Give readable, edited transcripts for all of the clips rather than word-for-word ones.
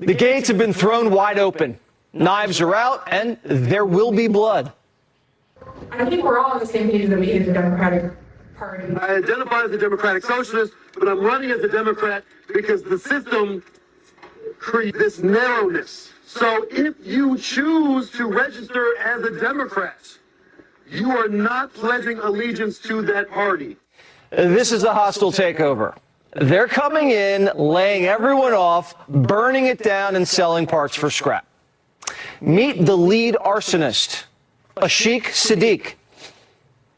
The gates have been thrown wide open. Knives are out, and there will be blood. I think we're all on the same page that we hate the Democratic Party. I identify as a Democratic Socialist, but I'm running as a Democrat because the system creates this narrowness. So if you choose to register as a Democrat, you are not pledging allegiance to that party. This is a hostile takeover. They're coming in, laying everyone off, burning it down, and selling parts for scrap. Meet the lead arsonist, Ashik Siddiq.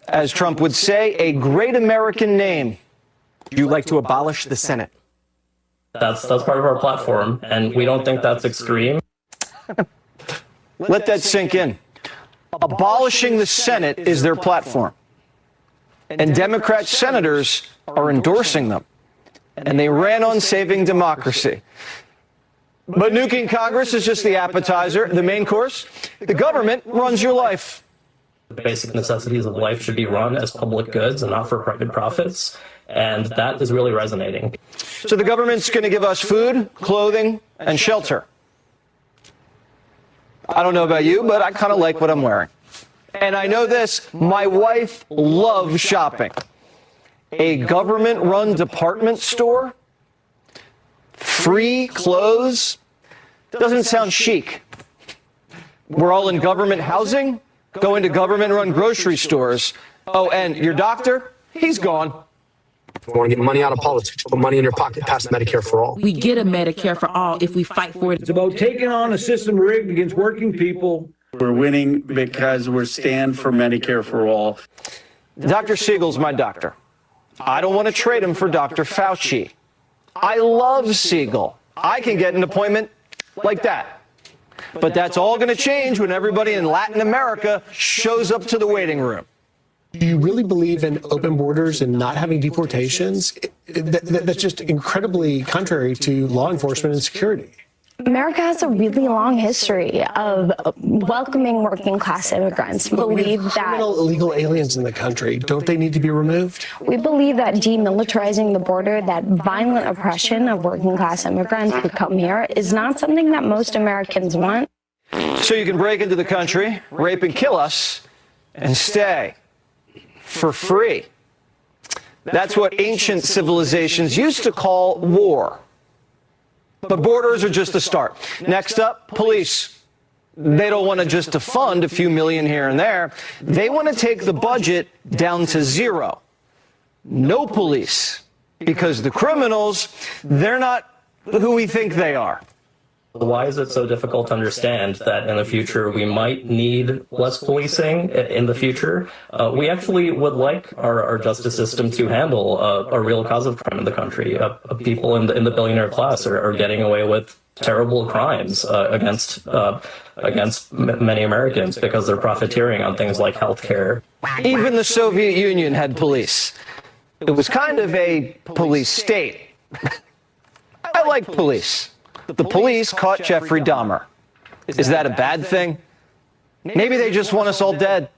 As Trump would say, a great American name. You like to abolish the Senate. That's part of our platform, and we don't think that's extreme. Let that sink in. Abolishing the Senate is their platform. And Democrat senators are endorsing them. And they ran on saving democracy. But nuking Congress is just the appetizer. The main course, the government runs your life. The basic necessities of life should be run as public goods and not for private profits. And that is really resonating. So the government's going to give us food, clothing, and shelter. I don't know about you, but I kind of like what I'm wearing. And I know this, my wife loves shopping. A government-run department store, free clothes, doesn't sound chic. We're all in government housing, going to government-run grocery stores. Oh, and your doctor, he's gone. If you want to get money out of politics, put money in your pocket, pass Medicare for all. We get a Medicare for all if we fight for it. It's about taking on a system rigged against working people. We're winning because we're stand for Medicare for all. Dr. Siegel's my doctor. I don't want to trade him for Dr. Fauci. I love Siegel. I can get an appointment like that. But that's all going to change when everybody in Latin America shows up to the waiting room. Do you really believe in open borders and not having deportations? That's just incredibly contrary to law enforcement and security. America has a really long history of welcoming working class immigrants. We believe that criminal illegal aliens in the country, don't they need to be removed? We believe that demilitarizing the border, that violent oppression of working class immigrants who come here, is not something that most Americans want. So you can break into the country, rape and kill us, and stay for free. That's what ancient civilizations used to call war. But borders are just a start. Next up, police. They don't want to just defund a few million here and there. They want to take the budget down to zero. No police. Because the criminals, they're not who we think they are. Why is it so difficult to understand that in the future we might need less policing in the future? We actually would like our justice system to handle a real cause of crime in the country. People in the billionaire class are getting away with terrible crimes against many Americans because they're profiteering on things like healthcare. Even the Soviet Union had police. It was kind of a police state. I like police. The police caught Jeffrey Dahmer. Is that a bad thing? Maybe they just want us all dead.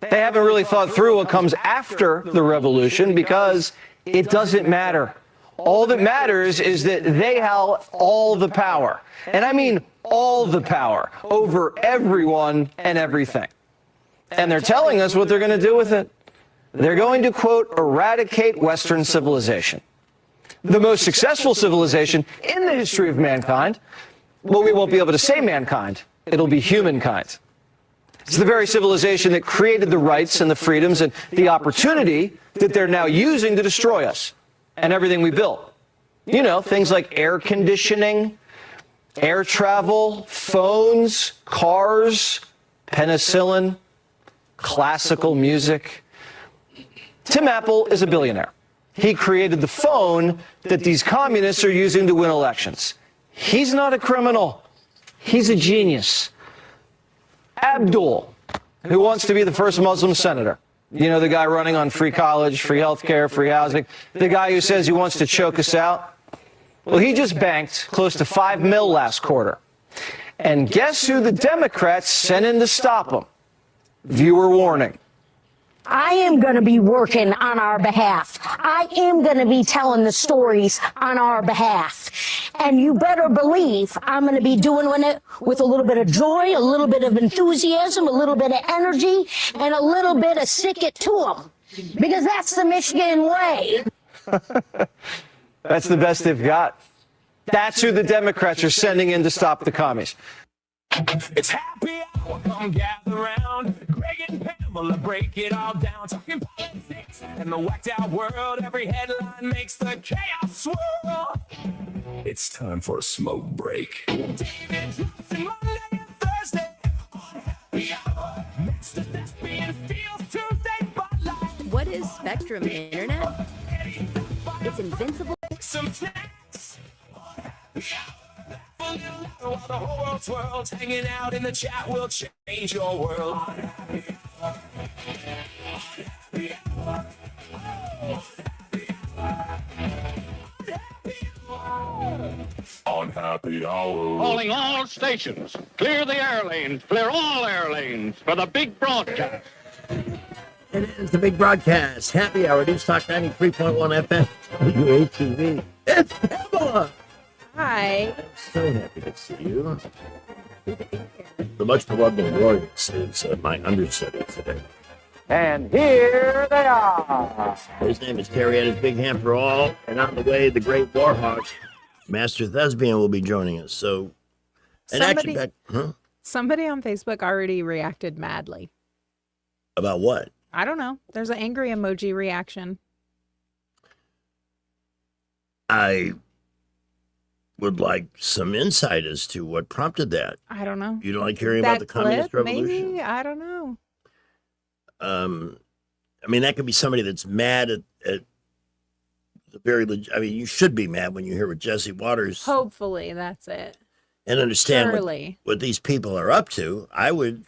They haven't really thought through what comes after the revolution because it doesn't matter. All that matters is that they have all the power. And I mean all the power over everyone and everything. And they're telling us what they're going to do with it. They're going to, quote, eradicate Western civilization. The most successful civilization in the history of mankind. Well, we won't be able to say mankind. It'll be humankind. It's the very civilization that created the rights and the freedoms and the opportunity that they're now using to destroy us and everything we built. You know, things like air conditioning, air travel, phones, cars, penicillin, classical music. Tim Apple is a billionaire. He created the phone that these communists are using to win elections. He's not a criminal. He's a genius. Abdul, who wants to be the first Muslim senator. You know, the guy running on free college, free health care, free housing. The guy who says he wants to choke us out. Well, he just banked close to $5 million last quarter. And guess who the Democrats sent in to stop him? Viewer warning. I am going to be working on our behalf. I am going to be telling the stories on our behalf. And you better believe I'm going to be doing it with a little bit of joy, a little bit of enthusiasm, a little bit of energy, and a little bit of stick it to them. Because that's the Michigan way. That's the best they've got. That's who the Democrats are sending in to stop the commies. It's happy hour, come gather round. Greg and Pamela break it all down. Talking politics and the whacked out world. Every headline makes the chaos swirl. It's time for a smoke break. David drops in Monday and Thursday on happy hour. Next to Thespian Fields Tuesday, Bud Light. What is Spectrum Internet? It's invincible. Some snacks. While the whole world swirls, hanging out in the chat will change your world. On happy hour. Calling all stations. Clear the air lanes. Clear all air lanes for the big broadcast. It is the big broadcast. Happy Hour, News Talk 93.1 FM, WATV. It's Pamela. Hi. I'm so happy to see you. The much beloved and glorious is my understudy today. And here they are. His name is Terry, and his big hand for all. And on the way, the great Warhawk, Master Thespian, will be joining us. So, and Somebody on Facebook already reacted madly. About what? I don't know. There's an angry emoji reaction. I would like some insight as to what prompted that. I don't know. You don't like hearing about the Communist Revolution? Maybe. I don't know. I mean, that could be somebody that's mad at the very. I mean, you should be mad when you hear what Jesse Waters. Hopefully, that's it. And understand Surely. what these people are up to. I would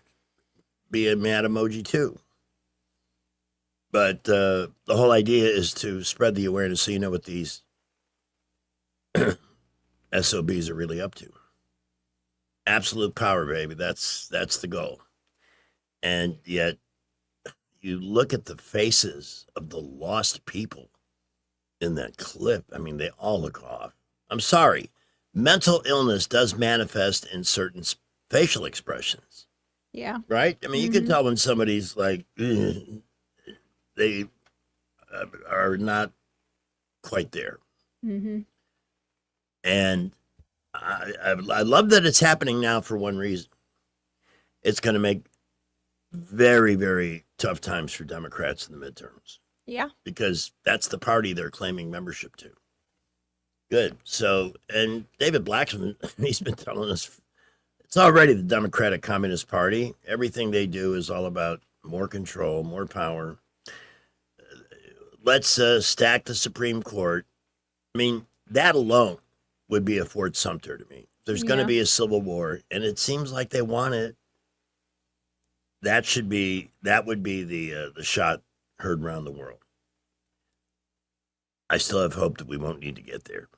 be a mad emoji too. But the whole idea is to spread the awareness so you know what these SOBs are really up to. Absolute power, baby. That's the goal. And yet, you look at the faces of the lost people in that clip. I mean, they all look off. I'm sorry. Mental illness does manifest in certain facial expressions. Yeah. Right? I mean, you can tell when somebody's like, they are not quite there. Mm-hmm. And I love that it's happening now for one reason. It's going to make very, very tough times for Democrats in the midterms. Yeah. Because that's the party they're claiming membership to. Good. So, and David Blacksman, he's been telling us it's already the Democratic Communist Party. Everything they do is all about more control, more power. Let's stack the Supreme Court. I mean, that alone would be a Fort Sumter to me. There's going to be a civil war, and it seems like they want it. That would be the shot heard around the world. I still have hope that we won't need to get there.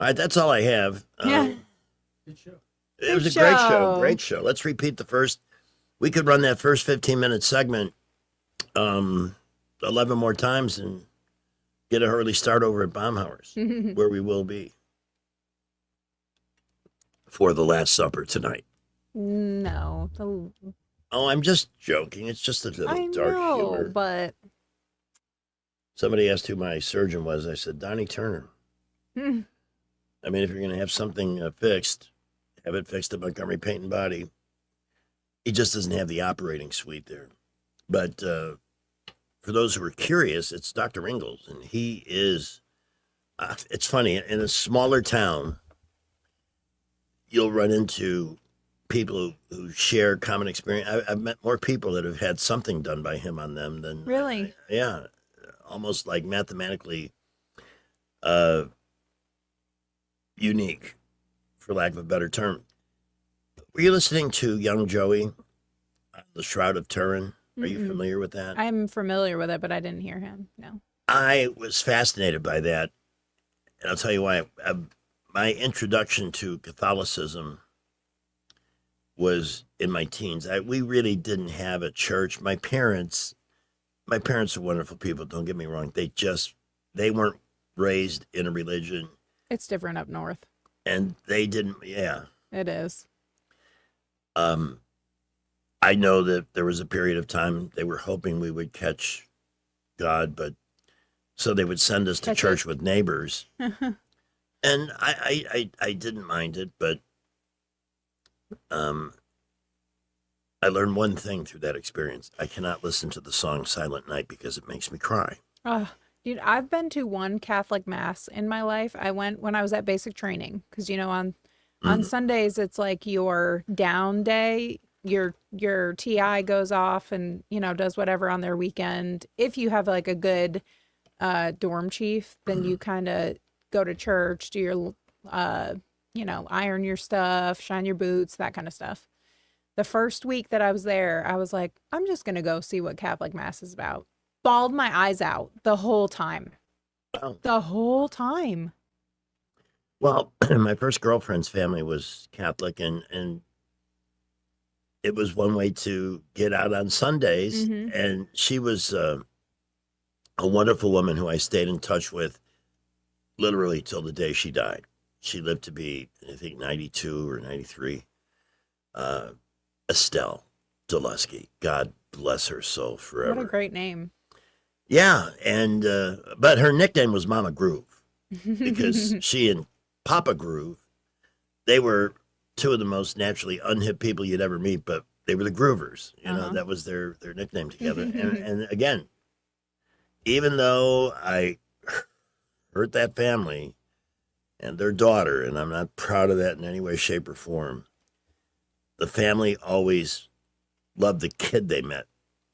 All right, that's all I have. Yeah. Good show. It was a great show. Great show. Let's repeat the first. We could run that first 15-minute segment 11 more times and get an early start over at Baumhauer's, where we will be for the Last Supper tonight. No. Oh, I'm just joking. It's just a little dark humor. But somebody asked who my surgeon was. I said, Donnie Turner. I mean, if you're going to have something fixed, have it fixed at Montgomery Paint and Body. He just doesn't have the operating suite there. But for those who are curious, it's Dr. Ingalls, and he is, it's funny, in a smaller town, you'll run into people who share common experience. I've met more people that have had something done by him on them than... Really? Yeah. Almost like mathematically unique, for lack of a better term. Were you listening to Young Joey, The Shroud of Turin? Are you familiar with that? I'm familiar with it, but I didn't hear him. No. I was fascinated by that. And I'll tell you why. My introduction to Catholicism was in my teens. We really didn't have a church. My parents my parents are wonderful people. Don't get me wrong. They weren't raised in a religion, It's different up north. and they didn't. Yeah. It is. I know that there was a period of time they were hoping we would catch God, but so they would send us to Catch church it. with neighbors, and I didn't mind it, but I learned one thing through that experience. I cannot listen to the song Silent Night because it makes me cry. Dude, I've been to one Catholic mass in my life. I went when I was at basic training because on Sundays it's like your down day. Your TI goes off and does whatever on their weekend. If you have like a good dorm chief, then you kind of go to church, do your iron your stuff, shine your boots, that kind of stuff. The first week that I was there, I was like, I'm just gonna go see what Catholic mass is about. Bawled my eyes out the whole time. Oh. The whole time. Well, my first girlfriend's family was Catholic, and it was one way to get out on Sundays. Mhm. And she was a wonderful woman who I stayed in touch with literally till the day she died. She lived to be, I think, 92 or 93. Estelle Dulesky. God bless her soul forever. What a great name. Yeah, and but her nickname was Mama Groove because she and Papa Groove, they were two of the most naturally unhip people you'd ever meet, but they were the Groovers. That was their nickname together. And again, even though I hurt that family and their daughter, and I'm not proud of that in any way, shape, or form, the family always loved the kid they met,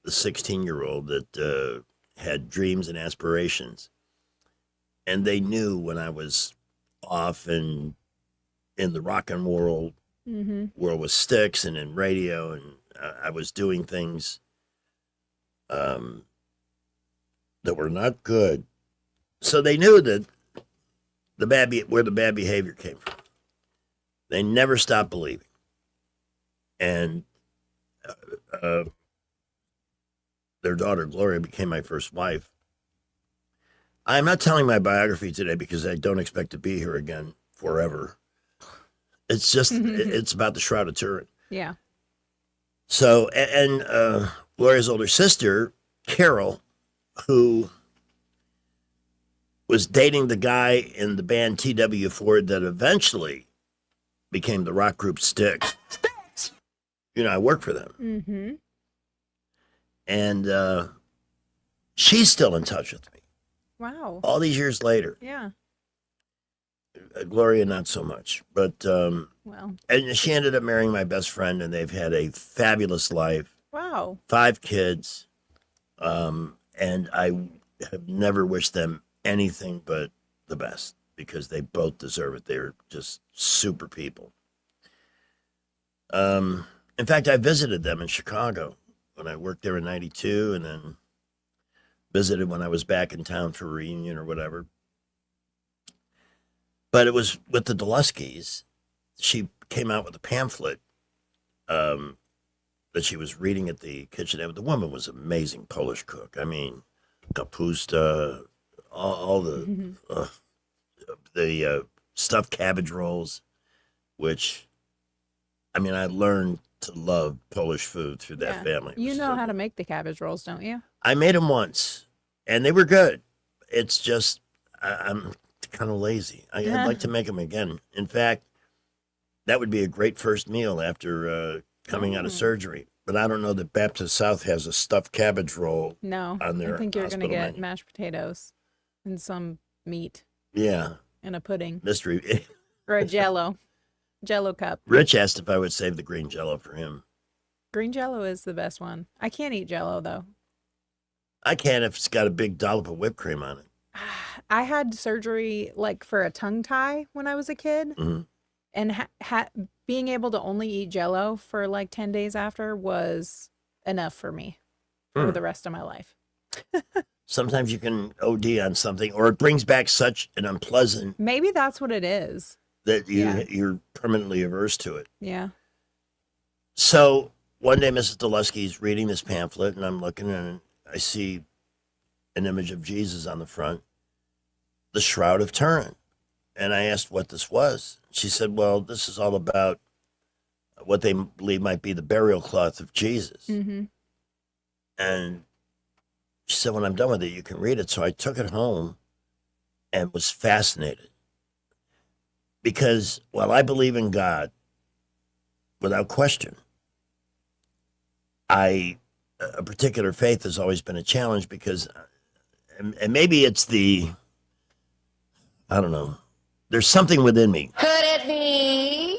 the 16-year-old that had dreams and aspirations. And they knew when I was off and in the rock and roll world with Styx and in radio, and I was doing things that were not good. So they knew that where the bad behavior came from. They never stopped believing. And their daughter, Gloria, became my first wife. I'm not telling my biography today because I don't expect to be here again forever. It's just, it's about the Shroud of Turin. Yeah. So, and Gloria's older sister, Carol, who was dating the guy in the band T.W. Ford that eventually became the rock group Styx. I work for them. Mm-hmm. And she's still in touch with me. Wow. All these years later. Yeah. Gloria, not so much. But, Well. and she ended up marrying my best friend, and they've had a fabulous life. Wow. 5 kids. And I have never wished them anything but the best because they both deserve it. They're just super people. In fact, I visited them in Chicago when I worked there in 92 and then visited when I was back in town for a reunion or whatever. But it was with the Duleskys. She came out with a pamphlet that she was reading at the kitchen table. The woman was an amazing Polish cook. I mean, kapusta, all the stuffed cabbage rolls, which, I mean, I learned to love Polish food through that family. You know how to make the cabbage rolls, don't you? I made them once, and they were good. It's just, I'm kind of lazy. I'd like to make them again. In fact, that would be a great first meal after coming out of surgery. But I don't know that Baptist South has a stuffed cabbage roll. No, on their I think you're going to hospital get menu. mashed potatoes and some meat Yeah, and a pudding mystery. or a Jello cup. Rich asked if I would save the green Jello for him. Green Jello is the best one. I can't eat Jello though. I can if it's got a big dollop of whipped cream on it. I had surgery like for a tongue tie when I was a kid, and being able to only eat Jello for like 10 days after was enough for me for the rest of my life. Sometimes you can OD on something, or it brings back such an unpleasant Maybe that's what it is. that you're permanently averse to it. Yeah. So one day, Mrs. Dulesky's reading this pamphlet, and I'm looking, and I see an image of Jesus on the front, the Shroud of Turin. And I asked what this was. She said, well, this is all about what they believe might be the burial cloth of Jesus. Mm-hmm. And she said, when I'm done with it, you can read it. So I took it home and was fascinated. Because while I believe in God, without question, a particular faith has always been a challenge because, and maybe it's I don't know, there's something within me. Could it be?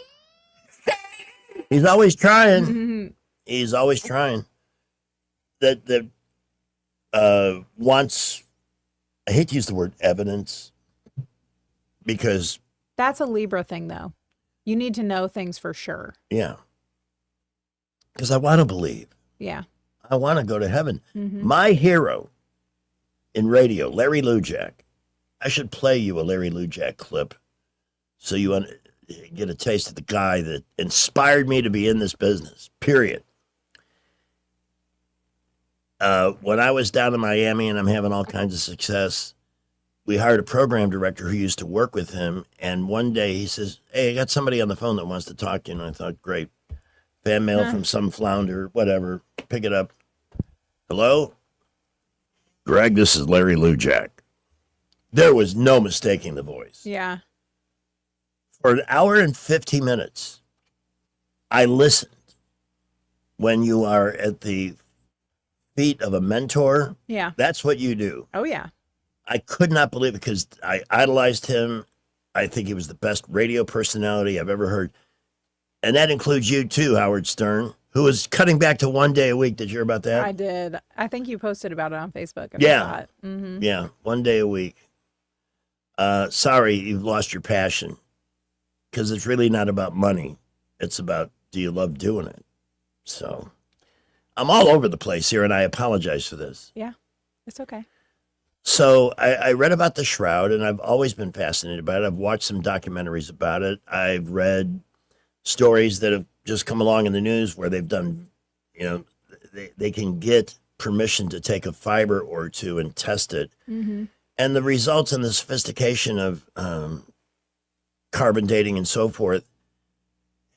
He's always trying. Mm-hmm. He's always trying. That wants, I hate to use the word evidence because. That's a Libra thing, though. You need to know things for sure. Yeah. Because I want to believe. Yeah. I want to go to heaven. Mm-hmm. My hero in radio, Larry Lujak. I should play you a Larry Lujak clip so you get a taste of the guy that inspired me to be in this business, period. When I was down in Miami and I'm having all kinds of success, we hired a program director who used to work with him. And one day he says, hey, I got somebody on the phone that wants to talk to you. And I thought, great. Fan mail from some flounder, whatever. Pick it up. Hello? Greg, this is Larry Lujak. There was no mistaking the voice. Yeah. For an hour and 50 minutes, I listened. When you are at the feet of a mentor, Yeah. that's what you do. Oh, yeah. I could not believe it because I idolized him. I think he was the best radio personality I've ever heard. And that includes you too, Howard Stern, who is cutting back to 1 day a week. Did you hear about that? I did. I think you posted about it on Facebook. Yeah. Mm-hmm. Yeah, 1 day a week. Sorry, you've lost your passion because it's really not about money. It's about, do you love doing it? So I'm all over the place here, and I apologize for this. Yeah, it's okay. So I read about the Shroud, and I've always been fascinated by it. I've watched some documentaries about it. I've read stories that have just come along in the news where they've done, they can get permission to take a fiber or two and test it. Mm-hmm. And the results and the sophistication of carbon dating and so forth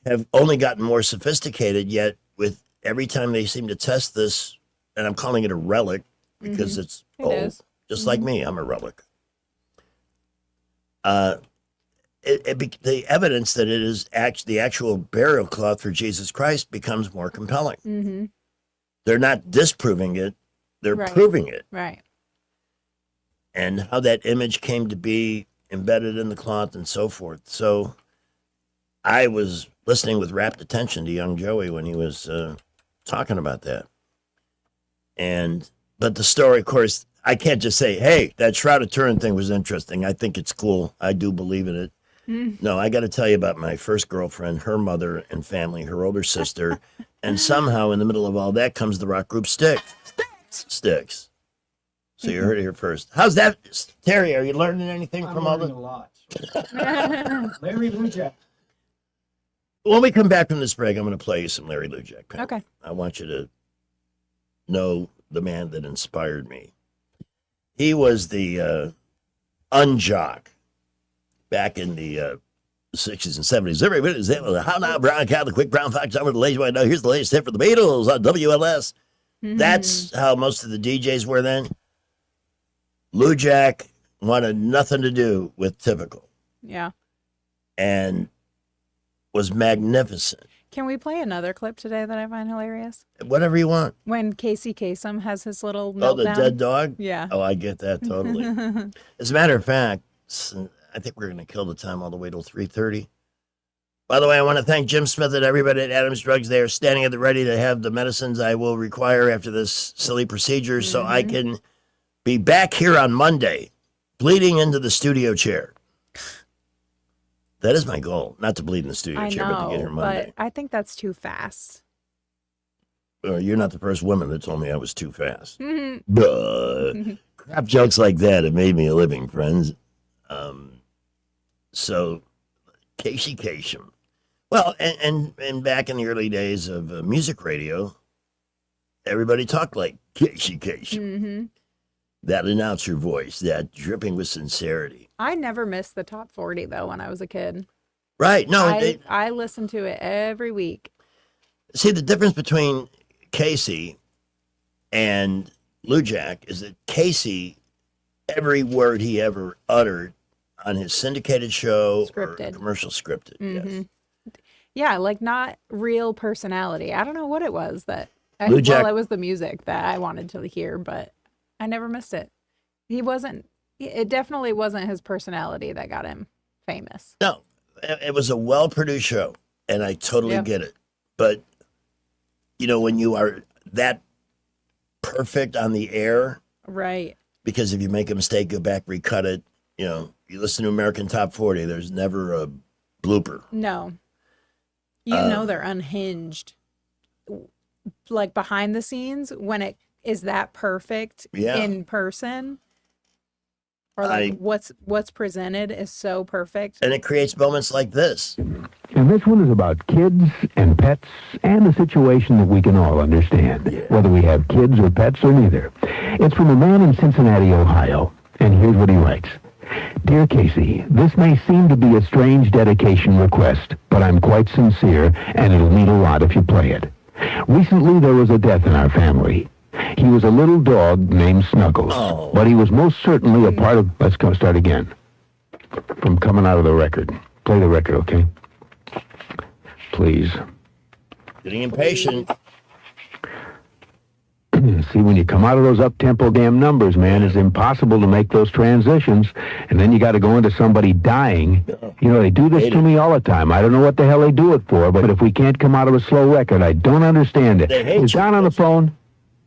have only gotten more sophisticated, yet with every time they seem to test this, and I'm calling it a relic because it's old. Is. Just like me, I'm a relic. The evidence that it is the actual burial cloth for Jesus Christ becomes more compelling. Mm-hmm. They're not disproving it, they're Right. proving it. Right. And how that image came to be embedded in the cloth and so forth. So I was listening with rapt attention to young Joey when he was talking about that. But the story, of course, I can't just say, hey, that Shroud of Turin thing was interesting. I think it's cool. I do believe in it. No, I got to tell you about my first girlfriend, her mother and family, her older sister. And somehow in the middle of all that comes the rock group Styx. Styx. So you heard it here first. How's that, Terry? Are you learning anything from all the... a lot. Larry Lujak. When we come back from this break, I'm going to play you some Larry Lujak. Pam. Okay. I want you to know the man that inspired me. He was the unjock back in the 60s and 70s. Everybody was the How Now Brown Cow, the Quick Brown Fox, I'm the Lazy Boy. Now here's the latest hit for the Beatles on WLS. Mm-hmm. That's how most of the DJs were then. Lujak wanted nothing to do with typical Yeah. and was magnificent. Can we play another clip today that I find hilarious? Whatever you want. When Casey Kasem has his little meltdown. Oh, the dead dog? Yeah. Oh, I get that totally. As a matter of fact, I think we're going to kill the time all the way till 3:30. By the way, I want to thank Jim Smith and everybody at Adams Drugs. They are standing at the ready to have the medicines I will require after this silly procedure so I can be back here on Monday, bleeding into the studio chair. That is my goal, not to bleed in the studio I chair, but to get here know, Monday. but I think that's too fast. You're not the first woman that told me I was too fast. Mhm. Duh. Crap jokes like that have made me a living, friends. So, Casey Kasem. Well, and back in the early days of music radio, everybody talked like Casey. Mm-hmm. That announcer voice, that dripping with sincerity. I never missed the top 40 though when I was a kid. Right. No, I listened to it every week. see, the difference between Casey and Lou Jack is that Casey, every word he ever uttered on his syndicated show or Scripted. commercial scripted. Mm-hmm. Yes. Yeah, like not real personality. I don't know what it was that. Lou Jack- Well, it was the music that I wanted to hear, but I never missed it. He wasn't. It definitely wasn't his personality that got him famous. No, it was a well-produced show, and I totally Yeah. get it. But, you know, when you are that perfect on the air, Right. because if you make a mistake, go back, recut it. You know, you listen to American Top 40, there's never a blooper. No. You know they're unhinged. Like behind the scenes when it is that perfect Yeah. in person. Or like what's presented is so perfect. And it creates moments like this. And this one is about kids and pets and a situation that we can all understand, whether we have kids or pets or neither. It's from a man in Cincinnati, Ohio, and here's what he writes. Dear Casey, this may seem to be a strange dedication request, but I'm quite sincere, and it'll mean a lot if you play it. Recently, there was a death in our family. He was a little dog named Snuggles, but he was most certainly a part of... Let's go start again. From coming out of the record. Play the record, okay? Please. Getting impatient. See, when you come out of those up-tempo damn numbers, man, it's impossible to make those transitions, and then you got to go into somebody dying. You know, they do this to me all the time. I don't know what the hell they do it for, but if we can't come out of a slow record, I don't understand it. Is Don on the phone?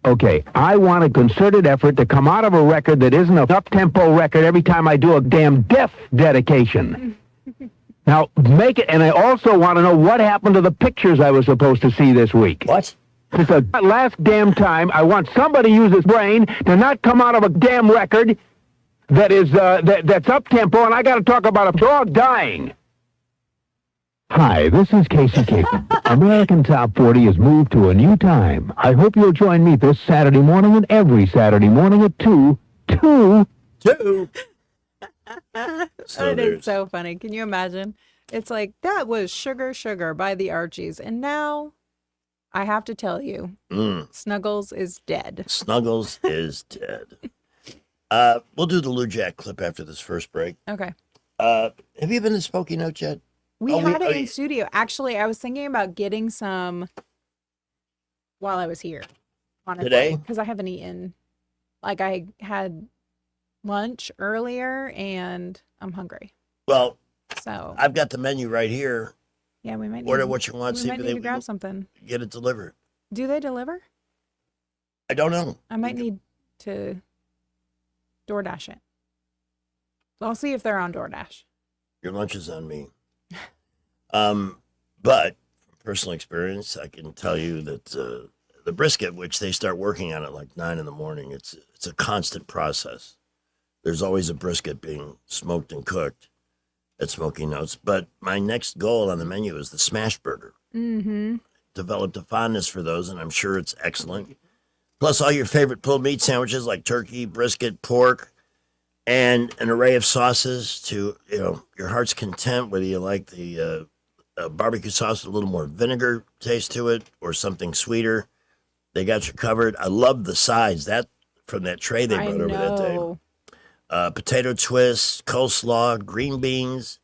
Okay, I want a concerted effort to come out of a record that isn't an up-tempo record every time I do a damn death dedication. Now, make it, and I also want to know what happened to the pictures I was supposed to see this week. What? It's the last damn time I want somebody to use his brain to not come out of a damn record that is that's up-tempo, and I got to talk about a dog dying. Hi, this is Casey Caper. American Top 40 has moved to a new time. I hope you'll join me this Saturday morning and every Saturday morning at 2. It is so funny. Can you imagine? It's like, that was Sugar Sugar by the Archies. And now I have to tell you, Snuggles is dead. Snuggles is dead. We'll do the Lou Jack clip after this first break. Okay. Have you been to Smoky Notes yet? We had it in studio. Actually, I was thinking about getting some while I was here. Honestly, Today? Because I haven't eaten. Like, I had lunch earlier and I'm hungry. Well, So I've got the menu right here. yeah, we might Order what you want. We See might if need they to grab something. get it delivered. Do they deliver? I don't know. I might need to DoorDash it. I'll see if they're on DoorDash. Your lunch is on me. But from personal experience, I can tell you that the brisket, which they start working on at like 9 a.m, it's a constant process. There's always a brisket being smoked and cooked at Smoky Notes. But my next goal on the menu is the smash burger. Mm-hmm. Developed a fondness for those, and I'm sure it's excellent. Plus all your favorite pulled meat sandwiches like turkey, brisket, pork, and an array of sauces to, you know, your heart's content, whether you like the barbecue sauce with a little more vinegar taste to it or something sweeter. They got you covered. I love the sides that from that tray they brought over that day. Potato twists, coleslaw, green beans,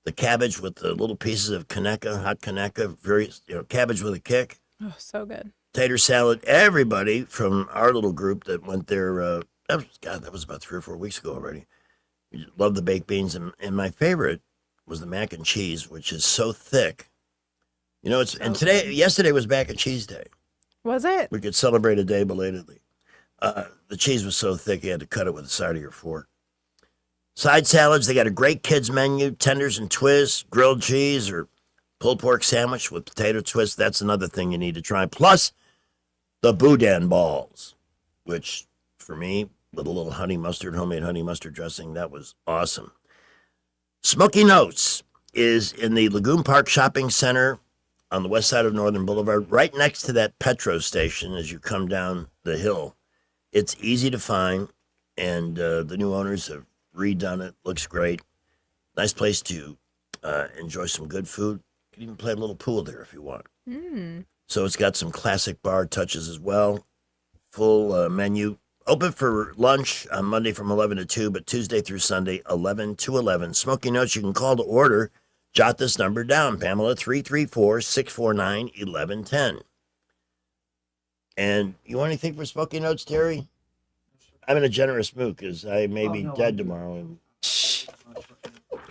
the cabbage with the little pieces of Kaneka, hot Kaneka, very, you know, cabbage with a kick. Oh, so good. Tater salad. Everybody from our little group that went there, that was about 3 or 4 weeks ago already. Love the baked beans. And my favorite was the mac and cheese, which is so thick. You know, yesterday was mac and cheese day. Was it? We could celebrate a day belatedly. The cheese was so thick you had to cut it with the side of your fork. Side salads, they got a great kids menu, tenders and twists, grilled cheese or pulled pork sandwich with potato twist. That's another thing you need to try. Plus the boudin balls, which for me, with a little homemade honey mustard dressing, that was awesome. Smoky Notes is in the Lagoon Park Shopping Center on the west side of Northern Boulevard, right next to that Petro station as you come down the hill. It's easy to find, and the new owners have redone it. Looks great. Nice place to enjoy some good food. You can even play a little pool there if you want. So it's got some classic bar touches as well. Full menu. Open for lunch on Monday from 11 to 2, but Tuesday through Sunday, 11 to 11. Smoky Notes, you can call to order. Jot this number down, Pamela, 334-649-1110. And you want anything for Smoky Notes, Terry? I'm in a generous mood because I may be dead tomorrow. And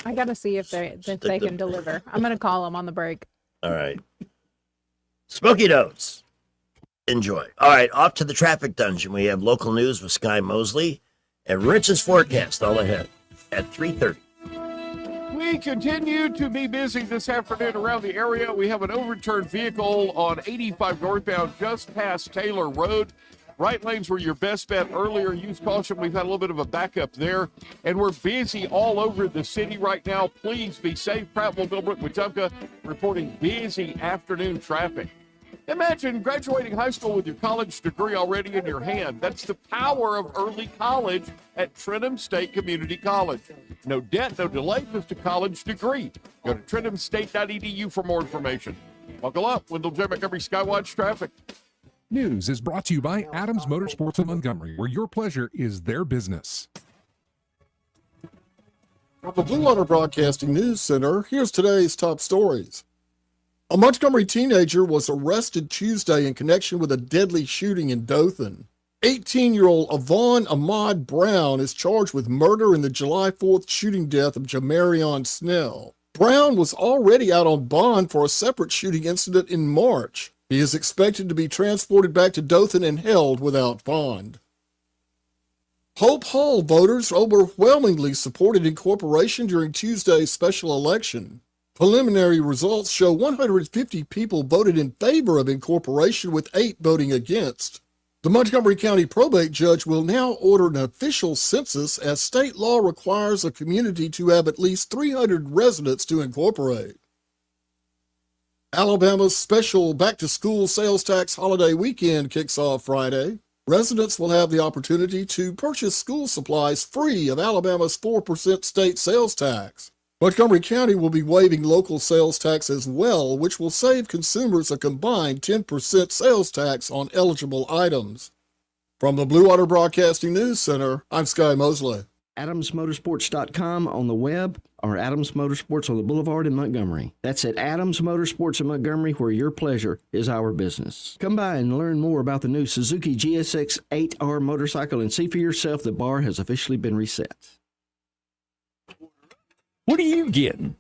I gotta see if they can deliver. I'm gonna call them on the break. all right. Smoky Notes. Enjoy. All right, off to the traffic dungeon. We have local news with Sky Mosley and Rich's forecast all ahead at 3:30. We continue to be busy this afternoon around the area. We have an overturned vehicle on 85 northbound just past Taylor Road. Right lanes were your best bet earlier. Use caution. We've had a little bit of a backup there. And we're busy all over the city right now. Please be safe. Prattville, Millbrook, Wetumpka reporting busy afternoon traffic. Imagine graduating high school with your college degree already in your hand. That's the power of early college at Trenton State Community College. No debt, no delay, just a college degree. Go to trentomstate.edu for more information. Buckle up. Wendell J. Montgomery Skywatch Traffic. News is brought to you by Adams Motorsports in Montgomery, where your pleasure is their business. From the Blue Water Broadcasting News Center, here's today's top stories. A Montgomery teenager was arrested Tuesday in connection with a deadly shooting in Dothan. 18-year-old Avon Ahmad Brown is charged with murder in the July 4th shooting death of Jamarion Snell. Brown was already out on bond for a separate shooting incident in March. He is expected to be transported back to Dothan and held without bond. Hope Hall voters overwhelmingly supported incorporation during Tuesday's special election. Preliminary results show 150 people voted in favor of incorporation, with 8 voting against. The Montgomery County probate judge will now order an official census, as state law requires a community to have at least 300 residents to incorporate. Alabama's special back-to-school sales tax holiday weekend kicks off Friday. Residents will have the opportunity to purchase school supplies free of Alabama's 4% state sales tax. Montgomery County will be waiving local sales tax as well, which will save consumers a combined 10% sales tax on eligible items. From the Blue Water Broadcasting News Center, I'm Sky Mosley. AdamsMotorsports.com on the web, or Adams Motorsports on the Boulevard in Montgomery. That's at Adams Motorsports in Montgomery, where your pleasure is our business. Come by and learn more about the new Suzuki GSX 8R motorcycle and see for yourself the bar has officially been reset. What are you getting?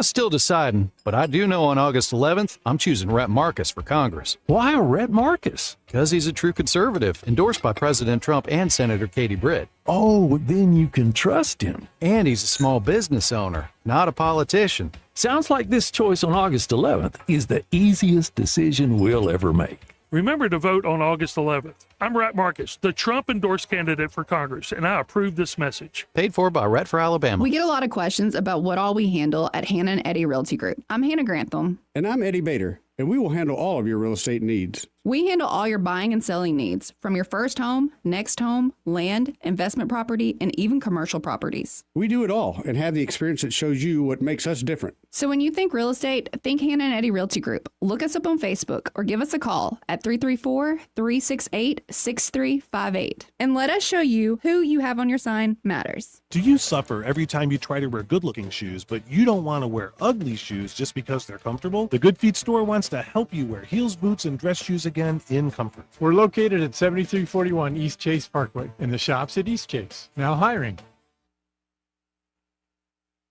Still deciding, but I do know on August 11th, I'm choosing Rhett Marcus for Congress. Why Rhett Marcus? Because he's a true conservative, endorsed by President Trump and Senator Katie Britt. Oh, then you can trust him. And he's a small business owner, not a politician. Sounds like this choice on August 11th is the easiest decision we'll ever make. Remember to vote on August 11th. I'm Rhett Marcus, the Trump-endorsed candidate for Congress, and I approve this message. Paid for by Rhett for Alabama. We get a lot of questions about what all we handle at Hannah and Eddie Realty Group. I'm Hannah Grantham. And I'm Eddie Bader, and we will handle all of your real estate needs. We handle all your buying and selling needs, from your first home, next home, land, investment property, and even commercial properties. We do it all and have the experience that shows you what makes us different. So when you think real estate, think Hannah and Eddie Realty Group. Look us up on Facebook or give us a call at 334-368-6358. And let us show you who you have on your sign matters. Do you suffer every time you try to wear good-looking shoes, but you don't want to wear ugly shoes just because they're comfortable? The Good Feet store wants to help you wear heels, boots, and dress shoes again in comfort. We're located at 7341 East Chase Parkway in the shops at East Chase. Now hiring.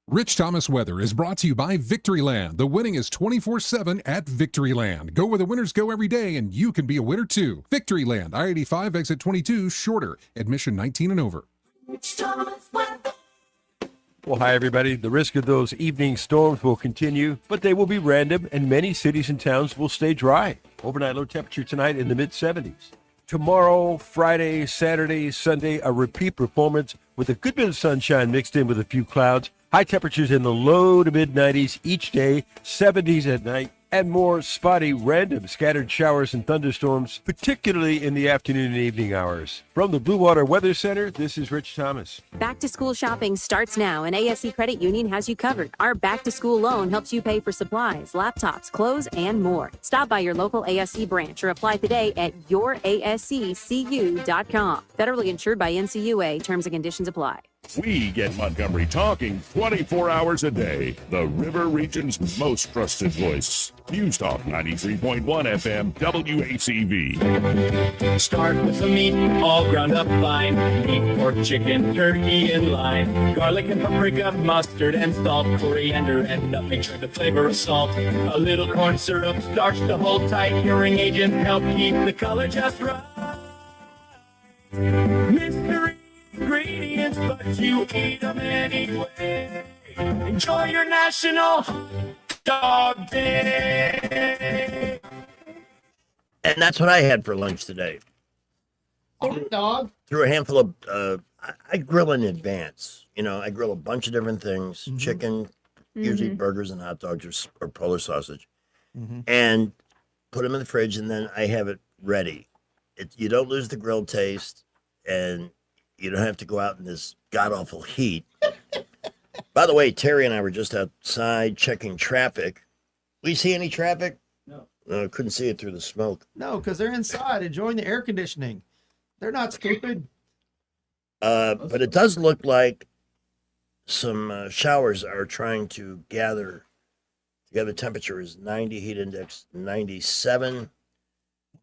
Rich Thomas weather is brought to you by Victoryland. The winning is 24/7 at Victoryland. Go where the winners go every day, and you can be a winner too. Victoryland, I-85, exit 22, shorter. Admission 19 and over. Rich Thomas weather. Well, hi, everybody. The risk of those evening storms will continue, but they will be random, and many cities and towns will stay dry. Overnight low temperature tonight in the mid-70s. Tomorrow, Friday, Saturday, Sunday, a repeat performance with a good bit of sunshine mixed in with a few clouds. High temperatures in the low to mid-90s each day, 70s at night. and more spotty random scattered showers and thunderstorms, particularly in the afternoon and evening hours. From the Blue Water Weather Center, this is Rich Thomas. Back to school shopping starts now, and ASC Credit Union has you covered. Our back to school loan helps you pay for supplies, laptops, clothes, and more. Stop by your local ASC branch or apply today at yourasccu.com. Federally insured by NCUA. Terms and conditions apply. We get Montgomery talking 24 hours a day. The River Region's most trusted voice. News Talk 93.1 FM WACV. Start with the meat, all ground up fine. Beef, pork, chicken, turkey, and lime. Garlic and paprika, mustard and salt, coriander and nutmeg for the flavor of salt. A little corn syrup, starch to hold tight. Curing agent help keep the color just right. Mystery ingredients, but you eat them anyway. Enjoy your National Dog Day. And that's what I had for lunch today. Dog. Through a handful of, I grill in advance. You know, I grill a bunch of different things, chicken, usually burgers and hot dogs or Polish sausage, and put them in the fridge, and then I have it ready. You don't lose the grill taste, and you don't have to go out in this god-awful heat. By the way, Terry and I were just outside checking traffic. We see any traffic? No. Couldn't see it through the smoke. No, because they're inside enjoying the air conditioning. They're not stupid. But it does look like some showers are trying to gather. The temperature is 90, heat index 97. It'd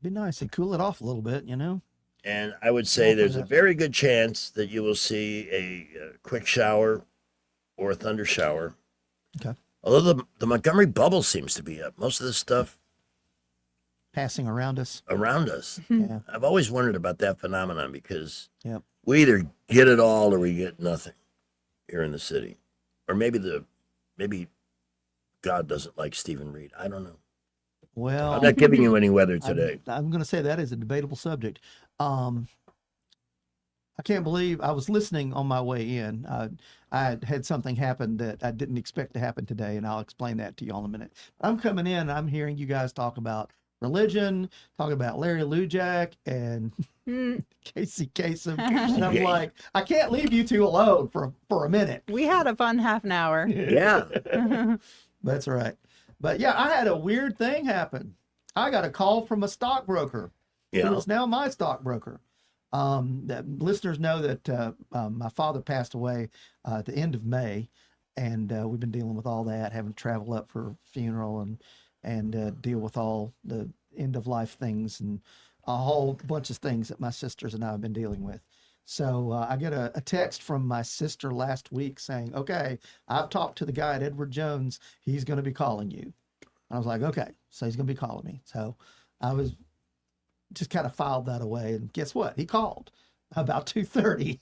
be nice to cool it off a little bit, you know? And I would say there's a very good chance that you will see a quick shower or a thunder shower. Okay. Although the Montgomery bubble seems to be up. Most of the stuff Passing around us. Yeah. I've always wondered about that phenomenon because Yep. we either get it all or we get nothing here in the city. Or maybe God doesn't like Stephen Reed. I don't know. Well, I'm not giving you any weather today. I'm going to say that is a debatable subject. I can't believe I was listening on my way in. I had something happen that I didn't expect to happen today, and I'll explain that to you all in a minute. I'm coming in, and I'm hearing you guys talk about religion, talk about Larry Lujak and Casey Kasem. And I'm like, I can't leave you two alone for a minute. We had a fun half an hour. Yeah. That's right. But yeah, I had a weird thing happen. I got a call from a stockbroker. Yeah. Who is now my stockbroker. That listeners know that my father passed away at the end of May, and we've been dealing with all that, having to travel up for funeral and deal with all the end of life things and a whole bunch of things that my sisters and I have been dealing with. So I get a text from my sister last week saying, okay, I've talked to the guy at Edward Jones. He's going to be calling you. I was like, okay, so he's going to be calling me. So I was just kind of filed that away. And guess what? He called about 2:30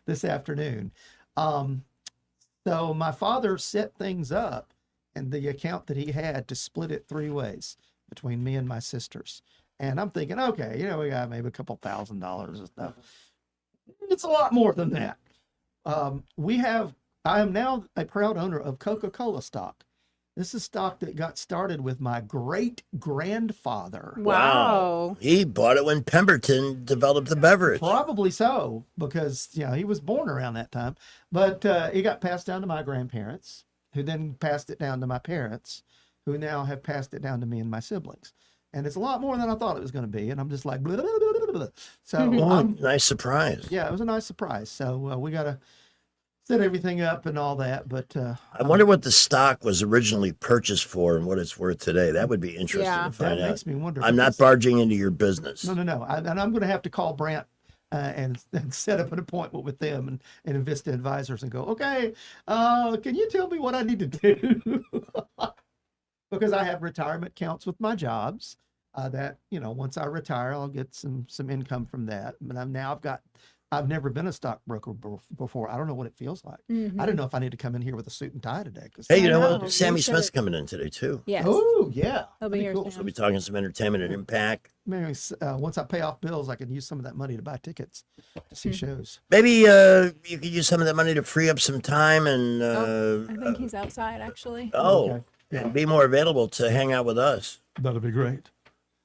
this afternoon. So my father set things up and the account that he had to split it 3 ways between me and my sisters. And I'm thinking, okay, we got maybe a couple $1,000s and stuff. It's a lot more than that. I am now a proud owner of Coca-Cola stock. This is stock that got started with my great-grandfather. Wow. He bought it when Pemberton developed the beverage. Probably so, because he was born around that time. But it got passed down to my grandparents, who then passed it down to my parents, who now have passed it down to me and my siblings. And it's a lot more than I thought it was going to be. And I'm just like, blah, blah, blah, blah, blah. So nice surprise. Yeah, it was a nice surprise. So we got to set everything up and all that. But I wonder what the stock was originally purchased for and what it's worth today. That would be interesting to find that out. makes me wonder. I'm not barging into your business. No. And I'm going to have to call Brant and set up an appointment with them and Invista Advisors and go, okay, can you tell me what I need to do? Because I have retirement accounts with my jobs that, once I retire, I'll get some income from that. But I've never been a stockbroker before. I don't know what it feels like. I don't know if I need to come in here with a suit and tie today. Hey, you know what? Sammy Smith's coming in today, too. Yes. Oh, yeah. He'll be here cool. soon. We'll be talking some entertainment and impact. Maybe once I pay off bills, I can use some of that money to buy tickets to see shows. Maybe you could use some of that money to free up some time and. I think he's outside, actually. Oh. Okay. and be more available to hang out with us. That'll be great.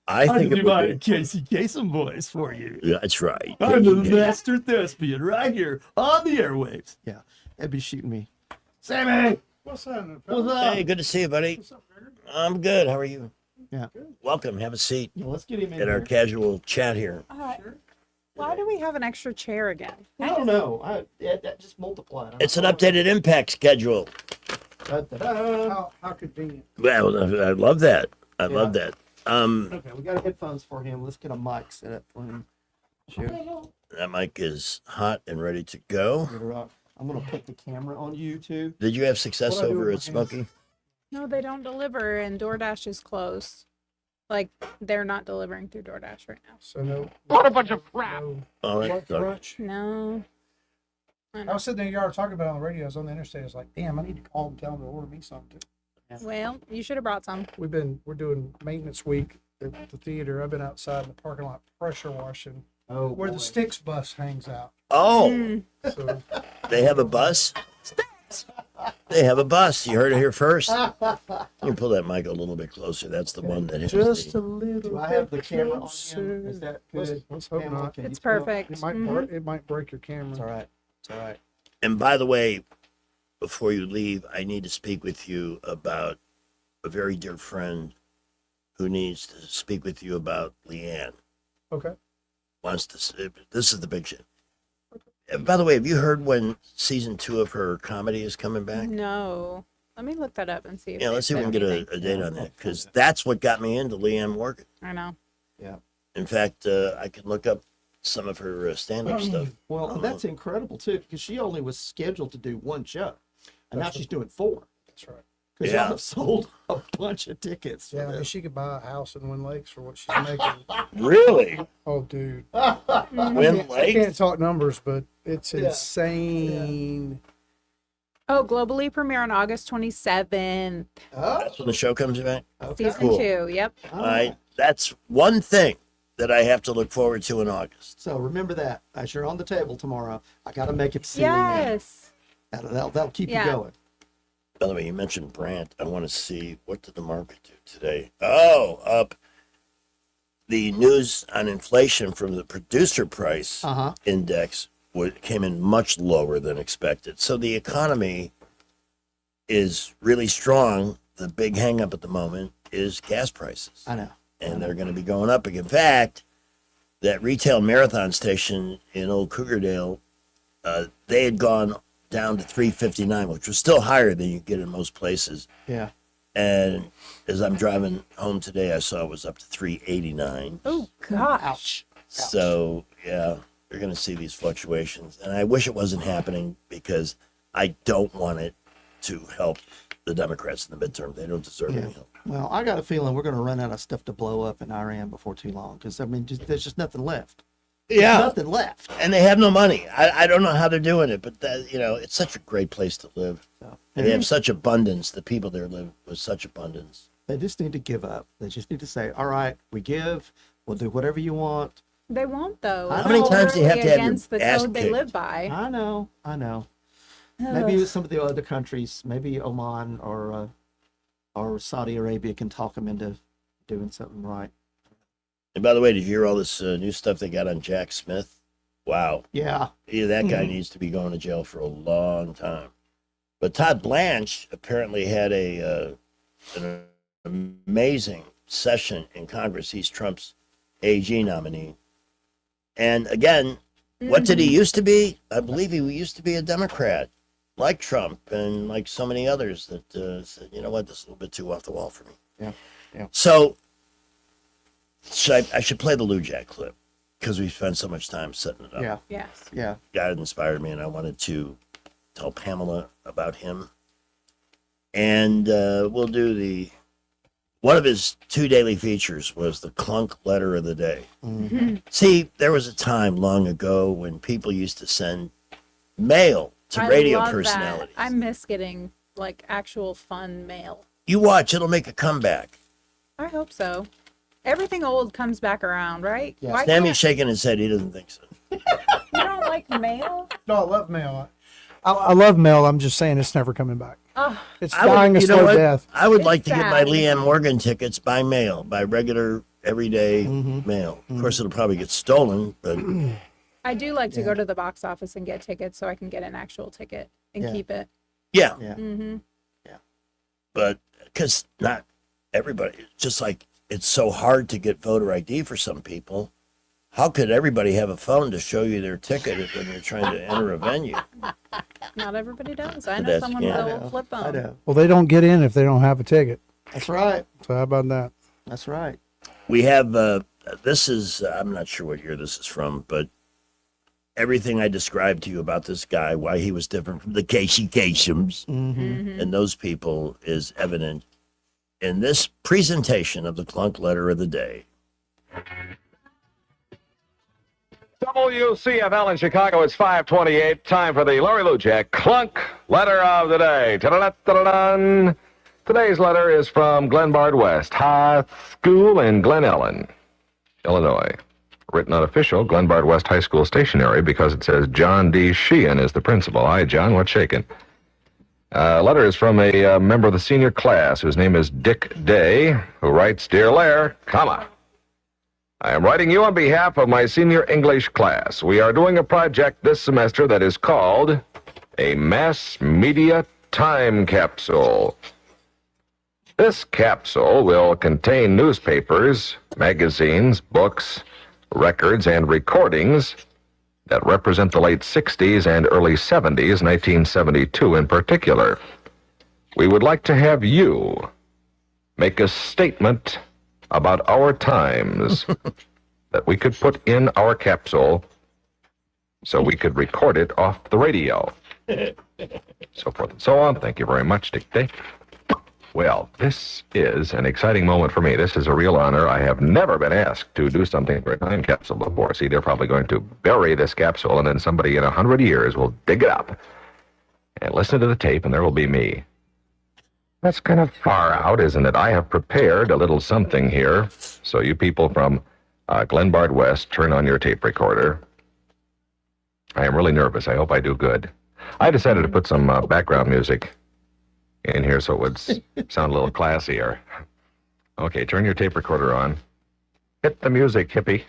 I think can it do my would be. Casey Kasem voice for you. Yeah, that's right. I'm the master thespian right here on the airwaves. Yeah, that'd be shooting me. Sammy! What's up? What's up? Hey, good to see you, buddy. I'm good. How are you? Yeah. Welcome. Have a seat Yeah, let's get him in at our here. casual chat here. Why do we have an extra chair again? I don't know. That just multiplied. It's an updated impact schedule. Da-da-da. How convenient. Well, I love that. I Yeah. love that. Okay, we got headphones for him. Let's get a mic set up for him. Sure. That mic is hot and ready to go. Get her up. I'm gonna put the camera on you too. Did you have success What do I do over with at my hands? Smoky? No, they don't deliver, and DoorDash is closed. Like, they're not delivering through DoorDash right now. So no. What a bunch of crap. Oh, that sucks. Brunch. No. I was sitting there in the yard talking about it on the radio. I was on the interstate. I was like, damn, I need to call them, tell them to order me something. Well, you should have brought some. We're doing maintenance week at the theater. I've been outside in the parking lot pressure washing where the Styx bus hangs out. Oh, So they have a bus? They have a bus. You heard it here first. You can pull that mic a little bit closer. That's the one that has just the... a little. Do I have the bit camera on closer. him? Is that Let's- good? Let's hope Pamela, not. can you It's tell? perfect. It might Mhm. it might break your camera. It's all right. It's all right. And by the way, before you leave, I need to speak with you about a very dear friend who needs to speak with you about Leanne. Okay. Wants to. This is the big shit. By the way, have you heard when season 2 of her comedy is coming back? No. Let me look that up and see if Yeah, let's see if we can they've get said a anything. date on that, because that's what got me into Leanne Morgan. I know. Yeah. In fact, I can look up some of her stand-up stuff. Well, that's incredible too, because she only was scheduled to do one show, and now she's doing 4. That's right. Because Yeah. y'all have sold a bunch of tickets. For Yeah, I mean, this. she could buy a house in Win Lakes for what she's making. Really? Oh, dude. Win I can't Lakes? talk numbers, but it's Yeah. insane. Oh, globally premiere on August 27th. That's when the show comes back? Season Cool. 2. Yep. All right. That's one thing that I have to look forward to in August. So remember that as you're on the table tomorrow, I got to make it see Leanne. Yes. That'll keep Yeah. you going. By the way, you mentioned Brandt. I want to see, what did the market do today? Oh, up. The news on inflation from the producer price index came in much lower than expected. So the economy is really strong. The big hang up at the moment is gas prices. I know. And they're going to be going up. In fact, that retail marathon station in Old Cougardale, they had gone down to $3.59, which was still higher than you get in most places. Yeah. And as I'm driving home today, I saw it was up to $3.89. Oh, gosh. So, yeah, you're going to see these fluctuations. And I wish it wasn't happening, because I don't want it to help the Democrats in the midterm. They don't deserve any help. Well, I got a feeling we're going to run out of stuff to blow up in Iran before too long, because I mean, there's just nothing left. Yeah. There's nothing left. And they have no money. I don't know how they're doing it, but that, it's such a great place to live. And they have such abundance. The people there live with such abundance. They just need to give up. They just need to say, all right, we give, we'll do whatever you want. They won't, though. How many times do you have to have your against the ass code they kicked? live by. I know. Maybe some of the other countries, maybe Oman or Saudi Arabia can talk them into doing something right. And by the way, did you hear all this new stuff they got on Jack Smith? Wow. Yeah. Yeah, that guy needs to be going to jail for a long time. But Todd Blanche apparently had an amazing session in Congress. He's Trump's AG nominee. And again, what did he used to be? I believe he used to be a Democrat, like Trump and like so many others that said, you know what, this is a little bit too off the wall for me. Yeah. So I should play the Lou Jack clip, because we spent so much time setting it up. Yeah. Yes. Yeah. God inspired me, and I wanted to tell Pamela about him. And we'll do one of his 2 daily features was the Clunk Letter of the Day. Mm-hmm. See, there was a time long ago when people used to send mail to radio love personalities. That. I miss getting like actual fun mail. You watch, it'll make a comeback. I hope so. Everything old comes back around, right? Yeah. Why Sammy's can't- shaking his head. He doesn't think so. You don't like mail? No, I love mail. I love mail. I'm just saying it's never coming back. It's I would- dying a you know slow what? death. I would It's like to get my sad. Leanne Morgan tickets by mail, by regular, everyday mail. Of course, it'll probably get stolen, but I do like to go to the box office and get tickets so I can get an actual ticket and Yeah. keep it. yeah. Mm-hmm. But because not everybody, just like it's so hard to get voter ID for some people. How could everybody have a phone to show you their ticket when you're trying to enter a venue? Not everybody does. I know That's- someone yeah. with a flip phone. I know. Well, they don't get in if they don't have a ticket. That's right. So how about that? That's right. We have this is I'm not sure what year this is from, but everything I described to you about this guy, why he was different from the Casey Kasems and those people, is evident in this presentation of the Clunk Letter of the Day. WCFL in Chicago, it's 5:28. Time for the Larry Lujack Clunk Letter of the Day. Ta-da-da-da-da-dun. Today's letter is from Glenbard West High School in Glen Ellen, Illinois. Written unofficial, Glenbard West High School stationery, because it says John D. Sheehan is the principal. Hi, John, what's shaking? Letter is from a member of the senior class whose name is Dick Day, who writes, Dear Lair, comma. I am writing you on behalf of my senior English class. We are doing a project this semester that is called a Mass Media Time Capsule. This capsule will contain newspapers, magazines, books, records, and recordings that represent the late 60s and early 70s, 1972 in particular. We would like to have you make a statement about our times that we could put in our capsule so we could record it off the radio. So forth and so on. Thank you very much, Dick Day. Well, this is an exciting moment for me. This is a real honor. I have never been asked to do something for a time capsule before. See, they're probably going to bury this capsule, and then somebody in 100 years will dig it up and listen to the tape, and there will be me. That's kind of far out, isn't it? I have prepared a little something here. So you people from Glenbard West, turn on your tape recorder. I am really nervous. I hope I do good. I decided to put some background music in here so it would sound a little classier. Okay, turn your tape recorder on. Hit the music, hippie.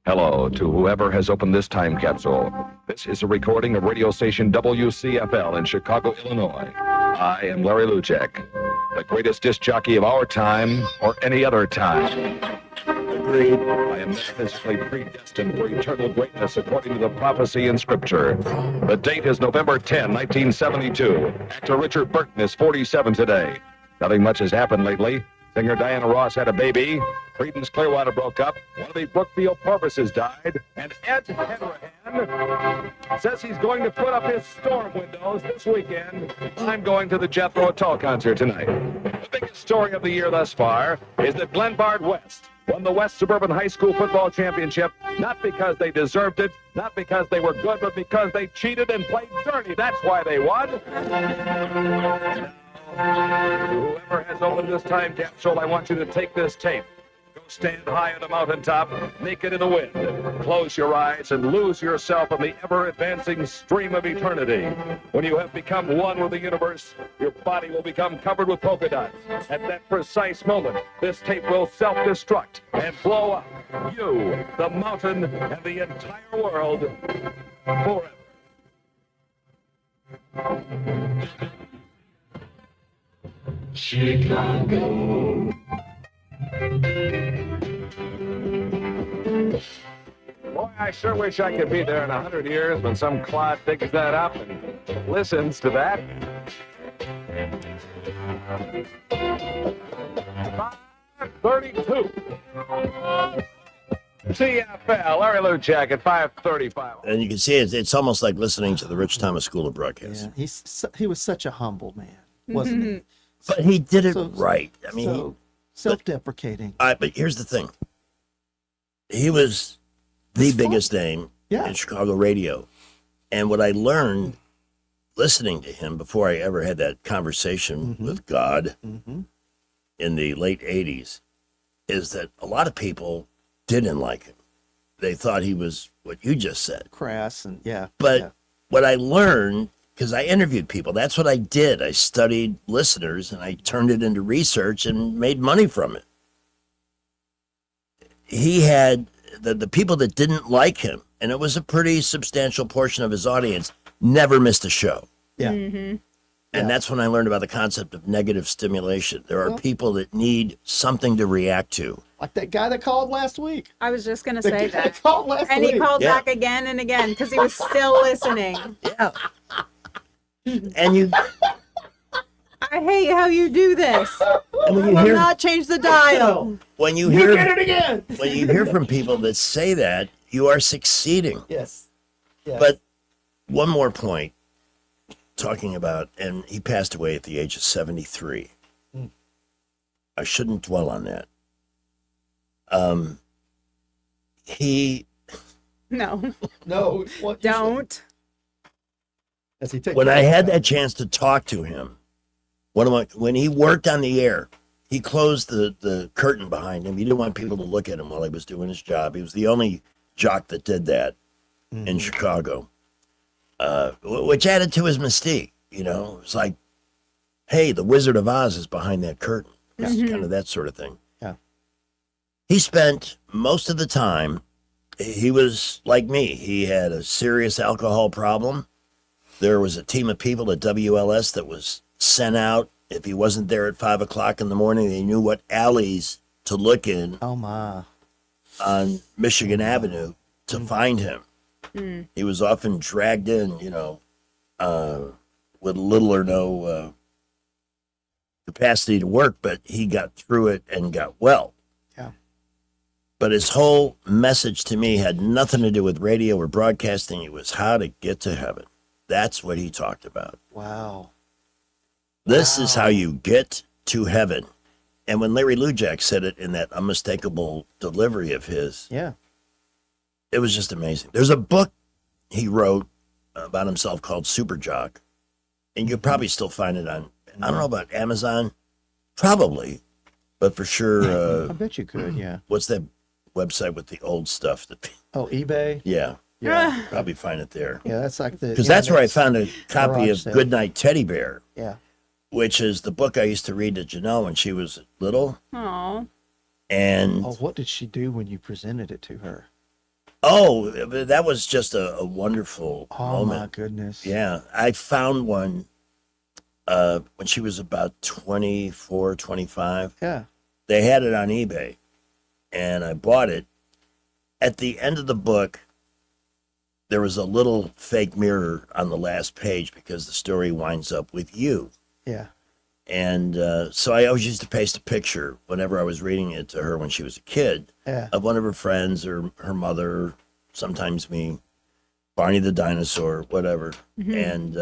Hello to whoever has opened this time capsule. This is a recording of radio station WCFL in Chicago, Illinois. I am Larry Lujack, the greatest disc jockey of our time or any other time. Agreed. I am metaphysically predestined for eternal greatness according to the prophecy in Scripture. The date is November 10, 1972. Actor Richard Burton is 47 today. Nothing much has happened lately. Singer Diana Ross had a baby. Creedence Clearwater broke up. One of the Brookfield Porpoises died. And Ed Henrahan says he's going to put up his storm windows this weekend. I'm going to the Jethro Tull concert tonight. The biggest story of the year thus far is that Glenbard West won the West Suburban High School Football Championship, not because they deserved it, not because they were good, but because they cheated and played dirty. That's why they won. Whoever has opened this time capsule, I want you to take this tape. Go stand high on a mountaintop, naked in the wind. Close your eyes and lose yourself in the ever-advancing stream of eternity. When you have become one with the universe, your body will become covered with polka dots. At that precise moment, this tape will self-destruct and blow up you, the mountain, and the entire world forever. Chicago. Boy, I sure wish I could be there in 100 years when some clod digs that up and listens to that. 5:32. CFL, Larry Lujack at 5:35. And you can see it's almost like listening to the Rich Thomas School of Broadcasting. Yeah, he was such a humble man, wasn't he? But he did it right. I mean, so self-deprecating. But here's the thing. He was the biggest name in Chicago radio. And what I learned listening to him before I ever had that conversation with God in the late 80s is that a lot of people didn't like him. They thought he was what you just said. Crass and But what I learned, because I interviewed people. That's what I did. I studied listeners and I turned it into research and made money from it. He had the people that didn't like him, and it was a pretty substantial portion of his audience, never missed a show. Yeah. Mm-hmm. And that's when I learned about the concept of negative stimulation. There are people that need something to react to. Like that guy that called last week. I was just gonna The say guy that. called last And he week. called Yeah. back again and again because he was still listening. Yeah. And you I hate how you do this. and when you Do hear not change the dial. when you You hear did it again. when you hear from people that say that, you are succeeding. Yes. Yes. But one more point, talking about, and he passed away at the age of 73. I shouldn't dwell on that. He No, no, what? don't. As he takes when I had that chance to talk to him, when he worked on the air, he closed the curtain behind him. He didn't want people to look at him while he was doing his job. He was the only jock that did that in Chicago, which added to his mystique. You know, it was like, hey, the Wizard of Oz is behind that curtain. It's kind of that sort of thing. Yeah. He spent most of the time, he was like me. He had a serious alcohol problem. There was a team of people at WLS that was sent out. If he wasn't there at 5 o'clock in the morning, they knew what alleys to look in Oh my. on Michigan Avenue to find him. He was often dragged in, you know, with little or no capacity to work, but he got through it and got well. Yeah. But his whole message to me had nothing to do with radio or broadcasting. It was how to get to heaven. That's what he talked about. Wow. This is how you get to heaven. And when Larry Lujak said it in that unmistakable delivery of his, Yeah. it was just amazing. There's a book he wrote about himself called Super Jock, and you'll probably still find it on, I don't know about Amazon, probably, but for sure, I bet you could. Yeah. what's that website with the old stuff? Oh, eBay. Yeah, Yeah. probably find it there. Yeah, that's like the. Because that's where I internet's found a copy garage of sale. Goodnight Teddy Bear, Yeah. which is the book I used to read to Janelle when she was little. Aw. And Oh, what did she do when you presented it to her? oh, that was just a wonderful Oh my moment. goodness. Yeah, I found one when she was about 24, 25. Yeah. They had it on eBay, and I bought it. At the end of the book, there was a little fake mirror on the last page because the story winds up with you. Yeah. And so I always used to paste a picture whenever I was reading it to her when she was a kid Yeah. of one of her friends or her mother, sometimes me, Barney the dinosaur, whatever. And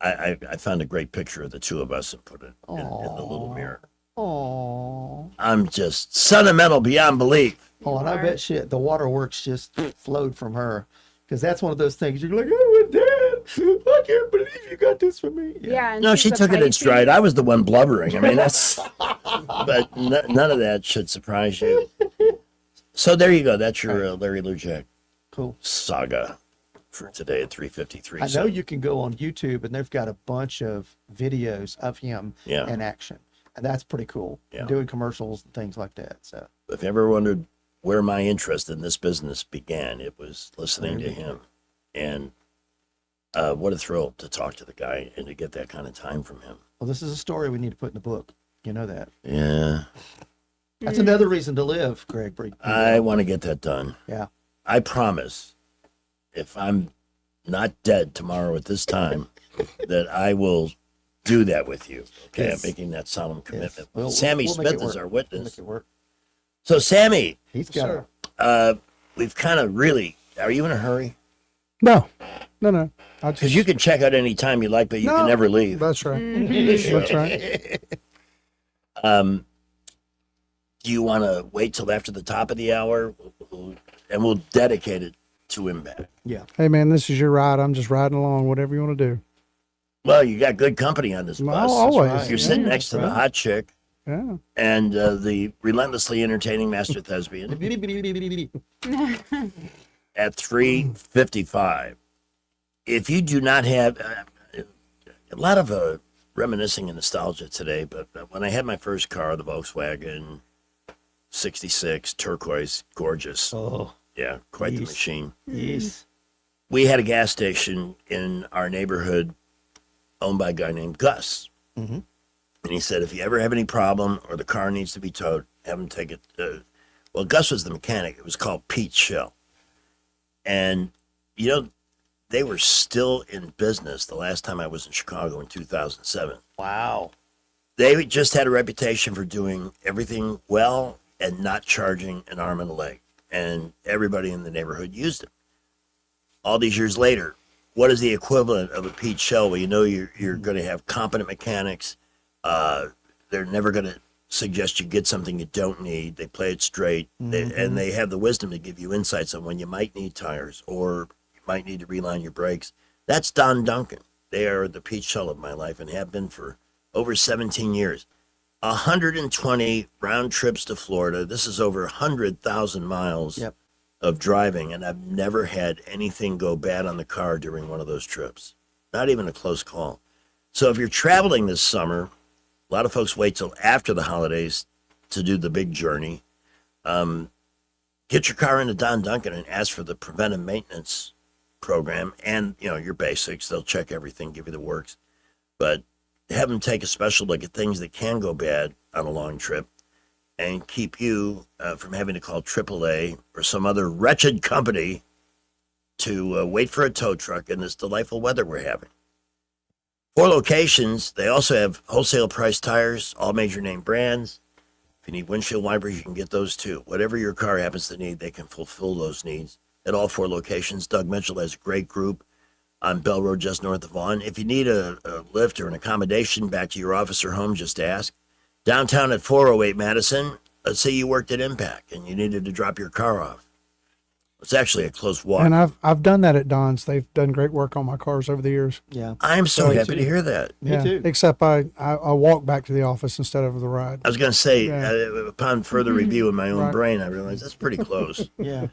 I found a great picture of the two of us and put it in the little mirror. Oh. I'm just sentimental beyond belief. Oh, and I bet shit the waterworks just flowed from her, because that's one of those things you're like, oh, Dad, I can't believe you got this for me. Yeah. and No, she's she a took it in Pisces. stride. I was the one blubbering. I mean, that's, but none of that should surprise you. So there you go. That's your Larry Lujak Cool. saga for today at 3:53. I So, know you can go on YouTube and they've got a bunch of videos of him Yeah. in action, and that's pretty cool. Yeah. Doing commercials and things like that. So if you ever wondered where my interest in this business began, it was listening to him. And what a thrill to talk to the guy and to get that kind of time from him. well, this is a story we need to put in the book. You know that. Yeah, That's another reason to live, Greg. I want to get that done. Yeah. I promise, if I'm not dead tomorrow at this time, that I will do that with you. Okay, Yes. I'm making that solemn commitment. We'll- Sammy we'll make Smith it is work. our We'll witness. make it work. So, Sammy, He's got we've kind of really. Are you in a hurry? No. Because you can check out any time you like, but you can never leave. That's right. Mm-hmm. That's right. Do you want to wait till after the top of the hour, and we'll dedicate it to him back? Yeah. Hey, man, this is your ride. I'm just riding along, whatever you want to do. Well, you got good company on this Well, bus. always. You're sitting Yeah, next to the right. hot chick Yeah. and the relentlessly entertaining master thespian at 3:55. if you do not have a lot of reminiscing and nostalgia today, but when I had my first car, the Volkswagen 66 turquoise, gorgeous. Oh, yeah, quite the machine. Yes. We had a gas station in our neighborhood owned by a guy named Gus. Mm-hmm. And he said, if you ever have any problem or the car needs to be towed, have him take it. Well, Gus was the mechanic. It was called Pete Shell. And, you know, they were still in business the last time I was in Chicago in 2007. Wow. They just had a reputation for doing everything well and not charging an arm and a leg. And everybody in the neighborhood used it. All these years later, what is the equivalent of a Pete Shell? Well, you know you're going to have competent mechanics. They're never going to suggest you get something you don't need. They play it straight. And they have the wisdom to give you insights on when you might need tires or you might need to reline your brakes. That's Don Duncan. They are the Pete Shell of my life and have been for over 17 years. 120 round trips to Florida. This is over 100,000 miles of driving, and I've never had anything go bad on the car during one of those trips. Not even a close call. So if you're traveling this summer, a lot of folks wait till after the holidays to do the big journey. Get your car into Don Duncan and ask for the preventive maintenance program and, you know, your basics. They'll check everything, give you the works. But have them take a special look at things that can go bad on a long trip and keep you from having to call AAA or some other wretched company to wait for a tow truck in this delightful weather we're having. 4 locations. They also have wholesale price tires, all major name brands. If you need windshield wipers, you can get those too. Whatever your car happens to need, they can fulfill those needs at all 4 locations. Doug Mitchell has a great group on Bell Road just north of Vaughan. If you need a lift or an accommodation back to your office or home, just ask. Downtown at 408 Madison, let's say you worked at Impact and you needed to drop your car off. It's actually a close walk. And I've done that at Don's. They've done great work on my cars over the years. Yeah. I'm so happy to hear that. Yeah, except I walk back to the office instead of the ride. I was going to say, upon further review in my own brain, I realized that's pretty close. Yeah.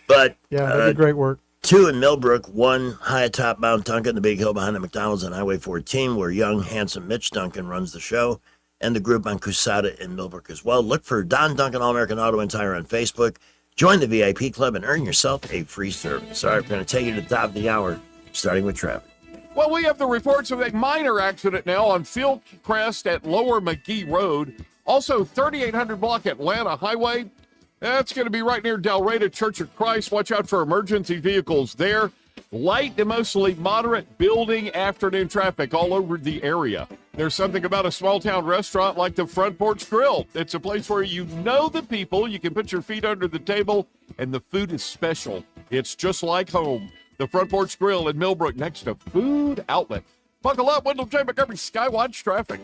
But yeah, they did great work. 2 in Millbrook, 1 high atop Mount Duncan, the big hill behind the McDonald's on Highway 14, where young, handsome Mitch Duncan runs the show, and the group on Cusada in Millbrook as well. Look for Don Duncan All-American Auto and Tire on Facebook. Join the VIP club and earn yourself a free service. All right, we're going to take you to the top of the hour, starting with traffic. Well, we have the reports of a minor accident now on Fieldcrest at Lower McGee Road. Also, 3800 block Atlanta Highway. That's going to be right near Del Rey Church of Christ. Watch out for emergency vehicles there. Light to mostly moderate building afternoon traffic all over the area. There's something about a small town restaurant like the Front Porch Grill. It's a place where you know the people, you can put your feet under the table, and the food is special. It's just like home. The Front Porch Grill in Millbrook next to Food Outlet. Buckle up, Wendell J. Montgomery, Skywatch Traffic.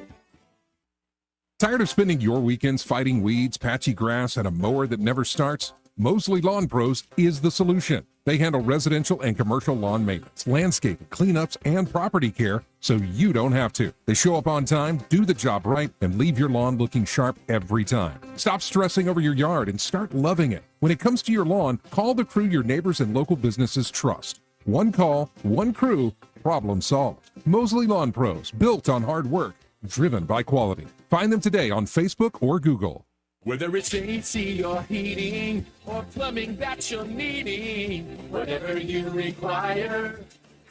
Tired of spending your weekends fighting weeds, patchy grass, and a mower that never starts? Mosley Lawn Pros is the solution. They handle residential and commercial lawn maintenance, landscaping, cleanups, and property care so you don't have to. They show up on time, do the job right, and leave your lawn looking sharp every time. Stop stressing over your yard and start loving it. When it comes to your lawn, call the crew your neighbors and local businesses trust. One call, one crew, problem solved. Mosley Lawn Pros, built on hard work, driven by quality. Find them today on Facebook or Google. Whether it's AC or heating or plumbing that you're needing, whatever you require,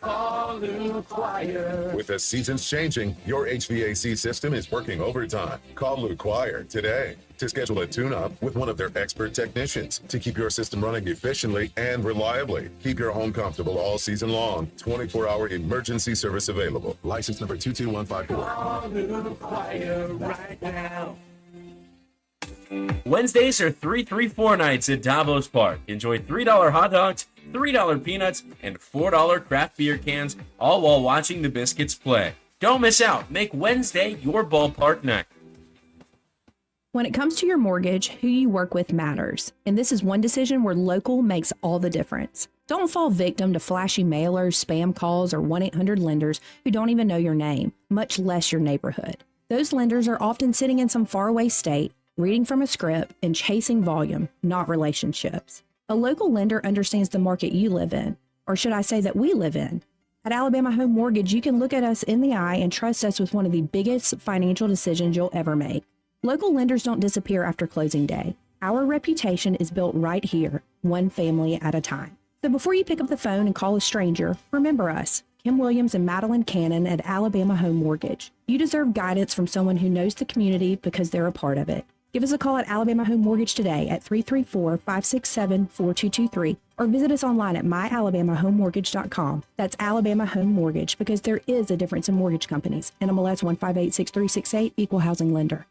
call Luke Wire. With the seasons changing, your HVAC system is working overtime. Call Luke Wire today to schedule a tune-up with one of their expert technicians to keep your system running efficiently and reliably. Keep your home comfortable all season long. 24-hour emergency service available. License number 22154. Call Luke Wire right now. Wednesdays are 334 nights at Davos Park. Enjoy $3 hot dogs, $3 peanuts, and $4 craft beer cans, all while watching the Biscuits play. Don't miss out. Make Wednesday your ballpark night. When it comes to your mortgage, who you work with matters. And this is one decision where local makes all the difference. Don't fall victim to flashy mailers, spam calls, or 1-800 lenders who don't even know your name, much less your neighborhood. Those lenders are often sitting in some faraway state, reading from a script, and chasing volume, not relationships. A local lender understands the market you live in, or should I say that we live in. At Alabama Home Mortgage, you can look at us in the eye and trust us with one of the biggest financial decisions you'll ever make. Local lenders don't disappear after closing day. Our reputation is built right here, one family at a time. So before you pick up the phone and call a stranger, remember us, Kim Williams and Madeline Cannon at Alabama Home Mortgage. You deserve guidance from someone who knows the community because they're a part of it. Give us a call at Alabama Home Mortgage today at 334-567-4223 or visit us online at myalabamahomemortgage.com. That's Alabama Home Mortgage, because there is a difference in mortgage companies. NMLS 1586368, Equal Housing Lender.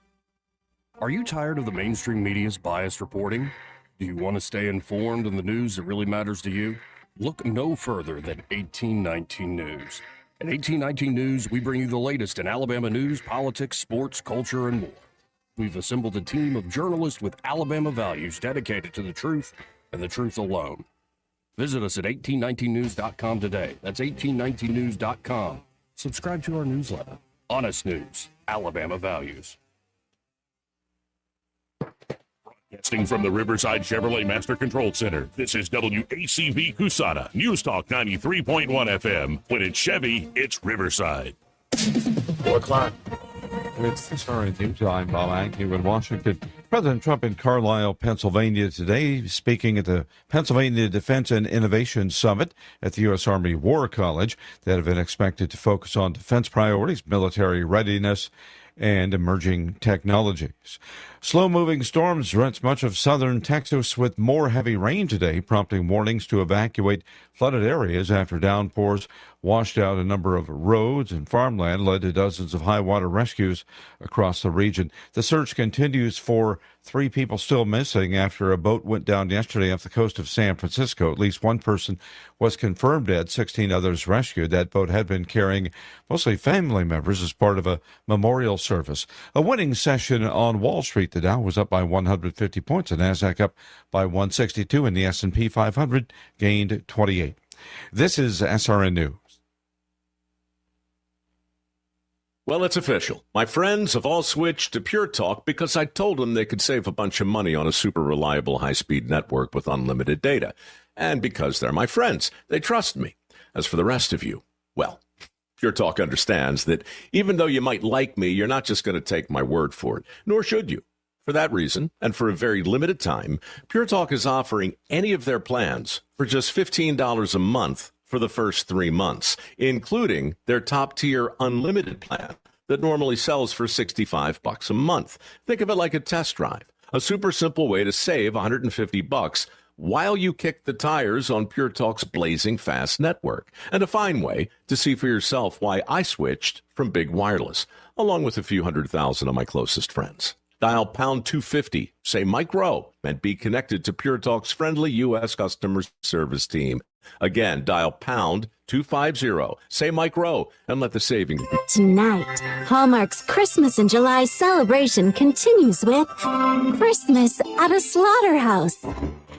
Are you tired of the mainstream media's biased reporting? Do you want to stay informed on the news that really matters to you? Look no further than 1819 News. At 1819 News, we bring you the latest in Alabama news, politics, sports, culture, and more. We've assembled a team of journalists with Alabama values dedicated to the truth and the truth alone. Visit us at 1819news.com today. That's 1819news.com. Subscribe to our newsletter. Honest News, Alabama Values. Broadcasting from the Riverside Chevrolet Master Control Center, this is WACV Cusana, News Talk 93.1 FM. When it's Chevy, it's Riverside. 4 o'clock. It's SRN I'm Bob Agnew in Washington. President Trump in Carlisle, Pennsylvania today, speaking at the Pennsylvania Defense and Innovation Summit at the U.S. Army War College. That event expected to focus on defense priorities, military readiness, and emerging technologies. Slow-moving storms rent much of southern Texas with more heavy rain today, prompting warnings to evacuate flooded areas after downpours washed out a number of roads and farmland, led to dozens of high-water rescues across the region. The search continues for 3 people still missing after a boat went down yesterday off the coast of San Francisco. At least 1 person was confirmed dead, 16 others rescued. That boat had been carrying mostly family members as part of a memorial service. A winning session on Wall Street. The Dow was up by 150 points, the Nasdaq up by 162, and the S&P 500 gained 28. This is SRN News. Well, it's official. My friends have all switched to Pure Talk because I told them they could save a bunch of money on a super reliable high-speed network with unlimited data. And because they're my friends, they trust me. As for the rest of you, well, Pure Talk understands that even though you might like me, you're not just going to take my word for it, nor should you. For that reason, and for a very limited time, Pure Talk is offering any of their plans for just $15 a month for the first 3 months, including their top-tier unlimited plan that normally sells for $65 a month. Think of it like a test drive, a super simple way to save $150 while you kick the tires on Pure Talk's blazing fast network, and a fine way to see for yourself why I switched from Big Wireless, along with a few 100,000 of my closest friends. Dial pound 250, say Mike Rowe, and be connected to Pure Talk's friendly U.S. customer service team. Again, dial pound 250, say Mike Rowe, and let the savings begin. Tonight, Hallmark's Christmas in July celebration continues with Christmas at a Slaughterhouse.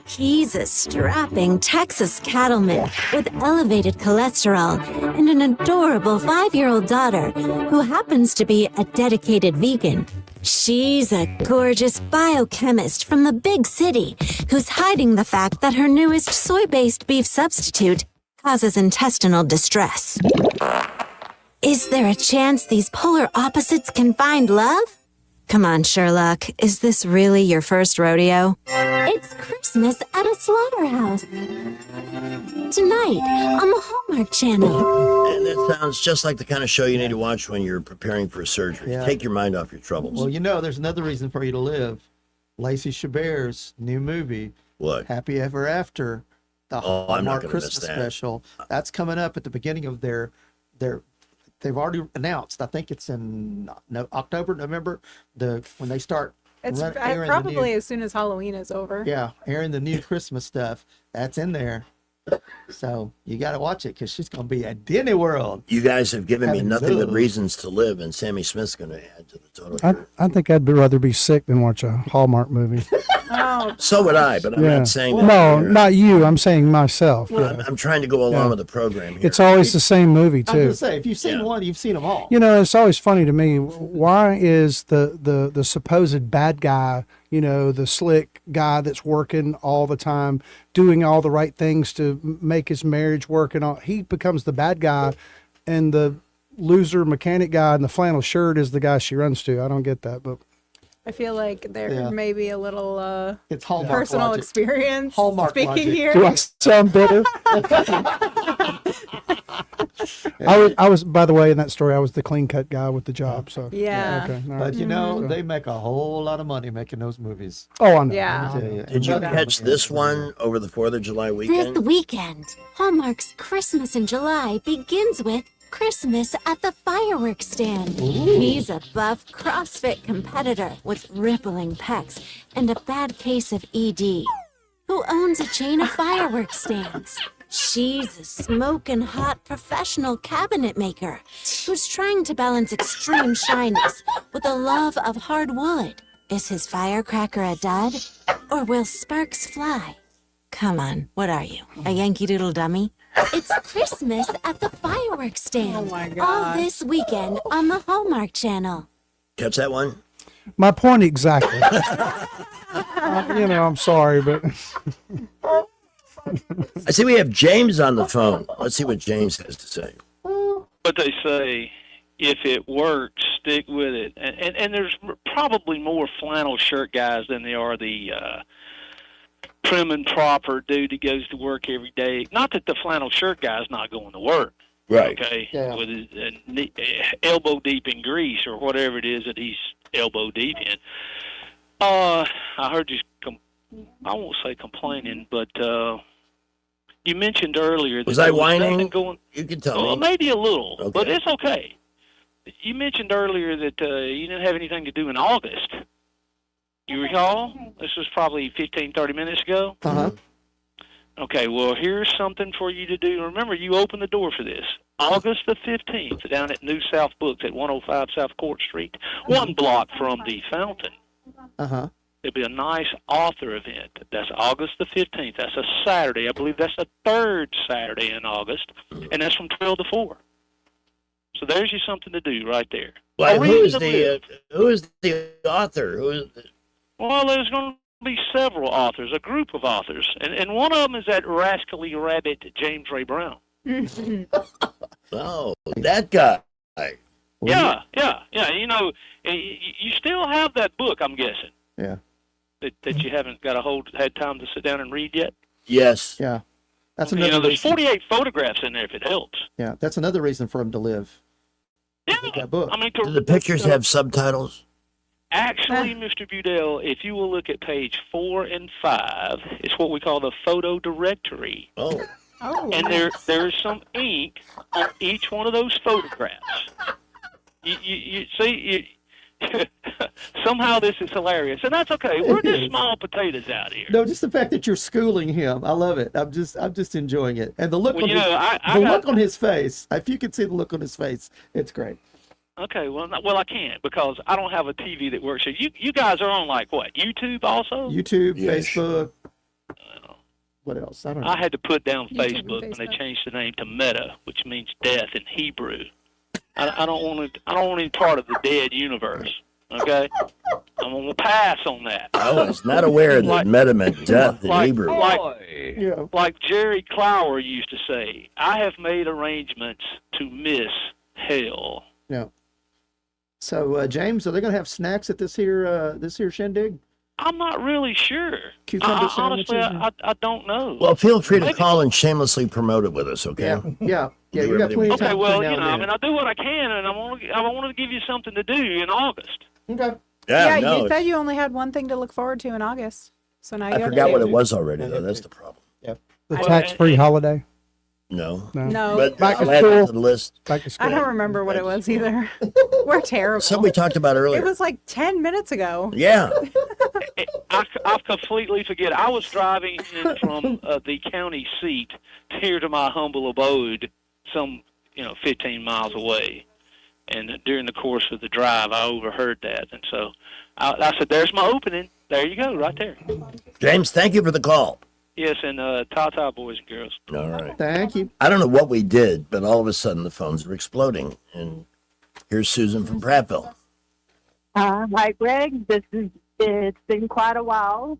He's a strapping Texas cattleman with elevated cholesterol and an adorable 5-year-old daughter who happens to be a dedicated vegan. She's a gorgeous biochemist from the big city who's hiding the fact that her newest soy-based beef substitute causes intestinal distress. Is there a chance these polar opposites can find love? Come on, Sherlock. Is this really your first rodeo? It's Christmas at a Slaughterhouse. Tonight on the Hallmark Channel. And that sounds just like the kind of show you need to watch when you're preparing for a surgery. Yeah. Take your mind off your troubles. Well, there's another reason for you to live. Lacey Chabert's new movie, What? Happy Ever After, the I'm not Hallmark gonna Christmas miss that. special. That's coming up at the beginning of their. They've already announced. I think it's in October, November. When they start. It's airing probably as soon as Halloween is over. Yeah, airing the new Christmas stuff. That's in there. So you got to watch it because she's going to be at Disney World. You guys have given me Having nothing but those. reasons to live, and Sammy Smith's going to add to the total. I think I'd rather be sick than watch a Hallmark movie. Oh, So would I, but I'm not saying that. No, not you. I'm saying myself. Well, I'm trying to go along Yeah. with the program here. It's always the same movie I was too. gonna say, if you've seen one, you've seen them all. You know, it's always funny to me. Why is the supposed bad guy, you know, the slick guy that's working all the time, doing all the right things to make his marriage work, and all, he becomes the bad guy, and the loser mechanic guy in the flannel shirt is the guy she runs to. I don't get that, but I feel like there Yeah. may be a little It's Hallmark personal logic. experience Hallmark speaking logic. here. do I sound bitter? I was, by the way, in that story, I was the clean cut guy with the job. So Yeah. okay, all right. But you know, So- they make a whole lot of money making those movies. Oh, I know. Yeah. I tell you. Did you And catch this one over the 4th of July This weekend? weekend, Hallmark's Christmas in July begins with Christmas at the fireworks stand. He's a buff CrossFit competitor with rippling pecs and a bad case of ED, who owns a chain of fireworks stands. She's a smoking hot professional cabinet maker who's trying to balance extreme shyness with a love of hard wood. Is his firecracker a dud, or will sparks fly? Come on, what are you, a Yankee Doodle dummy? It's Christmas at the fireworks stand. Oh my All gosh. this weekend on the Hallmark Channel. Catch that one? My point exactly. You know, I'm sorry, but I see we have James on the phone. Let's see what James has to say. But they say, if it works, stick with it. And there's probably more flannel shirt guys than there are the prim and proper dude who goes to work every day. Not that the flannel shirt guy's not going to work. Right. Okay. With his elbow deep in grease or whatever it is that he's elbow deep in. I heard you. I won't say complaining, but you mentioned earlier that Was there I nothing whining? Going, You can tell well, me. maybe a little, Okay. but it's okay. You mentioned earlier that you didn't have anything to do in August. You recall? This was probably 15, 30 minutes ago. Uh-huh. Okay, well, here's something for you to do. Remember, you opened the door for this. August the 15th, down at New South Books at 105 South Court Street, one block from the Fountain. Uh-huh. There'll be a nice author event. That's August the 15th. That's a Saturday. I believe that's the third Saturday in August, and that's from 12 to 4. So there's you something to do right there. Well, A who reason is to the live. author? Who is Well, there's going to be several authors, a group of authors, and one of them is that rascally rabbit James Ray Brown. Oh, that guy. Yeah. You know, you still have that book, I'm guessing. Yeah. That you haven't had time to sit down and read yet. Yes. Yeah. That's You another know, there's reason. 48 photographs in there if it helps. Yeah, that's another reason for him to live. Yeah. That book. I mean, Do the pictures have subtitles? Actually, Mr. Budell, if you will look at page 4 and 5, it's what we call the photo directory. Oh. Oh. And there's some ink on each one of those photographs. You see, somehow this is hilarious, and that's okay. We're just small potatoes out here. No, just the fact that you're schooling him. I love it. I'm just enjoying it. And the look Well, on you know, I look got- on his face. If you could see the look on his face, it's great. Okay, well, I can't because I don't have a TV that works. So you guys are on like what? YouTube also? YouTube, Yes. Facebook. What else? I don't know. I had to put down YouTube and Facebook when they Facebook. changed the name to Meta, which means death in Hebrew. I don't want any part of the dead universe. Okay, I'm gonna pass on that. I was not aware that meta meant death in Hebrew. Like Jerry Clower used to say, I have made arrangements to miss hell. Yeah. So James, are they going to have snacks at this here shindig? I'm not really sure. Cucumber Honestly, sandwiches I don't know. Well, feel free to call and shamelessly promote it with us, okay? Yeah. Do You got everything plenty we of Okay, time well, between you now know, I and mean, then. I do what I can, and I wanted to give you something to do in August. Okay. Yeah, Yeah, no, you said you only had one thing to look forward to in August. So now you I have forgot two. what it was already, though. That's the problem. Yeah. the tax-free holiday. No. No. But Back I'll to add it school. to the list. Back to school. I don't remember what it was either. We're terrible. Something we talked about earlier. It was like 10 minutes ago. Yeah. I completely forget. I was driving in from the county seat here to my humble abode, some 15 miles away. And during the course of the drive, I overheard that, and so I said, "There's my opening." There you go, right there. James, thank you for the call. Yes, and Ta-Ta boys and girls. All right. Thank you. I don't know what we did, but all of a sudden the phones are exploding. And here's Susan from Prattville. Hi, Greg. It's been quite a while.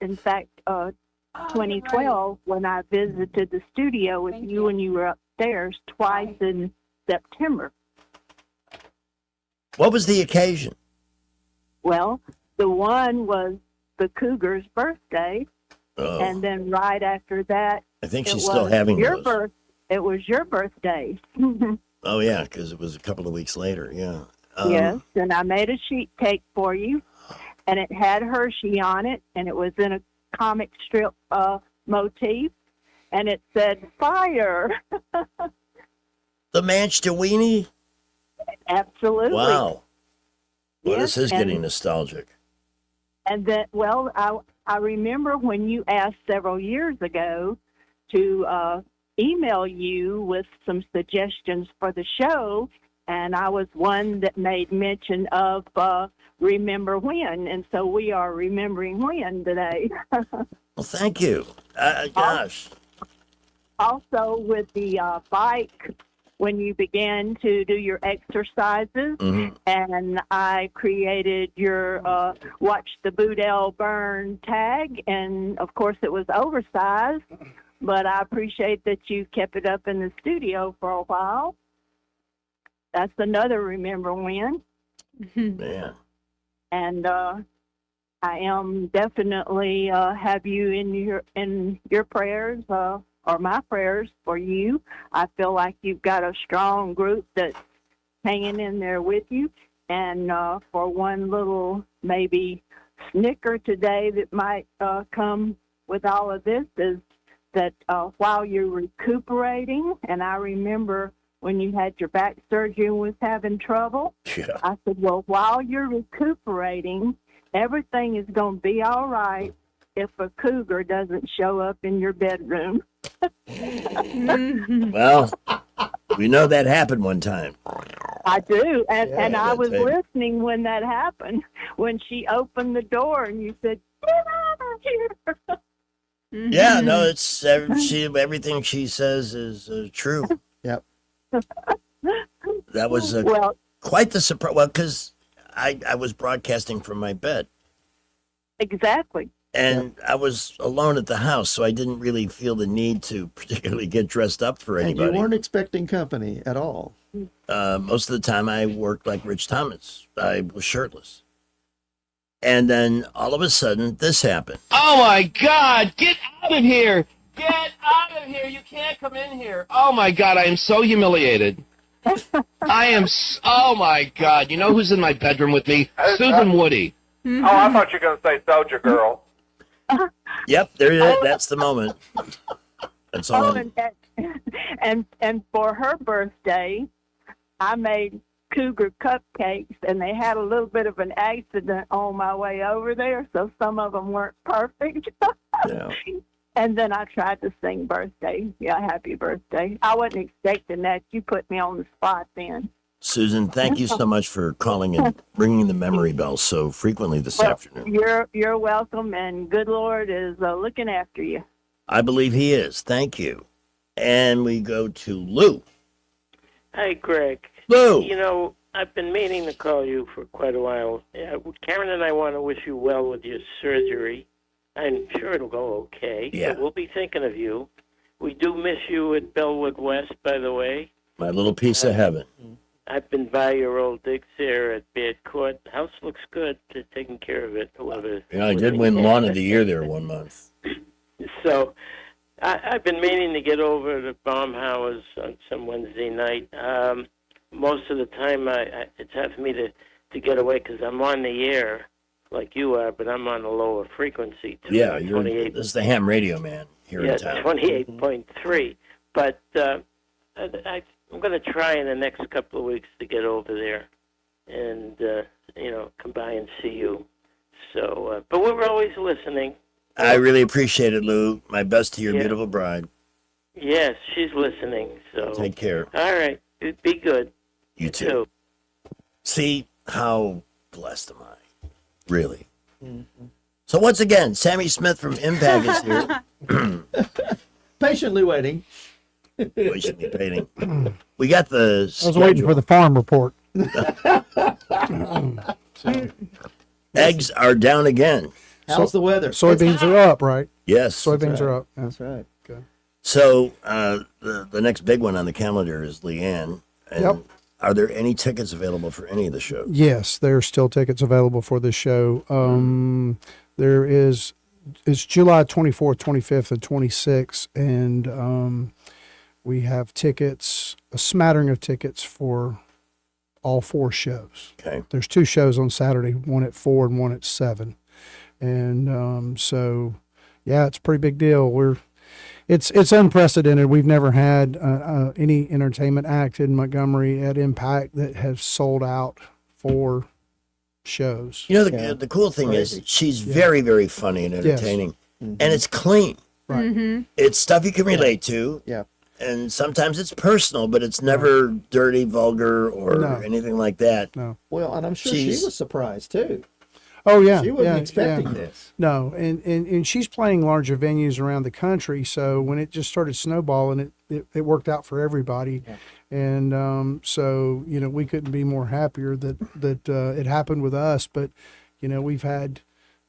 In fact, 2012, when I visited the studio with you and you were upstairs twice in September. What was the occasion? Well, the one was the Cougar's birthday, Oh. and then right after that, I think it she's still was having your those. It was your birthday. Oh, yeah, because it was a couple of weeks later, yeah. Yes, and I made a sheet cake for you, and it had Hershey on it, and it was in a comic strip motif, and it said fire. The Manchester-Weenie? Absolutely. Wow. Well, Yes, this is and- getting nostalgic. And that, well, I remember when you asked several years ago to email you with some suggestions for the show, and I was one that made mention of Remember When, and so we are remembering when today. Well, thank you. Gosh. Also, with the bike, when you began to do your exercises, and I created your Watch the Boudel Burn tag, and of course it was oversized, but I appreciate that you kept it up in the studio for a while. That's another Remember When. Man. And I am definitely have you in your prayers, or my prayers for you. I feel like you've got a strong group that's hanging in there with you. And for one little maybe snicker today that might come with all of this is that while you're recuperating, and I remember when you had your back surgery and was having trouble, yeah. I said, well, while you're recuperating, everything is going to be all right if a cougar doesn't show up in your bedroom. Well, we know that happened one time. I do, and Yeah, I was that's right. listening when that happened, when she opened the door and you said, "Get out of here!" Yeah, no, it's everything she says is true. Yep. That was Well- quite the surprise. Well, because I was broadcasting from my bed, Exactly. and I was alone at the house, so I didn't really feel the need to particularly get dressed up for And you anybody. weren't expecting company at all. Most of the time, I worked like Rich Thomas. I was shirtless, and then all of a sudden, this happened. Oh my God! Get out of here! Get out of here! You can't come in here! Oh my God! I am so humiliated. Oh my God! You know who's in my bedroom with me? Susan Woody. Oh, I thought you were going to say Soldier Girl. Yep, there it is. That's the moment. That's all. And for her birthday, I made cougar cupcakes, and they had a little bit of an accident on my way over there, so some of them weren't perfect. Yeah. And then I tried to sing birthday. Yeah, happy birthday. I wasn't expecting that. You put me on the spot then. Susan, thank you so much for calling and ringing the memory bell so frequently this afternoon. You're welcome, and good Lord is looking after you. I believe he is. Thank you. And we go to Lou. Hi, Greg. Lou. You know, I've been meaning to call you for quite a while. Karen and I want to wish you well with your surgery. I'm sure it'll go okay. Yeah. But we'll be thinking of you. We do miss you at Bellwood West, by the way. My little piece of heaven. I've been by your old digs there at Beard Court. House looks good. They're taking care of it. Whoever. I did win Lawn of the Year there one month. So I've been meaning to get over to Baumhauer's on some Wednesday night. Most of the time, it's hard for me to get away because I'm on the air like you are, but I'm on a lower frequency. Yeah, 28. this is the ham radio man here in town. 28.3. But I'm going to try in the next couple of weeks to get over there and, come by and see you. So, but we're always listening. I really appreciate it, Lou. My best to your Yeah. beautiful bride. Yes, she's listening. So Take care. All right. Be good. You too. See how blessed am I? Really. So once again, Sammy Smith from Impact is here. Patiently waiting. Patiently waiting. We got the. I was waiting for the farm report. Eggs are down again. How's the weather? Soybeans are up, right? Yes. Soybeans are up. That's right. Good. So the next big one on the calendar is Leanne. And Yep. Are there any tickets available for any of the shows? Yes, there are still tickets available for this show. There is, it's July 24th, 25th, and 26th, and we have tickets, a smattering of tickets for all 4 shows. Okay. There's 2 shows on Saturday, one at 4 and one at 7. And so, yeah, it's a pretty big deal. It's unprecedented. We've never had any entertainment act in Montgomery at Impact that has sold out 4 shows. You know, the cool thing is she's very, very funny and entertaining, and it's clean. Right. It's stuff you can relate to. Yeah. And sometimes it's personal, but it's never dirty, vulgar, or No. anything like that. No. Well, and I'm sure She's- she was surprised too. Oh yeah, She wasn't yeah, expecting yeah. this. No, and she's playing larger venues around the country. So when it just started snowballing, it worked out for everybody. Yeah. And so we couldn't be more happier that it happened with us. But we've had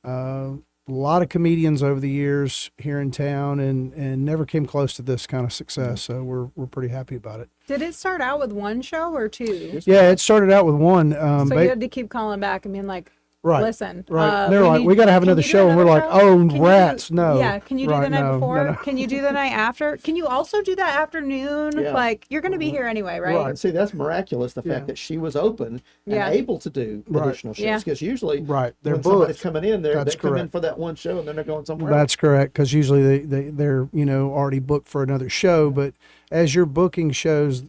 a lot of comedians over the years here in town, and never came close to this kind of success. So we're pretty happy about it. Did it start out with 1 show or 2? Yeah, it started out with one. So you had to keep calling back and being like, Right. listen. Right. They're like, we got to have another show. And we're like, oh, rats. No. Yeah. Can you do the Right, night no, before? no. Can you do the night after? Can you also do that afternoon? Yeah. Like, you're going to be here anyway, right? Right. See, that's miraculous. The Yeah. fact that she was open and Yeah. able to do Right. additional shows. Yeah. Because usually, Right. They're when somebody's booked. coming in, they That's come in correct. for that one show and then they're going somewhere else. That's correct, because usually they're already booked for another show. But as you're booking shows,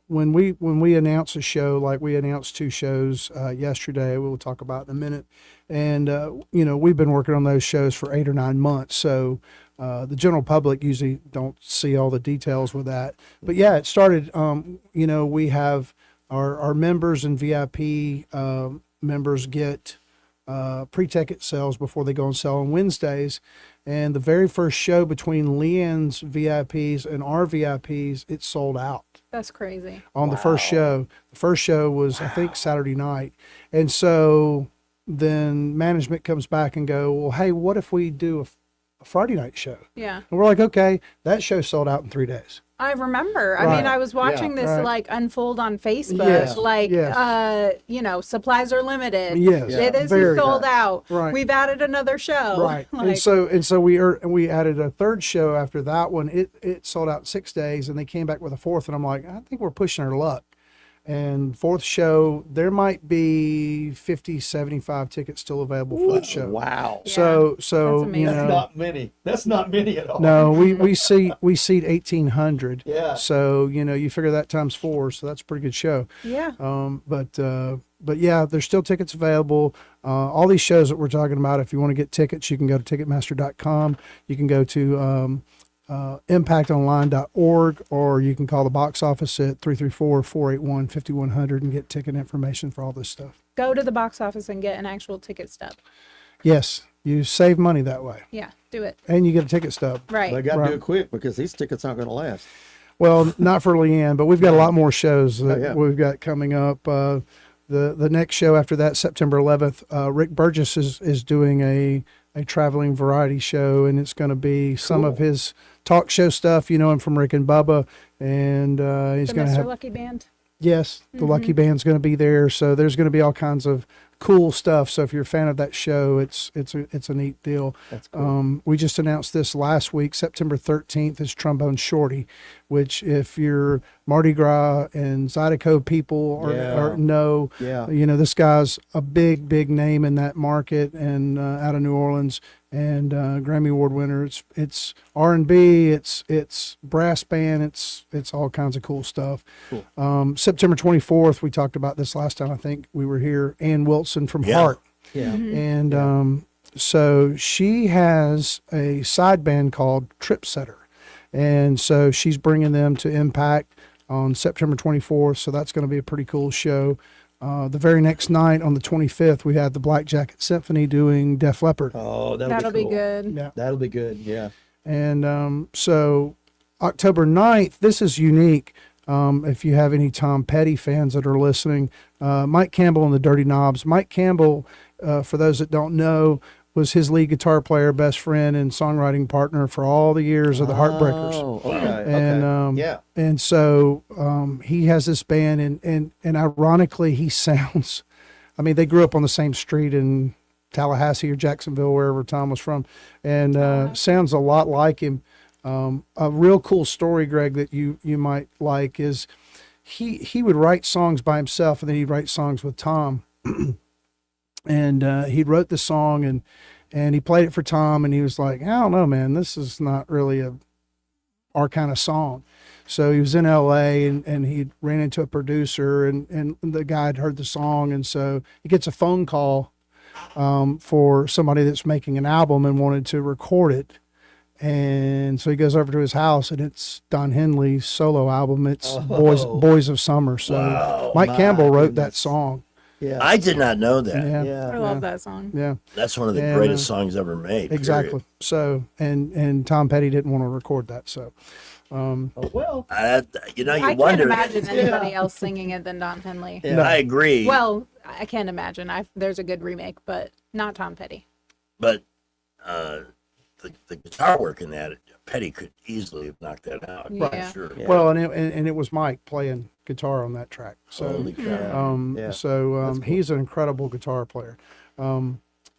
when we announce a show, like we announced 2 shows yesterday, we'll talk about in a minute, and we've been working on those shows for 8 or 9 months. So the general public usually don't see all the details with that. But yeah, it started. We have our members and VIP members get pre-ticket sales before they go on sale on Wednesdays. And the very first show between Leanne's VIPs and our VIPs, it sold out That's crazy. on the first show. The first show was, I think, Saturday night. And so then management comes back and go, well, hey, what if we do a Friday night show? Yeah. And we're like, okay, that show sold out in 3 days. I remember. I Right. mean, I was watching this Right. like unfold on Facebook. Yes. Like, Yes. supplies are limited. Yes. It is Very. sold out. Right. We've added another show. Right. Like, and so we added a third show after that one. It sold out in 6 days, and they came back with a fourth, and I'm like, I think we're pushing our luck. And fourth show, there might be 50, 75 tickets still available for that show. Wow. So That's you amazing. That's know, not many. That's not many at all. no, we seat 1,800. Yeah. So you figure that times 4, so that's a pretty good show. yeah. But yeah, there's still tickets available. All these shows that we're talking about, if you want to get tickets, you can go to Ticketmaster.com. You can go to impactonline.org, or you can call the box office at 334-481-5100 and get ticket information for all this stuff. Go to the box office and get an actual ticket stub. Yes, you save money that way, Yeah. Do it. and you get a ticket stub. Right. They got to Right. do it quick because these tickets aren't going to last. Well, not for Leanne, but we've got a lot more shows that yeah. we've got coming up. The next show after that, September 11th, Rick Burgess is doing a traveling variety show, and it's going to be some of his talk show stuff. You know him from Rick and Bubba, and he's The going to Mr. have Lucky Band. yes, the Lucky Band's going to be there. So there's going to be all kinds of cool stuff. So if you're a fan of that show, it's a neat deal. That's cool. We just announced this last week. September 13th is Trombone Shorty, which if you're Mardi Gras and Zydeco people or know, Yeah. this guy's a big name in that market and out of New Orleans, and Grammy Award winner. It's R&B, it's brass band, it's all kinds of cool stuff. Cool. September 24th, we talked about this last time. I think we were here. Ann Wilson from Heart. Yeah. And so she has a side band called Trip Setter. And so she's bringing them to Impact on September 24th. So that's going to be a pretty cool show. The very next night on the 25th, we had the Black Jacket Symphony doing Def Leppard. Oh, That'll be good. Yeah. That'll be good. Yeah. And so October 9th, this is unique. If you have any Tom Petty fans that are listening, Mike Campbell and the Dirty Knobs. Mike Campbell, for those that don't know, was his lead guitar player, best friend, and songwriting partner for all the years of the Heartbreakers. Oh, okay. And yeah. and so he has this band, and ironically, he sounds. I mean, they grew up on the same street in Tallahassee or Jacksonville, wherever Tom was from, and sounds a lot like him. A real cool story, Greg, that you might like is he would write songs by himself, and then he'd write songs with Tom. And he wrote the song, and he played it for Tom, and he was like, I don't know, man, this is not really our kind of song. So he was in LA, and he ran into a producer, and the guy had heard the song, and so he gets a phone call for somebody that's making an album and wanted to record it. And so he goes over to his house, and it's Don Henley's solo album. It's Boys of Summer. So Wow. Mike Campbell wrote that song. Yeah. I did not know that. Yeah. I love that song. Yeah. That's one of the And, greatest songs ever made. Exactly. period. So, and Tom Petty didn't want to record that. So, Oh, well. You I can't wonder. imagine anybody else singing it than Don Henley. Yeah. I agree. Well, I can't imagine. There's a good remake, but not Tom Petty. But the guitar work in that, Petty could easily have knocked that out. Yeah. Sure. well, and it was Mike playing guitar on that track. So, Holy cow. he's an incredible guitar player.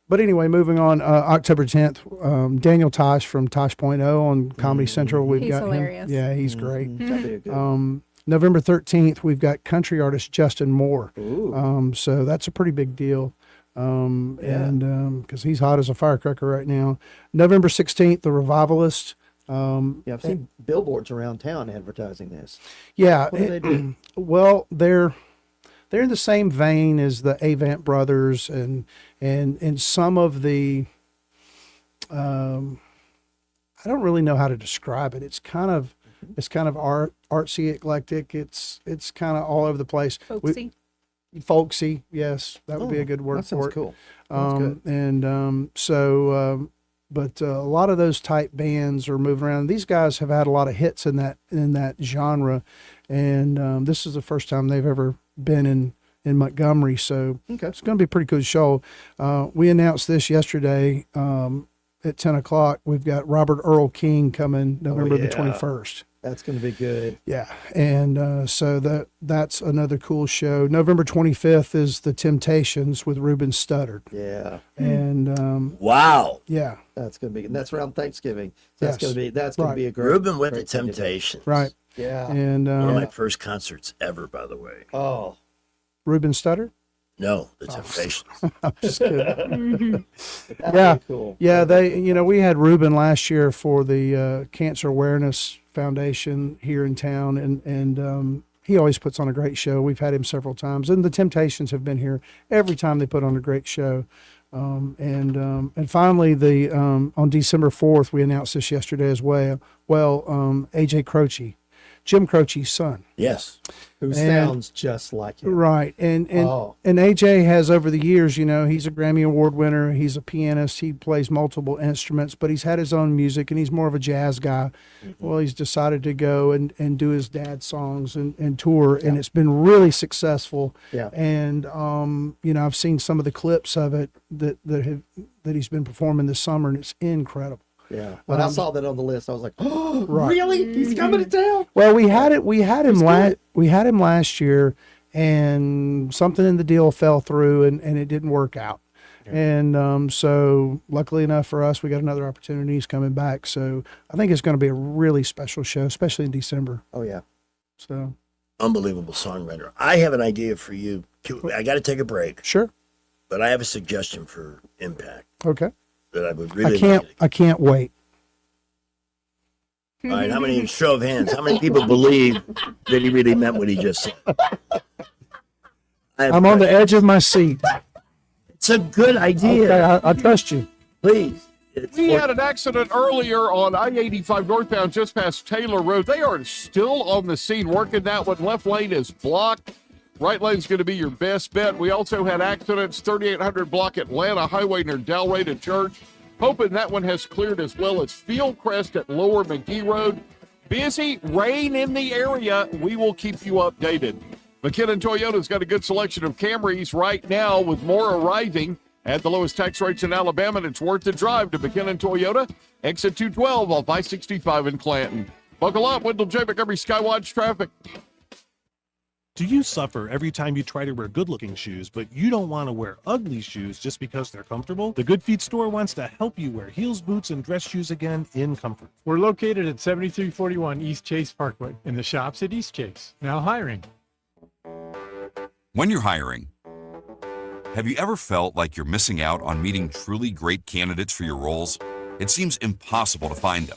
But anyway, moving on, October 10th, Daniel Tosh from Tosh.0 on Comedy Central. We've He's got hilarious. him. Yeah, he's great. That'd be a good November 13th, we've got country artist Justin Moore. Ooh. So that's a pretty big deal. And because he's hot as a firecracker right now. November 16th, the Revivalist. Yeah, I've seen billboards around town advertising this. Yeah. What do they do? Well, they're in the same vein as the Avant Brothers and some of the I don't really know how to describe it. It's kind of artsy, eclectic. It's kind of all over the place. Folksy. Folksy, yes, that would be a good word That sounds for it. cool. That's good. And but a lot of those type bands are moving around. These guys have had a lot of hits in that genre, and this is the first time they've ever been in Montgomery. So it's going to be a pretty good show. We announced this yesterday at 10 o'clock. We've got Robert Earl King coming November the 21st. That's going to be good. Yeah, and so that's another cool show. November 25th is The Temptations with Ruben Studdard. Yeah. And wow. Yeah. That's going to be, that's around Thanksgiving. That's Yes. going to Right. be a great. Ruben with the great thing to do. Temptations. Right. Yeah. And One of my first concerts ever, by the way. Oh. Ruben Studdard? No, the Temptations. I'm just kidding. That'd Yeah. be cool. Yeah, we had Ruben last year for the Cancer Awareness Foundation here in town, and he always puts on a great show. We've had him several times, and the Temptations have been here every time they put on a great show. And finally, on December 4th, we announced this yesterday as well. AJ Croce, Jim Croce's son. Yes. Who sounds just like him. Right. And AJ has, over the years, he's a Grammy Award winner. He's a pianist. He plays multiple instruments, but he's had his own music, and he's more of a jazz guy. Mm-hmm. Well, he's decided to go and do his dad's songs and tour, and it's been really successful. Yeah. And, I've seen some of the clips of it that he's been performing this summer, and it's incredible. Yeah. When I saw that on the list, I was like, "Oh, Right. really? He's coming to town?" Well, we had him last year, and something in the deal fell through, and it didn't work out. And so, luckily enough for us, we got another opportunity. He's coming back, so I think it's going to be a really special show, especially in December. Oh yeah. So Unbelievable songwriter. I have an idea for you. I got to take a break. Sure. But I have a suggestion for Impact Okay. that I would really I can't wait. All right, how many, show of hands, how many people believe that he really meant what he just said? I'm on the edge of my seat. It's a good idea. Okay, I trust you. Please. We had an accident earlier on I-85 northbound just past Taylor Road. They are still on the scene working that one. Left lane is blocked. Right lane's going to be your best bet. We also had accidents, 3800 block Atlanta Highway near Delray to Church. Hoping that one has cleared, as well as Fieldcrest at Lower McGee Road. Busy, rain in the area. We will keep you updated. McKinnon Toyota's got a good selection of Camrys right now, with more arriving at the lowest tax rates in Alabama, and it's worth the drive to McKinnon Toyota. Exit 212 off I-65 in Clanton. Buckle up, Wendell J. Montgomery Skywatch traffic. Do you suffer every time you try to wear good-looking shoes, but you don't want to wear ugly shoes just because they're comfortable? The Good Feet store wants to help you wear heels, boots, and dress shoes again in comfort. We're located at 7341 East Chase Parkway in the shops at East Chase. Now hiring. When you're hiring, have you ever felt like you're missing out on meeting truly great candidates for your roles? It seems impossible to find them,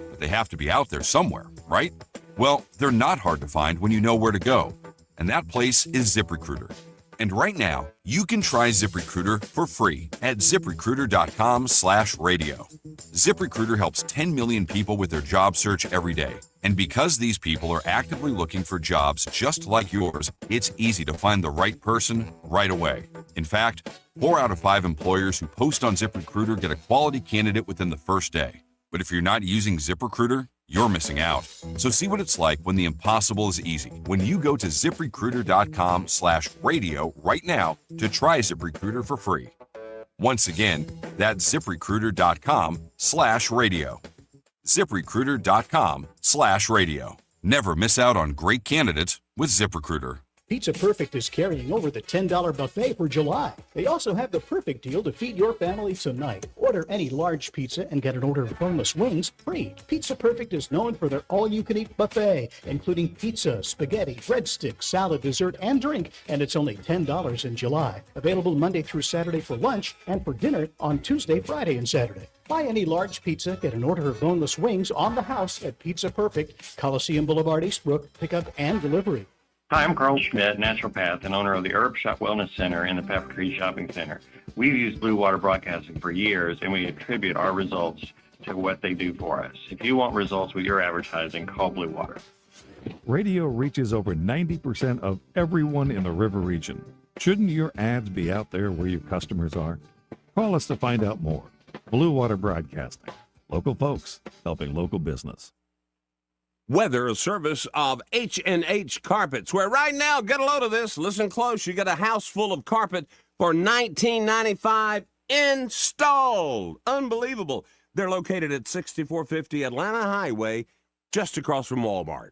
but they have to be out there somewhere, right? Well, they're not hard to find when you know where to go. And that place is ZipRecruiter. And right now, you can try ZipRecruiter for free at ZipRecruiter.com/radio. ZipRecruiter helps 10 million people with their job search every day. And because these people are actively looking for jobs just like yours, it's easy to find the right person right away. In fact, 4 out of 5 employers who post on ZipRecruiter get a quality candidate within the first day. But if you're not using ZipRecruiter, you're missing out. So see what it's like when the impossible is easy. When you go to ZipRecruiter.com/radio right now to try ZipRecruiter for free. Once again, that's ZipRecruiter.com/radio. ZipRecruiter.com/radio. Never miss out on great candidates with ZipRecruiter. Pizza Perfect is carrying over the $10 buffet for July. They also have the perfect deal to feed your family tonight. Order any large pizza and get an order of boneless wings free. Pizza Perfect is known for their all-you-can-eat buffet, including pizza, spaghetti, breadsticks, salad, dessert, and drink, and it's only $10 in July. Available Monday through Saturday for lunch and for dinner on Tuesday, Friday, and Saturday. Buy any large pizza, get an order of boneless wings on the house at Pizza Perfect, Coliseum Boulevard, Eastbrook, pickup and delivery. Hi, I'm Carl Schmidt, naturopath and owner of the Herb Shop Wellness Center in the Pepper Tree Shopping Center. We've used Blue Water Broadcasting for years, and we attribute our results to what they do for us. If you want results with your advertising, call Blue Water. Radio reaches over 90% of everyone in the river region. Shouldn't your ads be out there where your customers are? Call us to find out more. Blue Water Broadcasting. Local folks helping local business. Weather, a service of H&H Carpets, where right now, get a load of this, listen close, you get a house full of carpet for $19.95 installed. Unbelievable. They're located at 6450 Atlanta Highway, just across from Walmart.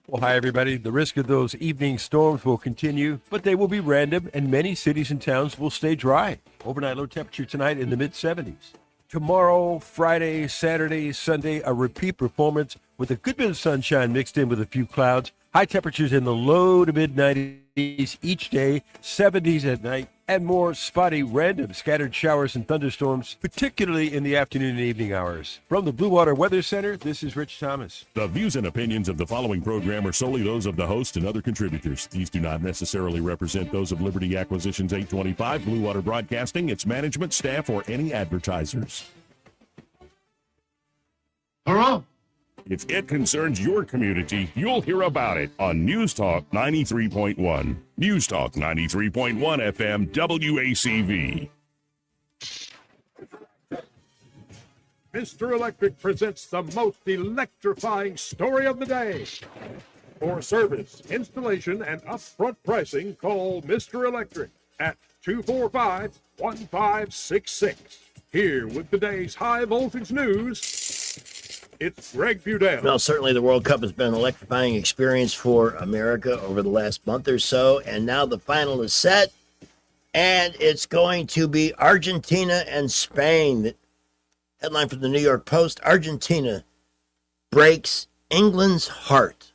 Well, hi, everybody. The risk of those evening storms will continue, but they will be random, and many cities and towns will stay dry. Overnight low temperature tonight in the mid-70s. Tomorrow, Friday, Saturday, Sunday, a repeat performance with a good bit of sunshine mixed in with a few clouds. High temperatures in the low to mid-90s each day, 70s at night, and more spotty, random scattered showers and thunderstorms, particularly in the afternoon and evening hours. From the Blue Water Weather Center, this is Rich Thomas. The views and opinions of the following program are solely those of the host and other contributors. These do not necessarily represent those of Liberty Acquisitions 825, Blue Water Broadcasting, its management, staff, or any advertisers. Hello? If it concerns your community, you'll hear about it on News Talk 93.1. News Talk 93.1 FM WACV. Mr. Electric presents the most electrifying story of the day. For service, installation, and upfront pricing, call Mr. Electric at 245-1566. Here with today's high voltage news, it's Greg Budell. Well, certainly the World Cup has been an electrifying experience for America over the last month or so, and now the final is set, and it's going to be Argentina and Spain. The headline from the New York Post, Argentina breaks England's heart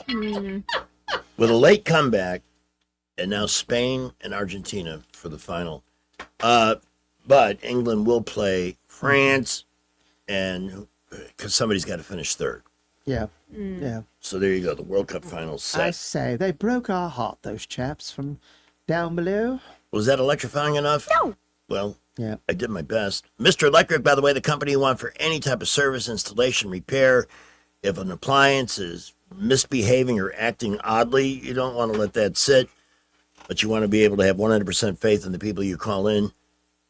with a late comeback, and now Spain and Argentina for the final. But England will play France, and because somebody's got to finish third. Yeah. Yeah. So there you go. The World Cup finals set. I say, they broke our heart, those chaps from down below. Was that electrifying enough? No. Well, yeah. I did my best. Mr. Electric, by the way, the company you want for any type of service, installation, repair. If an appliance is misbehaving or acting oddly, you don't want to let that sit, but you want to be able to have 100% faith in the people you call in.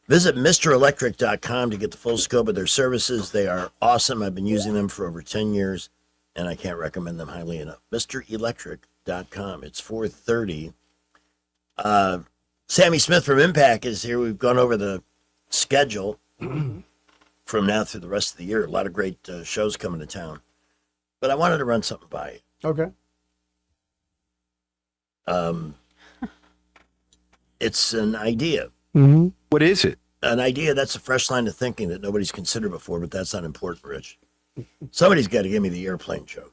Visit MrElectric.com to get the full scope of their services. They are awesome. I've been using them for over 10 years, and I can't recommend them highly enough. MrElectric.com. It's 4:30. Sammy Smith from Impact is here. We've gone over the schedule from now through the rest of the year. A lot of great shows coming to town. But I wanted to run something by you. Okay. It's an idea. Mm-hmm. What is it? An idea that's a fresh line of thinking that nobody's considered before, but that's not important, Rich. Somebody's got to give me the airplane joke.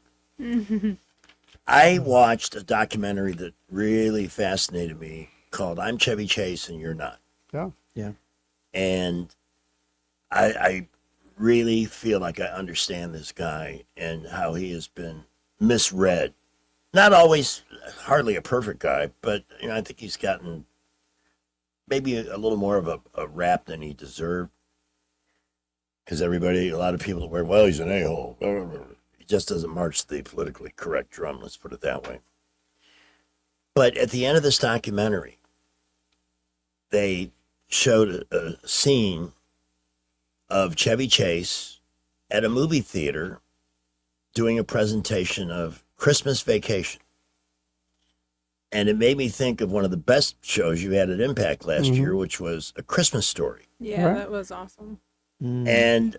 I watched a documentary that really fascinated me called I'm Chevy Chase and You're Not. Yeah. Yeah. And I really feel like I understand this guy and how he has been misread. Not always, hardly a perfect guy, but I think he's gotten maybe a little more of a rap than he deserved. Because a lot of people are, well, he's an a-hole. He just doesn't march the politically correct drum, let's put it that way. But at the end of this documentary, they showed a scene of Chevy Chase at a movie theater doing a presentation of Christmas Vacation. And it made me think of one of the best shows you had at Impact last year, which was A Christmas Story. Yeah, that was awesome. And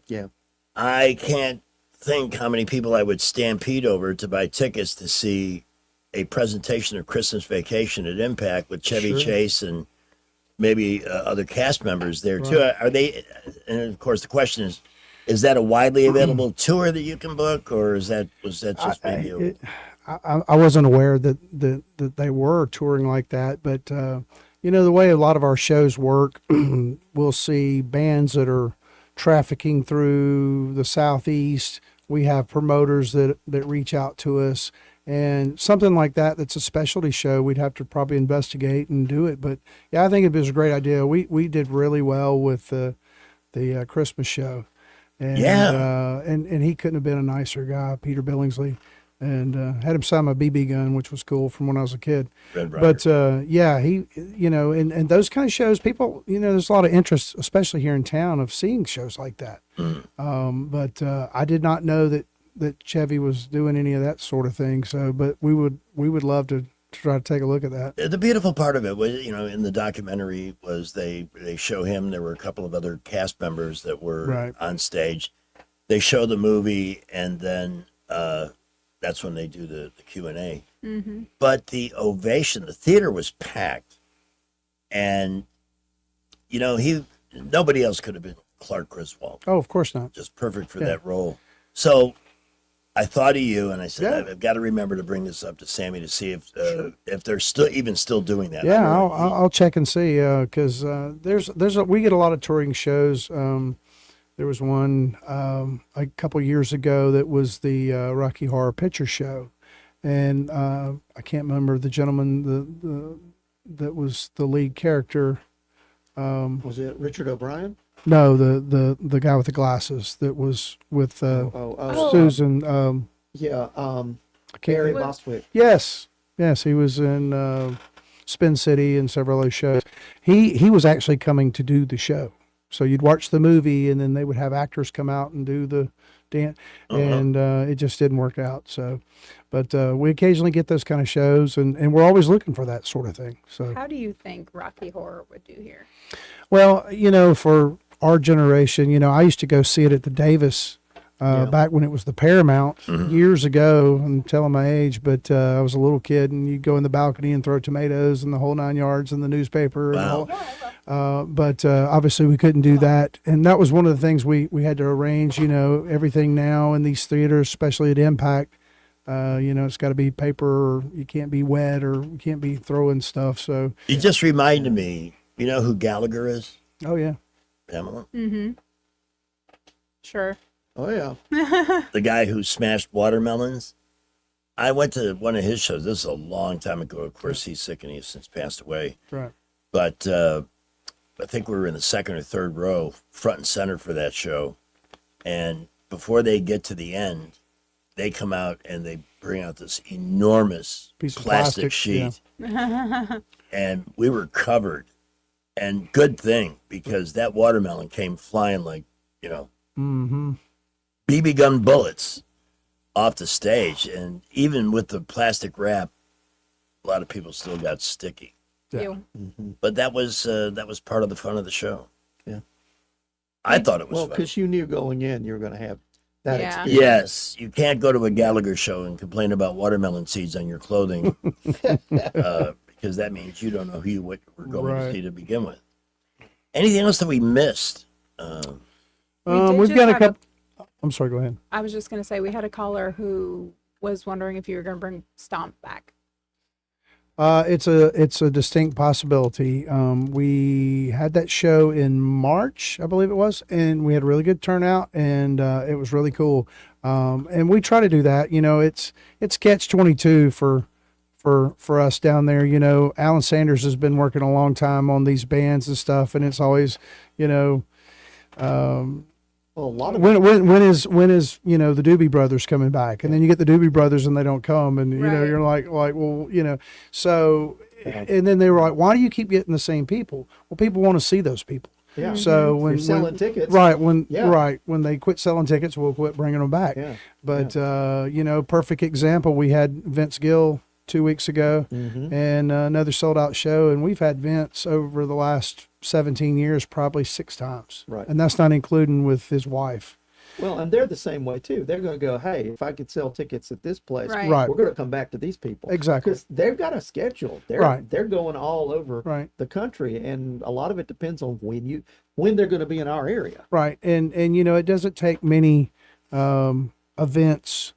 I can't think how many people I would stampede over to buy tickets to see a presentation of Christmas Vacation at Impact with Chevy Chase and maybe other cast members there too. Are they? And of course, the question is that a widely available tour that you can book, or was that just maybe? I wasn't aware that they were touring like that, but the way a lot of our shows work, we'll see bands that are trafficking through the Southeast. We have promoters that reach out to us, and something like that's a specialty show. We'd have to probably investigate and do it. But yeah, I think it was a great idea. We did really well with the Christmas show, and and he couldn't have been a nicer guy, Peter Billingsley. And had him sign my BB gun, which was cool from when I was a kid. But he, and those kind of shows, people, there's a lot of interest, especially here in town, of seeing shows like that. But I did not know that Chevy was doing any of that sort of thing. So, but we would love to try to take a look at that. The beautiful part of it was, in the documentary was they show him. There were a couple of other cast members that were on stage. They show the movie, and then that's when they do the Q&A. But the ovation, the theater was packed. And, nobody else could have been Clark Griswold. Oh, of course not. Just perfect for that role. So I thought of you, and I said, I've got to remember to bring this up to Sammy to see if they're still doing that. Yeah, I'll check and see, because we get a lot of touring shows. There was one a couple years ago that was the Rocky Horror Picture Show, and I can't remember the gentleman that was the lead character. Was it Richard O'Brien? No, the guy with the glasses that was with Susan. Barry Bostwick. Yes, he was in Spin City and several other shows. He was actually coming to do the show. So you'd watch the movie, and then they would have actors come out and do the dance, and it just didn't work out. So, but we occasionally get those kind of shows, and we're always looking for that sort of thing. So, how do you think Rocky Horror would do here? Well, for our generation, I used to go see it at the Davis back when it was the Paramount years ago. I'm telling my age, but I was a little kid, and you'd go in the balcony and throw tomatoes and the whole 9 yards in the newspaper. Wow. But obviously we couldn't do that. And that was one of the things we had to arrange, everything now in these theaters, especially at Impact, it's got to be paper, or you can't be wet, or you can't be throwing stuff. So you just reminded me, you know who Gallagher is? Oh, yeah. Pamela? Sure. Oh, yeah. The guy who smashed watermelons. I went to one of his shows. This is a long time ago. Of course, he's sick and he's since passed away. Right. But I think we were in the second or third row, front and center for that show. And before they get to the end, they come out and they bring out this enormous Piece of plastic plastic, sheet, and we were covered. And good thing, because that watermelon came flying like, Mm-hmm. BB gun bullets off the stage. And even with the plastic wrap, a lot of people still got sticky. Yeah. But that was part of the fun of the show. Yeah. I thought it was Well, fun. because you knew going in you were going to have that Yeah. experience. Yes, you can't go to a Gallagher show and complain about watermelon seeds on your clothing because that means you don't know who you were going to Right. see to begin with. Anything else that we missed? We've got a couple. I'm sorry. Go ahead. I was just going to say we had a caller who was wondering if you were going to bring Stomp back. It's a distinct possibility. We had that show in March, I believe it was, and we had a really good turnout, and it was really cool. And we try to do that. It's catch-22 for us down there. Alan Sanders has been working a long time on these bands and stuff, and it's always, Well, a lot of when is the Doobie Brothers coming back? And then you get the Doobie Brothers and they don't come, and you're like well, so and then they were like, why do you keep getting the same people? Well, people want to see those people. Yeah. So If when you're selling tickets, when they quit selling tickets, we'll quit bringing them back. Yeah. But perfect example, we had Vince Gill 2 weeks ago, and another sold out show, and we've had Vince over the last 17 years probably 6 times. Right. And that's not including with his wife. Well, and they're the same way too. They're going to go, hey, if I could sell tickets at this place, Right. we're going to come back to these people. Exactly. Because they've got a schedule. They're going all over the country, and a lot of it depends on when they're going to be in our area. Right. And it doesn't take many events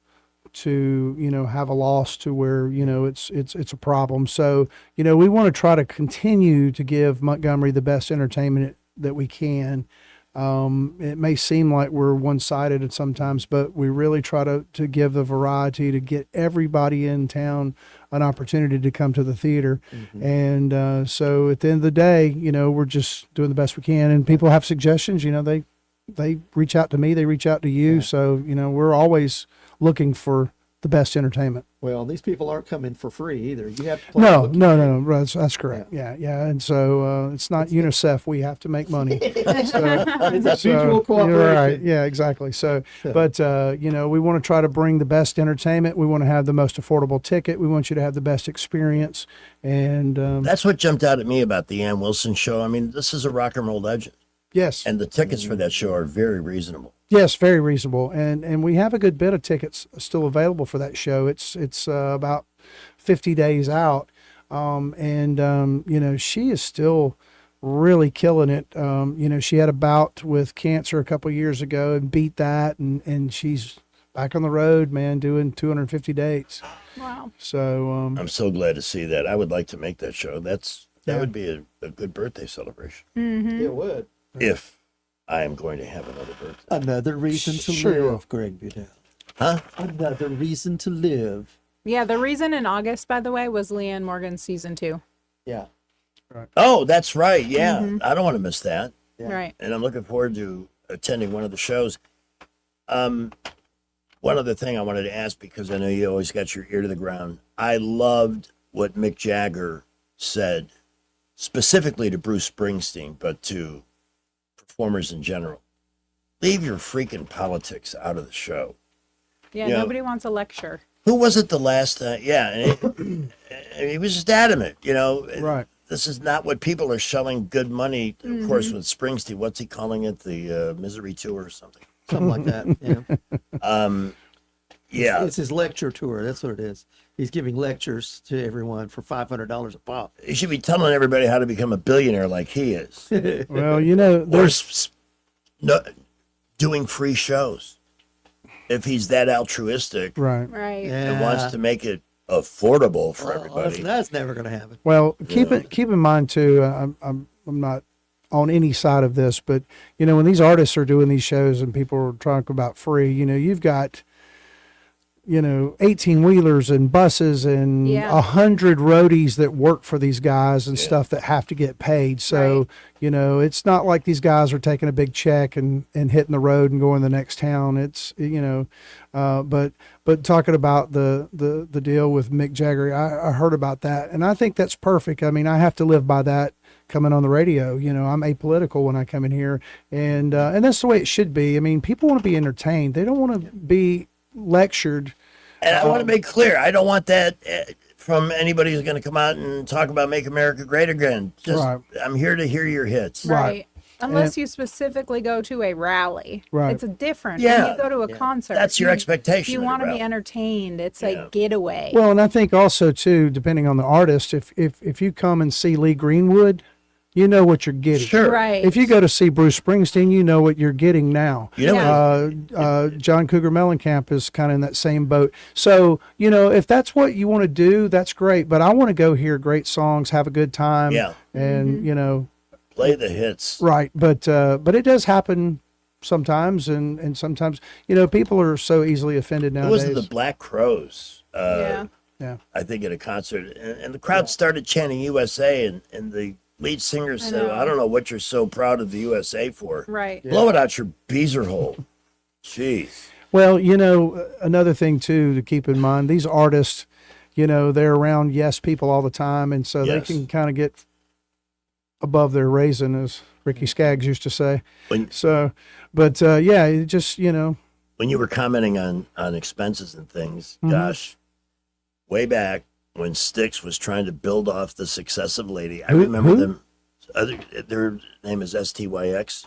to have a loss to where it's a problem. So we want to try to continue to give Montgomery the best entertainment that we can. It may seem like we're one-sided at sometimes, but we really try to give the variety to get everybody in town an opportunity to come to the theater. And so at the end of the day, we're just doing the best we can. And people have suggestions. They reach out to me, they reach out to you. So we're always looking for the best entertainment. Well, these people aren't coming for free either. You have to play No. That's correct. Yeah. And so it's not UNICEF. We have to make money. It's a mutual cooperation. You're right. Yeah, exactly. So, but we want to try to bring the best entertainment. We want to have the most affordable ticket. We want you to have the best experience. And that's what jumped out at me about the Ann Wilson show. I mean, this is a rock and roll legend. Yes. And the tickets for that show are very reasonable. Yes, very reasonable, and we have a good bit of tickets still available for that show. It's about 50 days out, and she is still really killing it. She had a bout with cancer a couple years ago and beat that, and she's back on the road, man, doing 250 dates. Wow! So I'm so glad to see that. I would like to make that show. That would be a good birthday celebration. It would. If I am going to have another birthday. Another reason to live, Greg Budell. Huh? Another reason to live. Yeah, the reason in August, by the way, was Leanne Morgan's season 2. Yeah. Right. Oh, that's right. Yeah. I don't want to miss that. Right. And I'm looking forward to attending one of the shows. One other thing I wanted to ask, because I know you always got your ear to the ground. I loved what Mick Jagger said, specifically to Bruce Springsteen, but to performers in general. Leave your freaking politics out of the show. Yeah, nobody wants a lecture. Who was it the last time? And he was just adamant, Right. This is not what people are selling good money. Of course, with Springsteen, what's he calling it? The Misery Tour or something? Something like that, yeah. Yeah. It's his lecture tour. That's what it is. He's giving lectures to everyone for $500 a pop. He should be telling everybody how to become a billionaire like he is. Well, there's doing free shows. If he's that altruistic, right, and wants to make it affordable for everybody, that's never going to happen. Well, keep in mind too. I'm not on any side of this, but when these artists are doing these shows and people are talking about free, you've got 18 wheelers and buses and Yeah. 100 roadies that work for these guys and stuff that have to get paid. So, it's not like these guys are taking a big check and hitting the road and going to the next town. It's, but talking about the deal with Mick Jagger, I heard about that, and I think that's perfect. I mean, I have to live by that coming on the radio. I'm apolitical when I come in here, and that's the way it should be. I mean, people want to be entertained. They don't want to be lectured. And I want to make clear, I don't want that from anybody who's going to come out and talk about Make America Great Again. Just, I'm here to hear your hits. Right. Unless you specifically go to a rally. Right. It's a different. Yeah. When you go to a concert. That's your expectation You of a want to be rally. entertained. It's a getaway. Well, and I think also too, depending on the artist, if you come and see Lee Greenwood, you know what you're getting. Sure. Right. If you go to see Bruce Springsteen, you know what you're getting now. Yeah. John Cougar Mellencamp is kind of in that same boat. So, if that's what you want to do, that's great. But I want to go hear great songs, have a good time. Yeah. And, Play the hits. Right. But it does happen sometimes. And sometimes, people are so easily offended It nowadays. was the Black Crows. Yeah. I think at a concert. And the crowd started chanting USA, and the lead singer said, I don't know what you're so proud of the USA for. Right. Blow it out your beezer hole. Jeez. Well, another thing too to keep in mind, these artists, they're around yes people all the time, and so they can kind of get above their raisin, as Ricky Skaggs used to say. It just When you were commenting on expenses and things, gosh, way back when Styx was trying to build off the success of Lady, I remember them. Their name is STYX.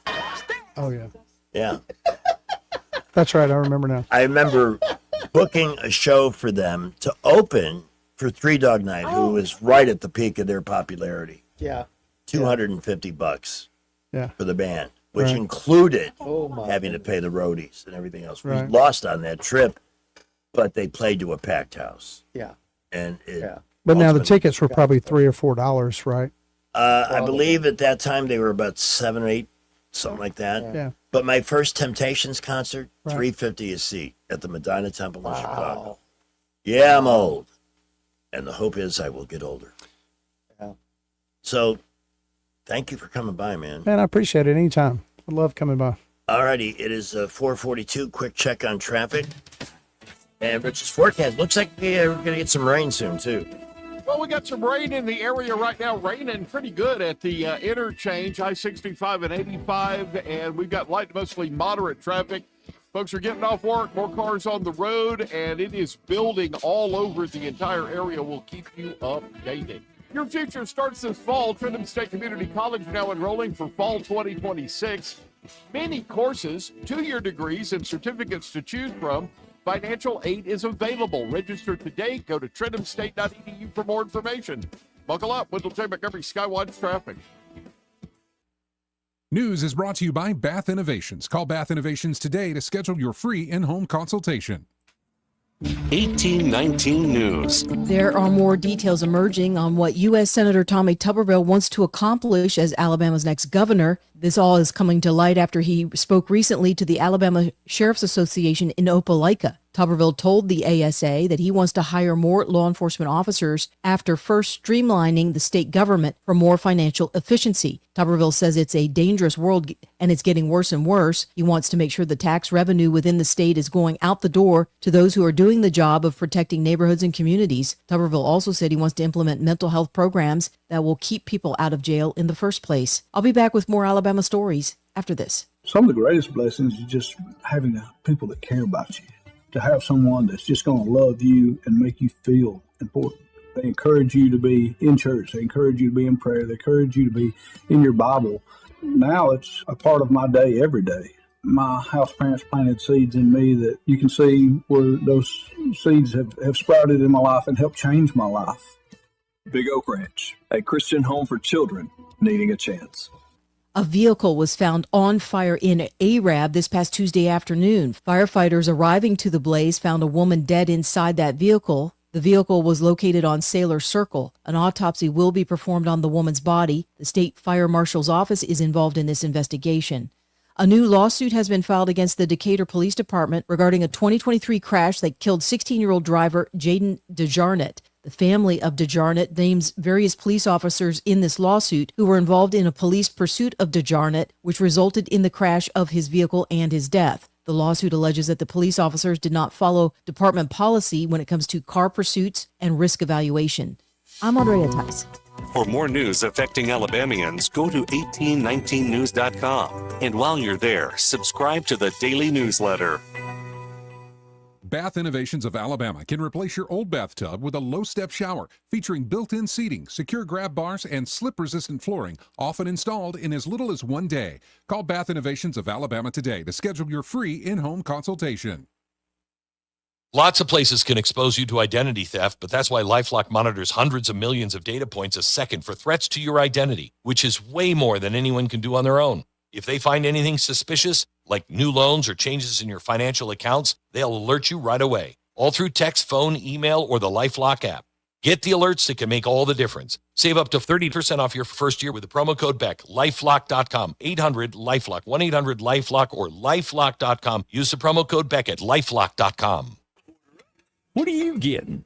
Oh yeah. Yeah. That's right. I remember now. I remember booking a show for them to open for Three Dog Night, who was right at the peak of their popularity. Yeah. $250 Yeah. for the band, which Right. included Oh, my having to pay the roadies and everything else. We Right. lost on that trip, but they played to a packed house. Yeah. And it, But now the ultimately- tickets were probably $3 or $4, right? I believe at that time they were about 7 or 8, something like that. Yeah. But my first Temptations concert, Right. $350 a seat at the Medina Temple in Chicago. Yeah, I'm old, and the hope is I will get older. Yeah. So, thank you for coming by, man. Man, I appreciate it anytime. I love coming by. Alrighty, it is 4:42. Quick check on traffic. And Rich's forecast looks like we're going to get some rain soon, too. Well, we got some rain in the area right now, raining pretty good at the interchange, I-65 and 85, and we've got light to mostly moderate traffic. Folks are getting off work, more cars on the road, and it is building all over the entire area. We'll keep you updated. Your future starts this fall. Trenton State Community College now enrolling for fall 2026. Many courses, 2-year degrees, and certificates to choose from. Financial aid is available. Register today. Go to trentumstate.edu for more information. Buckle up. Wendell J. Montgomery, Skywatch Traffic. News is brought to you by Bath Innovations. Call Bath Innovations today to schedule your free in-home consultation. 1819 News. There are more details emerging on what U.S. Senator Tommy Tuberville wants to accomplish as Alabama's next governor. This all is coming to light after he spoke recently to the Alabama Sheriff's Association in Opelika. Tuberville told the ASA that he wants to hire more law enforcement officers after first streamlining the state government for more financial efficiency. Tuberville says it's a dangerous world and it's getting worse and worse. He wants to make sure the tax revenue within the state is going out the door to those who are doing the job of protecting neighborhoods and communities. Tuberville also said he wants to implement mental health programs that will keep people out of jail in the first place. I'll be back with more Alabama stories after this. Some of the greatest blessings is just having people that care about you. To have someone that's just going to love you and make you feel important. They encourage you to be in church. They encourage you to be in prayer. They encourage you to be in your Bible. Now it's a part of my day every day. My house parents planted seeds in me that you can see where those seeds have sprouted in my life and helped change my life. Big Oak Ranch, a Christian home for children needing a chance. A vehicle was found on fire in Arab this past Tuesday afternoon. Firefighters arriving to the blaze found a woman dead inside that vehicle. The vehicle was located on Sailor Circle. An autopsy will be performed on the woman's body. The state fire marshal's office is involved in this investigation. A new lawsuit has been filed against the Decatur Police Department regarding a 2023 crash that killed 16-year-old driver Jaden DeJarnett. The family of DeJarnett names various police officers in this lawsuit who were involved in a police pursuit of DeJarnett, which resulted in the crash of his vehicle and his death. The lawsuit alleges that the police officers did not follow department policy when it comes to car pursuits and risk evaluation. I'm Andrea Tice. For more news affecting Alabamians, go to 1819news.com. And while you're there, subscribe to the daily newsletter. Bath Innovations of Alabama can replace your old bathtub with a low-step shower featuring built-in seating, secure grab bars, and slip-resistant flooring, often installed in as little as 1 day. Call Bath Innovations of Alabama today to schedule your free in-home consultation. Lots of places can expose you to identity theft, but that's why LifeLock monitors hundreds of millions of data points a second for threats to your identity, which is way more than anyone can do on their own. If they find anything suspicious, like new loans or changes in your financial accounts, they'll alert you right away, all through text, phone, email, or the LifeLock app. Get the alerts that can make all the difference. Save up to 30% off your first year with the promo code BECK. LifeLock.com, 800-LifeLock, 1-800-LifeLock, or LifeLock.com. Use the promo code BECK at LifeLock.com. What are you getting?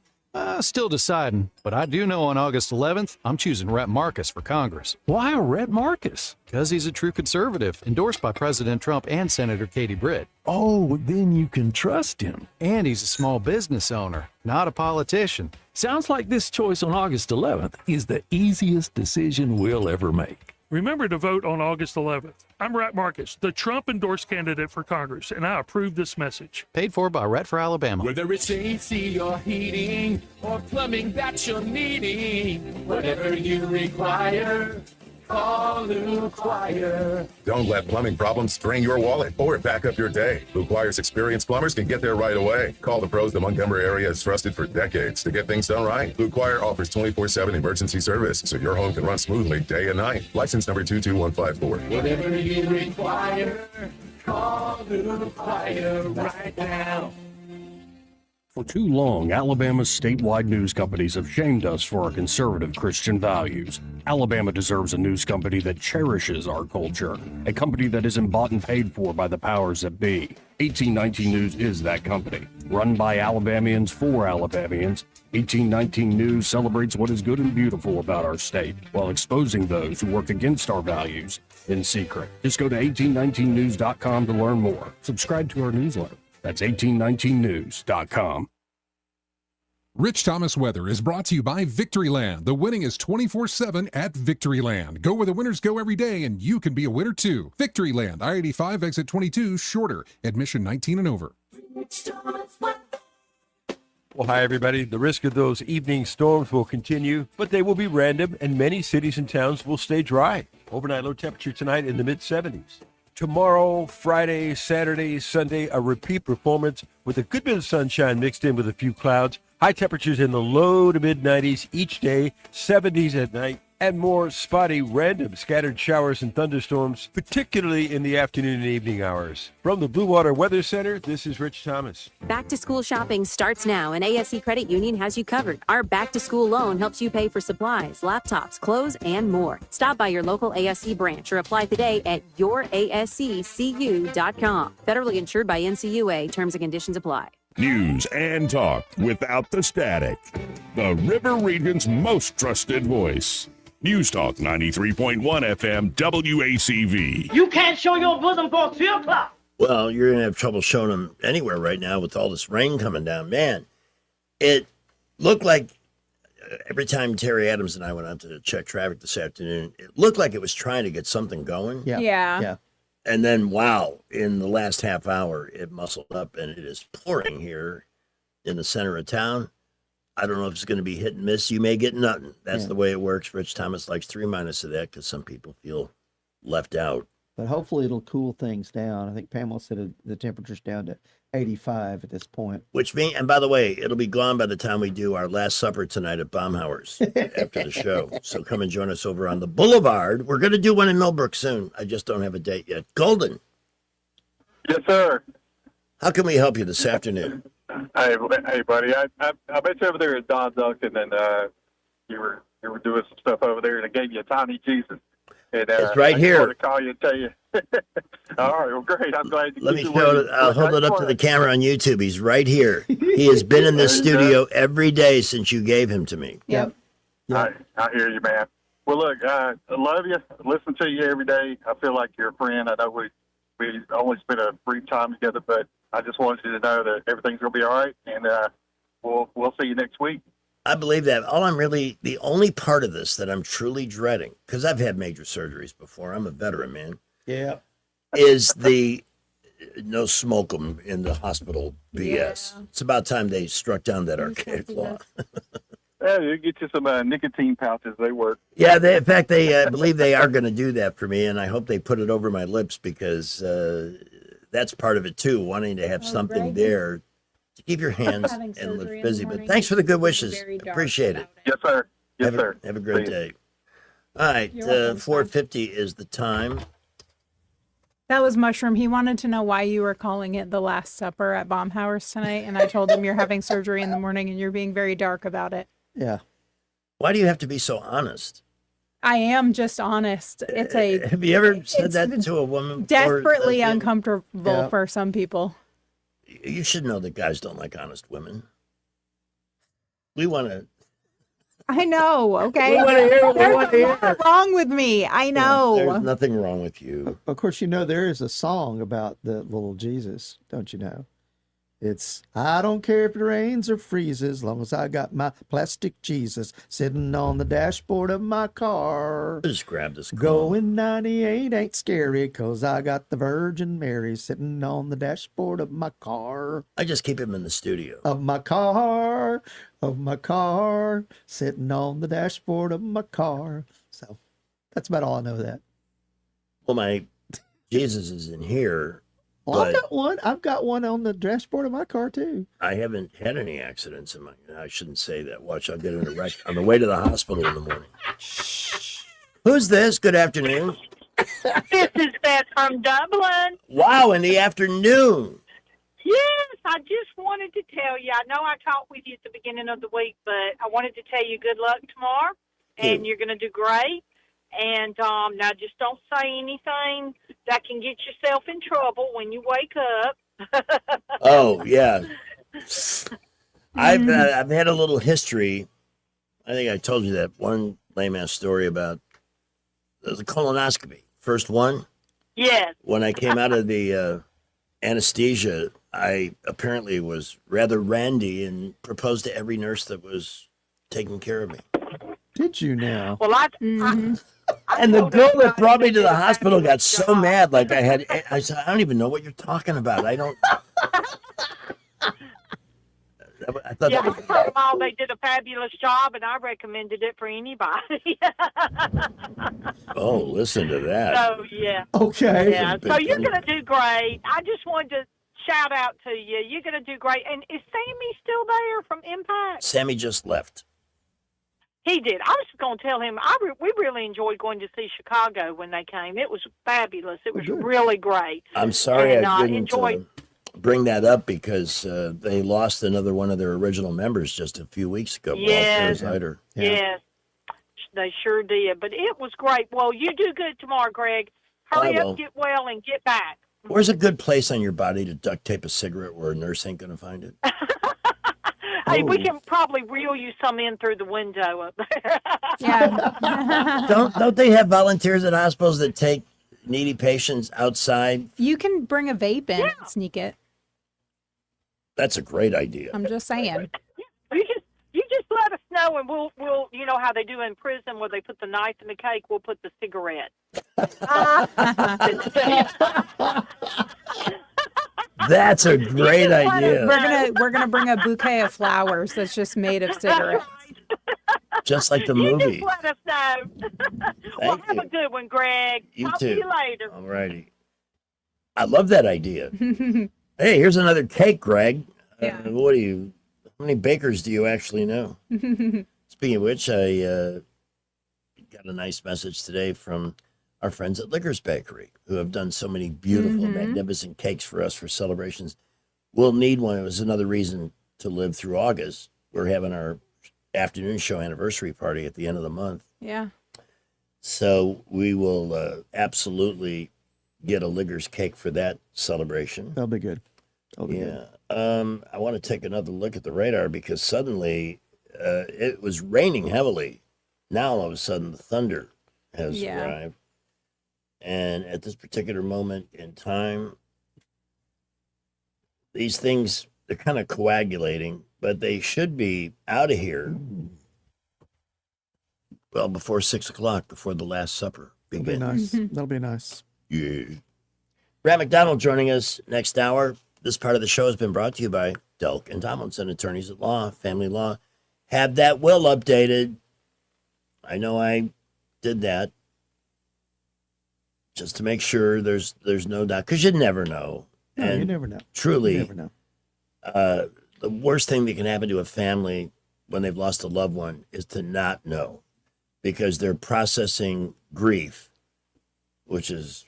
Still deciding, but I do know on August 11th, I'm choosing Rhett Marcus for Congress. Why Rhett Marcus? Because he's a true conservative, endorsed by President Trump and Senator Katie Britt. Oh, then you can trust him. And he's a small business owner, not a politician. Sounds like this choice on August 11th is the easiest decision we'll ever make. Remember to vote on August 11th. I'm Rhett Marcus, the Trump-endorsed candidate for Congress, and I approve this message. Paid for by Rhett for Alabama. Whether it's AC or heating or plumbing that you're needing, whatever you require, call Luke Wire. Don't let plumbing problems drain your wallet or back up your day. Luke Wire's experienced plumbers can get there right away. Call the pros the Montgomery area has trusted for decades to get things done right. Luke Wire offers 24/7 emergency service so your home can run smoothly day and night. License number 22154. Whatever you require, call Luke Wire right now. For too long, Alabama's statewide news companies have shamed us for our conservative Christian values. Alabama deserves a news company that cherishes our culture, a company that isn't bought and paid for by the powers that be. 1819 News is that company. Run by Alabamians for Alabamians, 1819 News celebrates what is good and beautiful about our state, while exposing those who work against our values in secret. Just go to 1819news.com to learn more. Subscribe to our newsletter. That's 1819news.com. Rich Thomas Weather is brought to you by Victoryland. The winning is 24/7 at Victoryland. Go where the winners go every day, and you can be a winner too. Victoryland, I-85, exit 22, shorter. Admission 19 and over. Well, hi, everybody. The risk of those evening storms will continue, but they will be random, and many cities and towns will stay dry. Overnight low temperature tonight in the mid-70s. Tomorrow, Friday, Saturday, Sunday, a repeat performance with a good bit of sunshine mixed in with a few clouds. High temperatures in the low to mid-90s each day, 70s at night, and more spotty, random scattered showers and thunderstorms, particularly in the afternoon and evening hours. From the Blue Water Weather Center, this is Rich Thomas. Back to school shopping starts now, and ASC Credit Union has you covered. Our back to school loan helps you pay for supplies, laptops, clothes, and more. Stop by your local ASC branch or apply today at yourasccu.com. Federally insured by NCUA. Terms and conditions apply. News and talk without the static. The River Region's most trusted voice. News Talk 93.1 FM WACV. You can't show your bosom for 2 o'clock. Well, you're going to have trouble showing them anywhere right now with all this rain coming down. Man, it looked like every time Terry Adams and I went out to check traffic this afternoon, it looked like it was trying to get something going. Yeah. And then, wow, in the last half hour, it muscled up and it is pouring here in the center of town. I don't know if it's going to be hit and miss. You may get nothing. That's the way it works. Rich Thomas likes 3- of that because some people feel left out. But hopefully it'll cool things down. I think Pamela said the temperature's down to 85 at this point. Which means, and by the way, it'll be gone by the time we do our last supper tonight at Baumhauer's after the show. So come and join us over on the Boulevard. We're going to do one in Millbrook soon. I just don't have a date yet. Golden. Yes, sir. How can we help you this afternoon? Hey, buddy. I bet you over there at Don Duncan, and you were doing some stuff over there, and I gave you a tiny Jesus. And, It's right I here. just wanted to call you and tell you. All right, well, great. I'm glad you Let me keep show it. it. I'll hold it up to the camera on YouTube. He's right here. He has been in this There you studio every day since you gave him to me. Yep. I hear you, man. Well, look, I love you. Listen to you every day. I feel like you're a friend. I know we only spent a brief time together, but I just wanted you to know that everything's going to be all right, and we'll see you next week. I believe that. The only part of this that I'm truly dreading, because I've had major surgeries before. I'm a veteran, man. Yeah. Is the no smoke 'em in the hospital BS. Yeah. It's about time they struck down that archaic law. Yeah, you get you some nicotine pouches. They work. Yeah, in fact, I believe they are going to do that for me, and I hope they put it over my lips because that's part of it too, wanting to have something there to keep your hands and live busy. But thanks for the good wishes. Appreciate it. Yes, sir. Yes, Have sir. Have a great See you. day. All right, You're welcome, 4:50 is the time. That was Mushroom. He wanted to know why you were calling it the Last Supper at Baumhauer's tonight, and I told him you're having surgery in the morning and you're being very dark about it. Yeah. Why do you have to be so honest? I am just honest. It's a Have you ever said it's that to a woman? before? desperately uncomfortable for some people. You should know that guys don't like honest women. We want to. I know. Okay. We wanna hear what we There's wanna a hear. lot wrong with me. I know. There's nothing wrong with you. Of course, you know there is a song about the little Jesus, don't you know? It's I don't care if it rains or freezes, as long as I got my plastic Jesus sitting on the dashboard of my car. Just grab this. Going 98 ain't scary, 'cause I got the Virgin Mary sitting on the dashboard of my car. I just keep him in the studio. Of my car, sitting on the dashboard of my car. So that's about all I know of that. Well, my Jesus is in here. Well, but I've got one on the dashboard of my car too. I haven't had any accidents in my. I shouldn't say that. Watch, I'll get in a wreck on the way to the hospital in the morning. Who's this? Good afternoon. This is Beth from Dublin. Wow, in the afternoon. Yes, I just wanted to tell you. I know I talked with you at the beginning of the week, but I wanted to tell you good luck tomorrow, and you're going to do great. And now just don't say anything that can get yourself in trouble when you wake up. Oh yeah, I've had a little history. I think I told you that one lame ass story about the colonoscopy. First one. Yes. When I came out of the anesthesia, I apparently was rather randy and proposed to every nurse that was taking care of me. Did you now? Well, And the girl that brought me to the hospital got so mad. Like I said, I don't even know what you're talking about. I don't. I thought yeah, that was, first of all, they did a fabulous job, and I recommended it for anybody. oh, listen to that. So, yeah. Okay. Yeah, so you're going to do great. I just wanted to shout out to you. You're going to do great. And is Sammy still there from Impact? Sammy just left. He did. I was going to tell him, we really enjoyed going to see Chicago when they came. It was fabulous. It was really great. I'm sorry and, I didn't enjoyed. Bring that up because they lost another one of their original members just a few weeks ago. Yes. Walter Zeider. Yes, they sure did. But it was great. Well, you do good tomorrow, Greg. Hurry I will. up, get well, and get back. Where's a good place on your body to duct tape a cigarette where a nurse ain't going to find it? Hey, we can probably reel you some in through the window up there. Yeah. Don't they have volunteers at hospitals that take needy patients outside? You can bring a vape in and sneak it. That's a great idea. I'm just saying. You just let us know, and we'll you know how they do in prison where they put the knife in the cake. We'll put the cigarette. That's a great idea. We're gonna bring a bouquet of flowers that's just made of cigarettes. Just like the You movie. just let us know. Well, have a good one, Greg. You Talk too. to you later. All righty. I love that idea. Hey, here's another cake, Greg. What do you? How many bakers do you actually know? Speaking of which, I got a nice message today from our friends at Liquors Bakery, who have done so many beautiful, magnificent cakes for us for celebrations. We'll need one. It was another reason to live through August. We're having our afternoon show anniversary party at the end of the month. Yeah. So we will absolutely get a Liggers cake for that celebration. That'll be good. Yeah. I want to take another look at the radar because suddenly it was raining heavily. Now all of a sudden the thunder has arrived. And at this particular moment in time, these things, they're kind of coagulating, but they should be out of here, well, before 6 o'clock, before the Last Supper begins. That'll be nice. That'll be nice. Yeah. Brad McDonald joining us next hour. This part of the show has been brought to you by Delk and Tomlinson, attorneys at law, family law. Have that will updated. I know I did that just to make sure there's no doubt, because you never know. No, and you never know. Truly, You never know. The worst thing that can happen to a family when they've lost a loved one is to not know, because they're processing grief, which is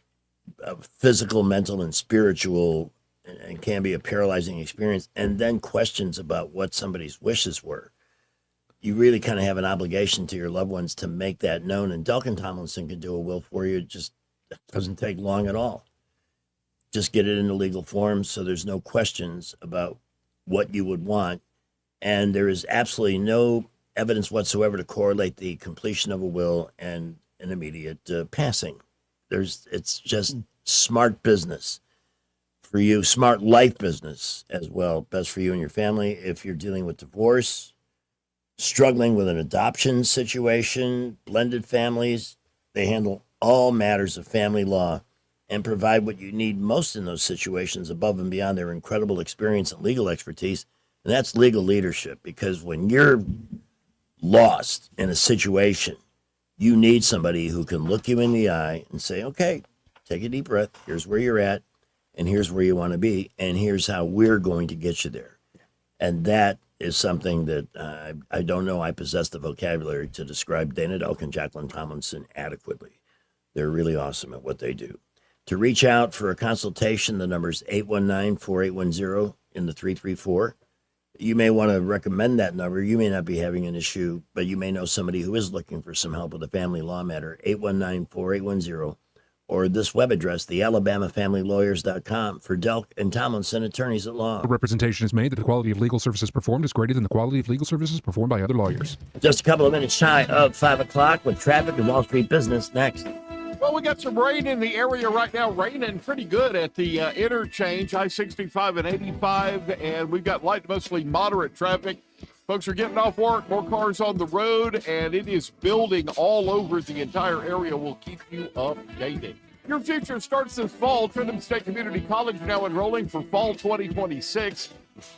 physical, mental, and spiritual, and can be a paralyzing experience, and then questions about what somebody's wishes were. You really kind of have an obligation to your loved ones to make that known, and Delkin Tomlinson can do a will for you. It just doesn't take long at all. Just get it into legal form so there's no questions about what you would want, and there is absolutely no evidence whatsoever to correlate the completion of a will and an immediate passing. It's just smart business for you, smart life business as well. Best for you and your family. If you're dealing with divorce, struggling with an adoption situation, blended families, they handle all matters of family law and provide what you need most in those situations above and beyond their incredible experience and legal expertise. And that's legal leadership, because when you're lost in a situation, you need somebody who can look you in the eye and say, okay, take a deep breath. Here's where you're at, and here's where you want to be, and here's how we're going to get you there. And that is something that I don't know I possess the vocabulary to describe Dana Delk and Jacqueline Tomlinson adequately. They're really awesome at what they do. To reach out for a consultation, the number is 819-4810 in the 334. You may want to recommend that number. You may not be having an issue, but you may know somebody who is looking for some help with a family law matter, 819-4810, or this web address, thealabamafamilylawyers.com, for Delk and Tomlinson, attorneys at law. The representation is made that the quality of legal services performed is greater than the quality of legal services performed by other lawyers. Just a couple of minutes shy of 5 o'clock with traffic and Wall Street Business next. Well, we got some rain in the area right now, raining pretty good at the interchange, I-65 and 85, and we've got light, mostly moderate traffic. Folks are getting off work, more cars on the road, and it is building all over the entire area. We'll keep you updated. Your future starts this fall. Trenton State Community College now enrolling for fall 2026.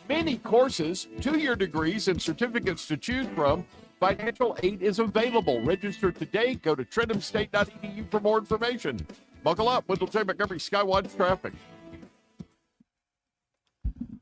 Many courses, 2-year degrees, and certificates to choose from. Financial aid is available. Register today. Go to trentumstate.edu for more information. Buckle up. Wendell J. Montgomery, Skywatch Traffic.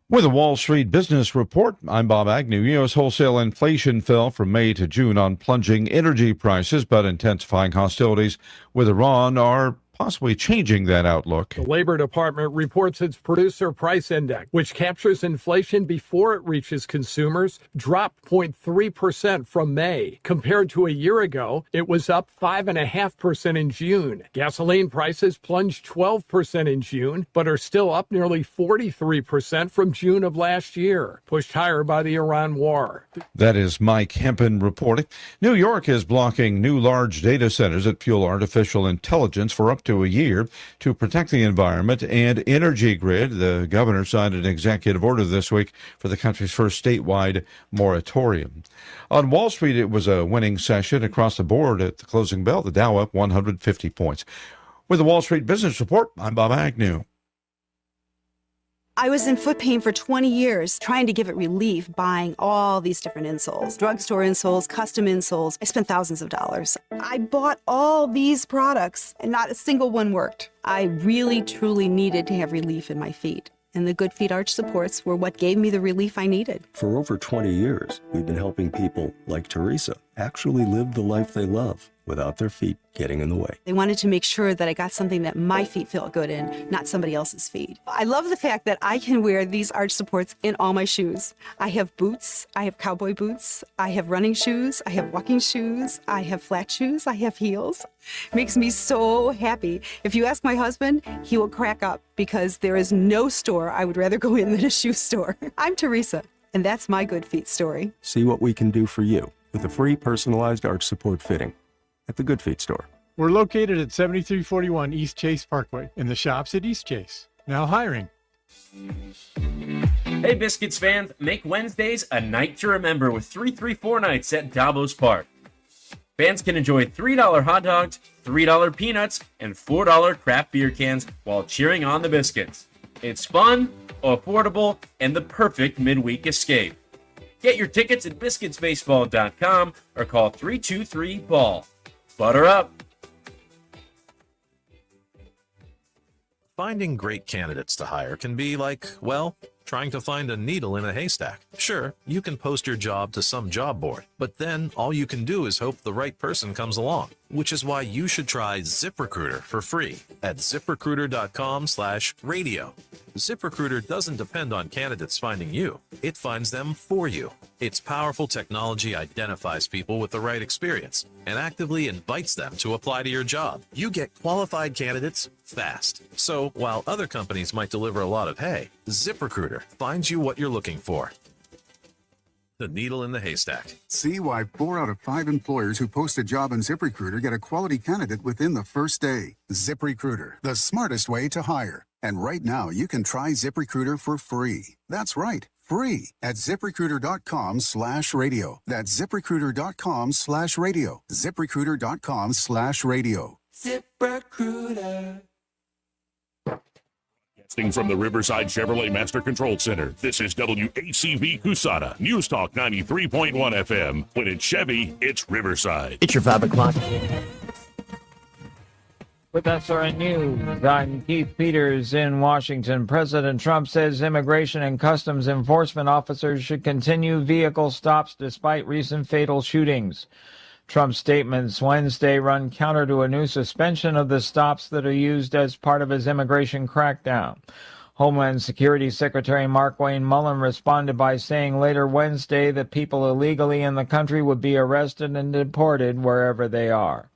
With a Wall Street Business Report, I'm Bob Agnew. U.S. wholesale inflation fell from May to June on plunging energy prices, but intensifying hostilities with Iran are possibly changing that outlook. The Labor Department reports its Producer Price Index, which captures inflation before it reaches consumers, dropped 0.3% from May. Compared to a year ago, it was up 5.5% in June. Gasoline prices plunged 12% in June, but are still up nearly 43% from June of last year, pushed higher by the Iran war. That is Mike Hempen reporting. New York is blocking new large data centers that fuel artificial intelligence for up to a year to protect the environment and energy grid. The governor signed an executive order this week for the country's first statewide moratorium. On Wall Street, it was a winning session across the board at the closing bell. The Dow up 150 points. With the Wall Street Business Report, I'm Bob Agnew. I was in foot pain for 20 years, trying to give it relief, buying all these different insoles, drugstore insoles, custom insoles. I spent thousands of dollars. I bought all these products and not a single one worked. I really, truly needed to have relief in my feet. And the Good Feet Arch supports were what gave me the relief I needed. For over 20 years, we've been helping people like Teresa, actually live the life they love without their feet getting in the way. They wanted to make sure that I got something that my feet felt good in, not somebody else's feet. I love the fact that I can wear these arch supports in all my shoes. I have boots, I have cowboy boots, I have running shoes, I have walking shoes, I have flat shoes, I have heels. It makes me so happy. If you ask my husband, he will crack up because there is no store I would rather go in than a shoe store. I'm Teresa, and that's my Good Feet story. See what we can do for you with a free personalized arch support fitting at the Good Feet store. We're located at 7341 East Chase Parkway in the shops at East Chase. Now hiring. Hey Biscuits fans, make Wednesdays a night to remember with 334 nights at Davos Park. Fans can enjoy $3 hot dogs, $3 peanuts, and $4 craft beer cans while cheering on the Biscuits. It's fun, affordable, and the perfect midweek escape. Get your tickets at biscuitsbaseball.com or call 323-BALL. Butter up. Finding great candidates to hire can be like, well, trying to find a needle in a haystack. Sure, you can post your job to some job board, but then all you can do is hope the right person comes along, which is why you should try ZipRecruiter for free at ZipRecruiter.com/radio. ZipRecruiter doesn't depend on candidates finding you. It finds them for you. Its powerful technology identifies people with the right experience and actively invites them to apply to your job. You get qualified candidates fast. So while other companies might deliver a lot of hay, ZipRecruiter finds you what you're looking for. The needle in the haystack. See why 4 out of 5 employers who post a job on ZipRecruiter get a quality candidate within the first day. ZipRecruiter, the smartest way to hire. And right now, you can try ZipRecruiter for free. That's right, free at ZipRecruiter.com/radio. That's ZipRecruiter.com/radio. ZipRecruiter.com/radio. ZipRecruiter. From the Riverside Chevrolet Master Control Center, this is WACV Cusada, News Talk 93.1 FM. When it's Chevy, it's Riverside. It's your 5 o'clock. With SRN News, I'm Keith Peters in Washington. President Trump says Immigration and Customs Enforcement officers should continue vehicle stops despite recent fatal shootings. Trump's statements Wednesday run counter to a new suspension of the stops that are used as part of his immigration crackdown. Homeland Security Secretary Markwayne Mullin responded by saying later Wednesday that people illegally in the country would be arrested and deported wherever they are.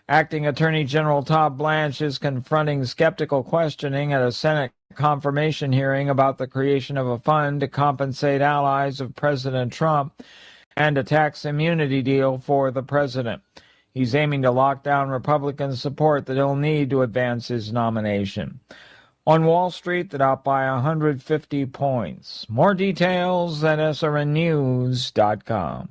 Acting Attorney General Todd Blanche is confronting skeptical questioning at a Senate confirmation hearing about the creation of a fund to compensate allies of President Trump and a tax immunity deal for the president. He's aiming to lock down Republican support that he'll need to advance his nomination. On Wall Street, that up by 150 points. More details at srnnews.com.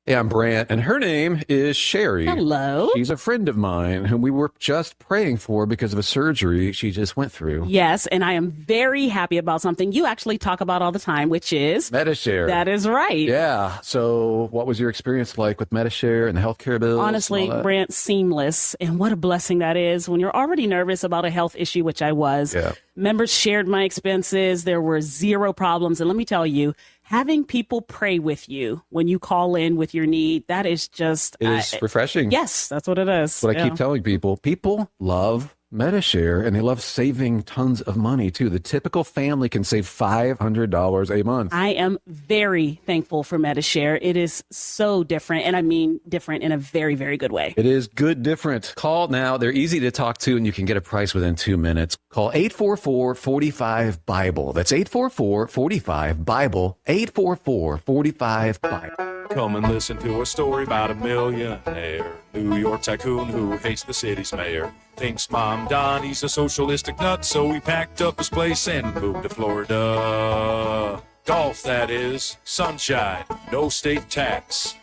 Hey, I'm Brant, and her name is Sherry. Hello. She's a friend of mine whom we were just praying for because of a surgery she just went through. Yes, and I am very happy about something you actually talk about all the time, which is Medi-Share. That is right. Yeah. So what was your experience like with Medi-Share and the healthcare bills? Honestly, Brant, seamless. And what a blessing that is when you're already nervous about a health issue, which I was. Yeah. Members shared my expenses. There were zero problems. And let me tell you, having people pray with you when you call in with your need, that is just... It is refreshing. Yes, that's what it is. What I keep telling people. People love Medi-Share, and they love saving tons of money, too. The typical family can save $500 a month. I am very thankful for Medi-Share. It is so different, and I mean different in a very, very good way. It is good different. Call now. They're easy to talk to, and you can get a price within 2 minutes. Call 844-45-BIBLE. That's 844-45-BIBLE. 844-45-BIBLE. Come and listen to a story about a millionaire New York tycoon who hates the city's mayor. Thinks Mom Donnie's a socialistic nut, so he packed up his place and moved to Florida. Golf, that is. Sunshine. No state tax.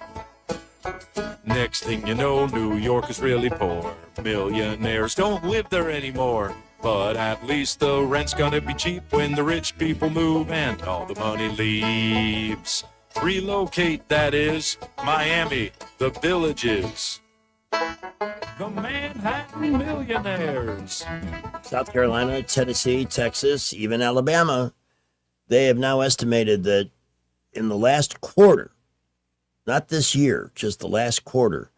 Next thing you know, New York is really poor. Millionaires don't live there anymore. But at least the rent's gonna be cheap when the rich people move and all the money leaves. Relocate, that is. Miami, the Villages. The Manhattan Millionaires. South Carolina, Tennessee, Texas, even Alabama, they have now estimated that in the last quarter, not this year, just the last quarter,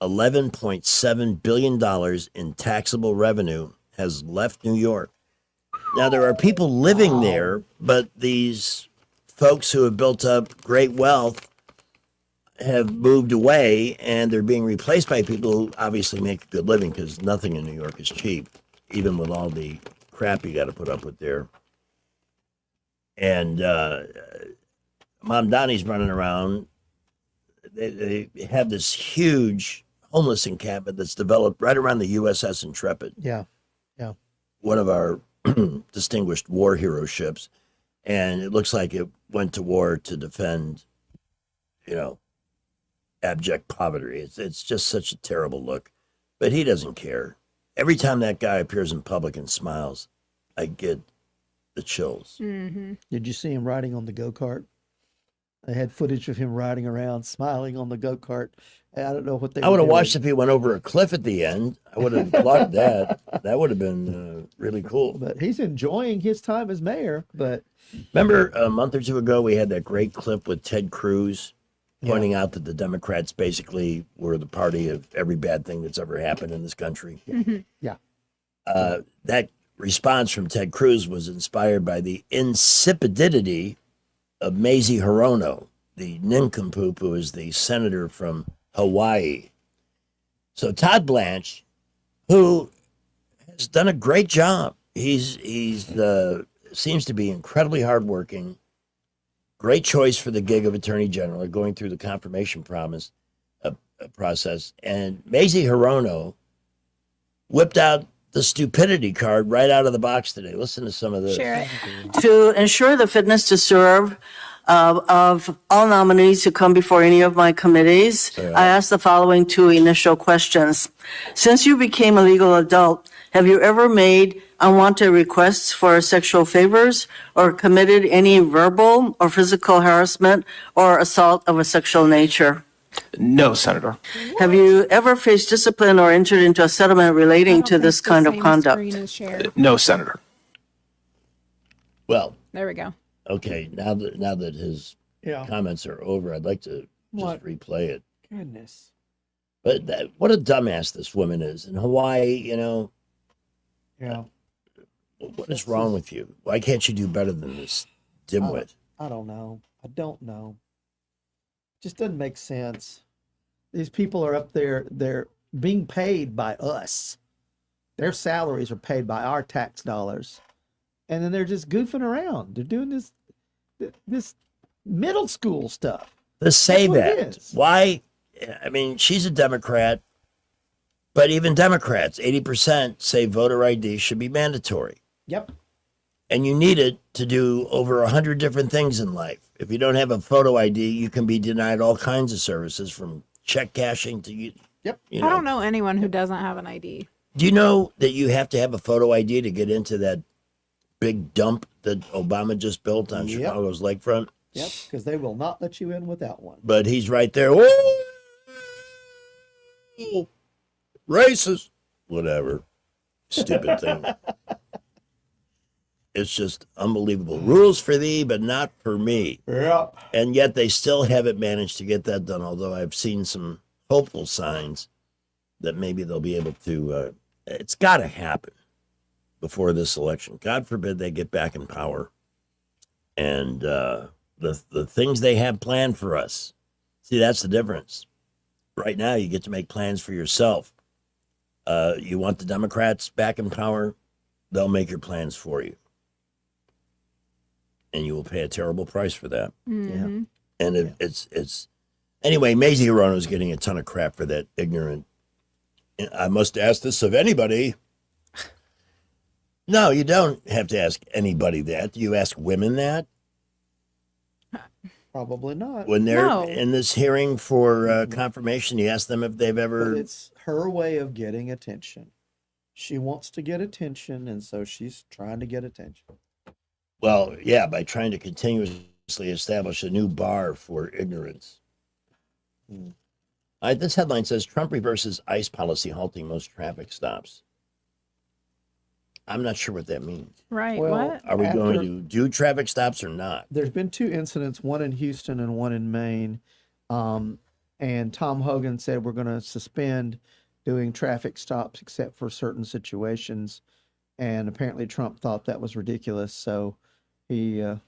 $11.7 billion in taxable revenue has left New York. Now, there are people living there, but these folks who have built up great wealth have moved away, and they're being replaced by people who obviously make a good living, because nothing in New York is cheap, even with all the crap you got to put up with there. And Mom Donnie's running around. They have this huge homeless encampment that's developed right around the USS Intrepid. Yeah. One of our distinguished war hero ships. And it looks like it went to war to defend, abject poverty. It's just such a terrible look. But he doesn't care. Every time that guy appears in public and smiles, I get the chills. Mm-hmm. Did you see him riding on the go-kart? They had footage of him riding around, smiling on the go-kart. I don't know what they I would have were watched doing. if he went over a cliff at the end. I would have applauded that. That would have been really cool. But he's enjoying his time as mayor. But remember a month or two ago, we had that great clip with Ted Cruz pointing out that the Democrats basically were the party of every bad thing that's ever happened in this country. Yeah. That response from Ted Cruz was inspired by the insipidity of Mazie Hirono, the nincompoop who is the senator from Hawaii. So Todd Blanche, who has done a great job, he's seems to be incredibly hardworking, great choice for the gig of Attorney General, going through the confirmation process. And Mazie Hirono whipped out the stupidity card right out of the box today. Listen to some of this. To ensure the fitness to serve of all nominees who come before any of my committees, I ask the following two initial questions. Since you became a legal adult, have you ever made unwanted requests for sexual favors or committed any verbal or physical harassment or assault of a sexual nature? No, Senator. Have you ever faced discipline or entered into a settlement relating to this kind of conduct? No, Senator. Well, There we go. okay, now that his comments are over, I'd like to just replay it. Goodness. But what a dumbass this woman is. In Hawaii, Yeah. what is wrong with you? Why can't you do better than this dimwit? I don't know. I don't know. Just doesn't make sense. These people are up there, they're being paid by us. Their salaries are paid by our tax dollars. And then they're just goofing around. They're doing this middle school stuff. The SAVE That's what it Act. is. Why? I mean, she's a Democrat, but even Democrats, 80% say voter ID should be mandatory. Yep. And you need it to do over 100 different things in life. If you don't have a photo ID, you can be denied all kinds of services, from check cashing to you. Yep. You I know. don't know anyone who doesn't have an ID. Do you know that you have to have a photo ID to get into that big dump that Obama just built on Yep. Chicago's lakefront? Yep. Because they will not let you in without one. But he's right there. Woo! Racist. Whatever. Stupid thing. It's just unbelievable. Rules for thee, but not for me. Yep. And yet they still haven't managed to get that done, although I've seen some hopeful signs that maybe they'll be able to. It's got to happen before this election. God forbid they get back in power. And the things they have planned for us. See, that's the difference. Right now, you get to make plans for yourself. You want the Democrats back in power, they'll make your plans for you. And you will pay a terrible price for that. Mm-hmm. And it's anyway, Mazie Hirono is getting a ton of crap for that ignorant. I must ask this of anybody. No, you don't have to ask anybody that. Do you ask women that? Probably not. When they're in this hearing for confirmation, you ask them if they've ever. But it's her way of getting attention. She wants to get attention, and so she's trying to get attention. Well, yeah, by trying to continuously establish a new bar for ignorance. This headline says Trump reverses ICE policy halting most traffic stops. I'm not sure what that means. Right. Well, what? Are we going After- to do traffic stops or not? There's been 2 incidents, one in Houston and one in Maine. And Tom Hogan said we're going to suspend doing traffic stops except for certain situations. And apparently Trump thought that was ridiculous. So he told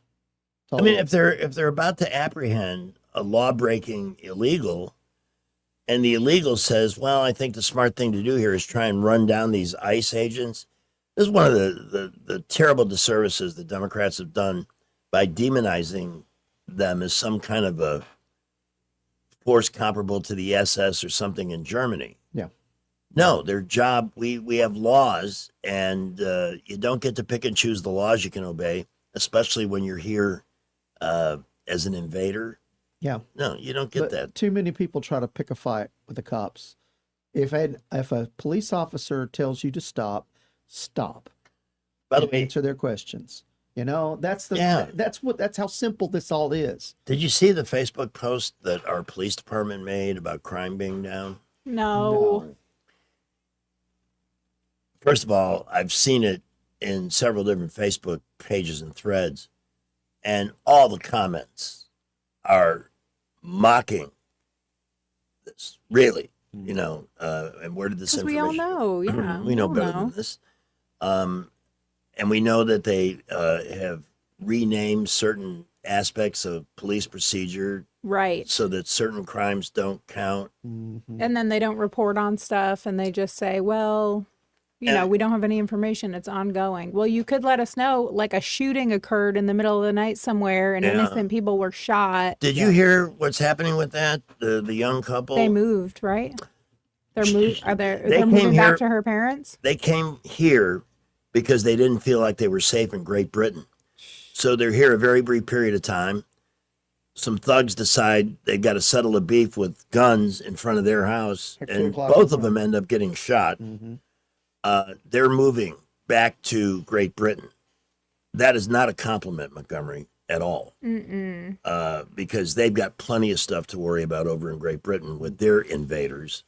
I mean, if they're about to apprehend a law-breaking illegal, and the illegal says, well, I think the smart thing to do here is try and run down these ICE agents. This is one of the terrible disservices the Democrats have done by demonizing them as some kind of a force comparable to the SS or something in Germany. Yeah. No, their job, we have laws, and you don't get to pick and choose the laws you can obey, especially when you're here as an invader. Yeah. No, you don't get But that. too many people try to pick a fight with the cops. If a police officer tells you to stop, stop. By the And way, answer their questions. You know, that's how simple this all is. Did you see the Facebook post that our police department made about crime being down? No. First of all, I've seen it in several different Facebook pages and threads, and all the comments are mocking this. Really, you know, and where did this Because we information? all know, yeah. we know all better than this. And we know that they have renamed certain aspects of police procedure Right. so that certain crimes don't count. And then they don't report on stuff and they just say, well, you know, And- we don't have any information. It's ongoing. Well, you could let us know, like a shooting occurred in the middle of the night somewhere and Yeah. innocent people were shot. Did you hear what's happening with that? The young couple? They moved, right? They're moved. They're came moving here- back to her parents? They came here because they didn't feel like they were safe in Great Britain. So they're here a very brief period of time. Some thugs decide they've got to settle a beef with guns in front of their house, At 2 and o'clock both in of the them end up getting shot. Mm-hmm. They're moving back to Great Britain. That is not a compliment, Montgomery, at all, Mm-mm. because they've got plenty of stuff to worry about over in Great Britain with their invaders.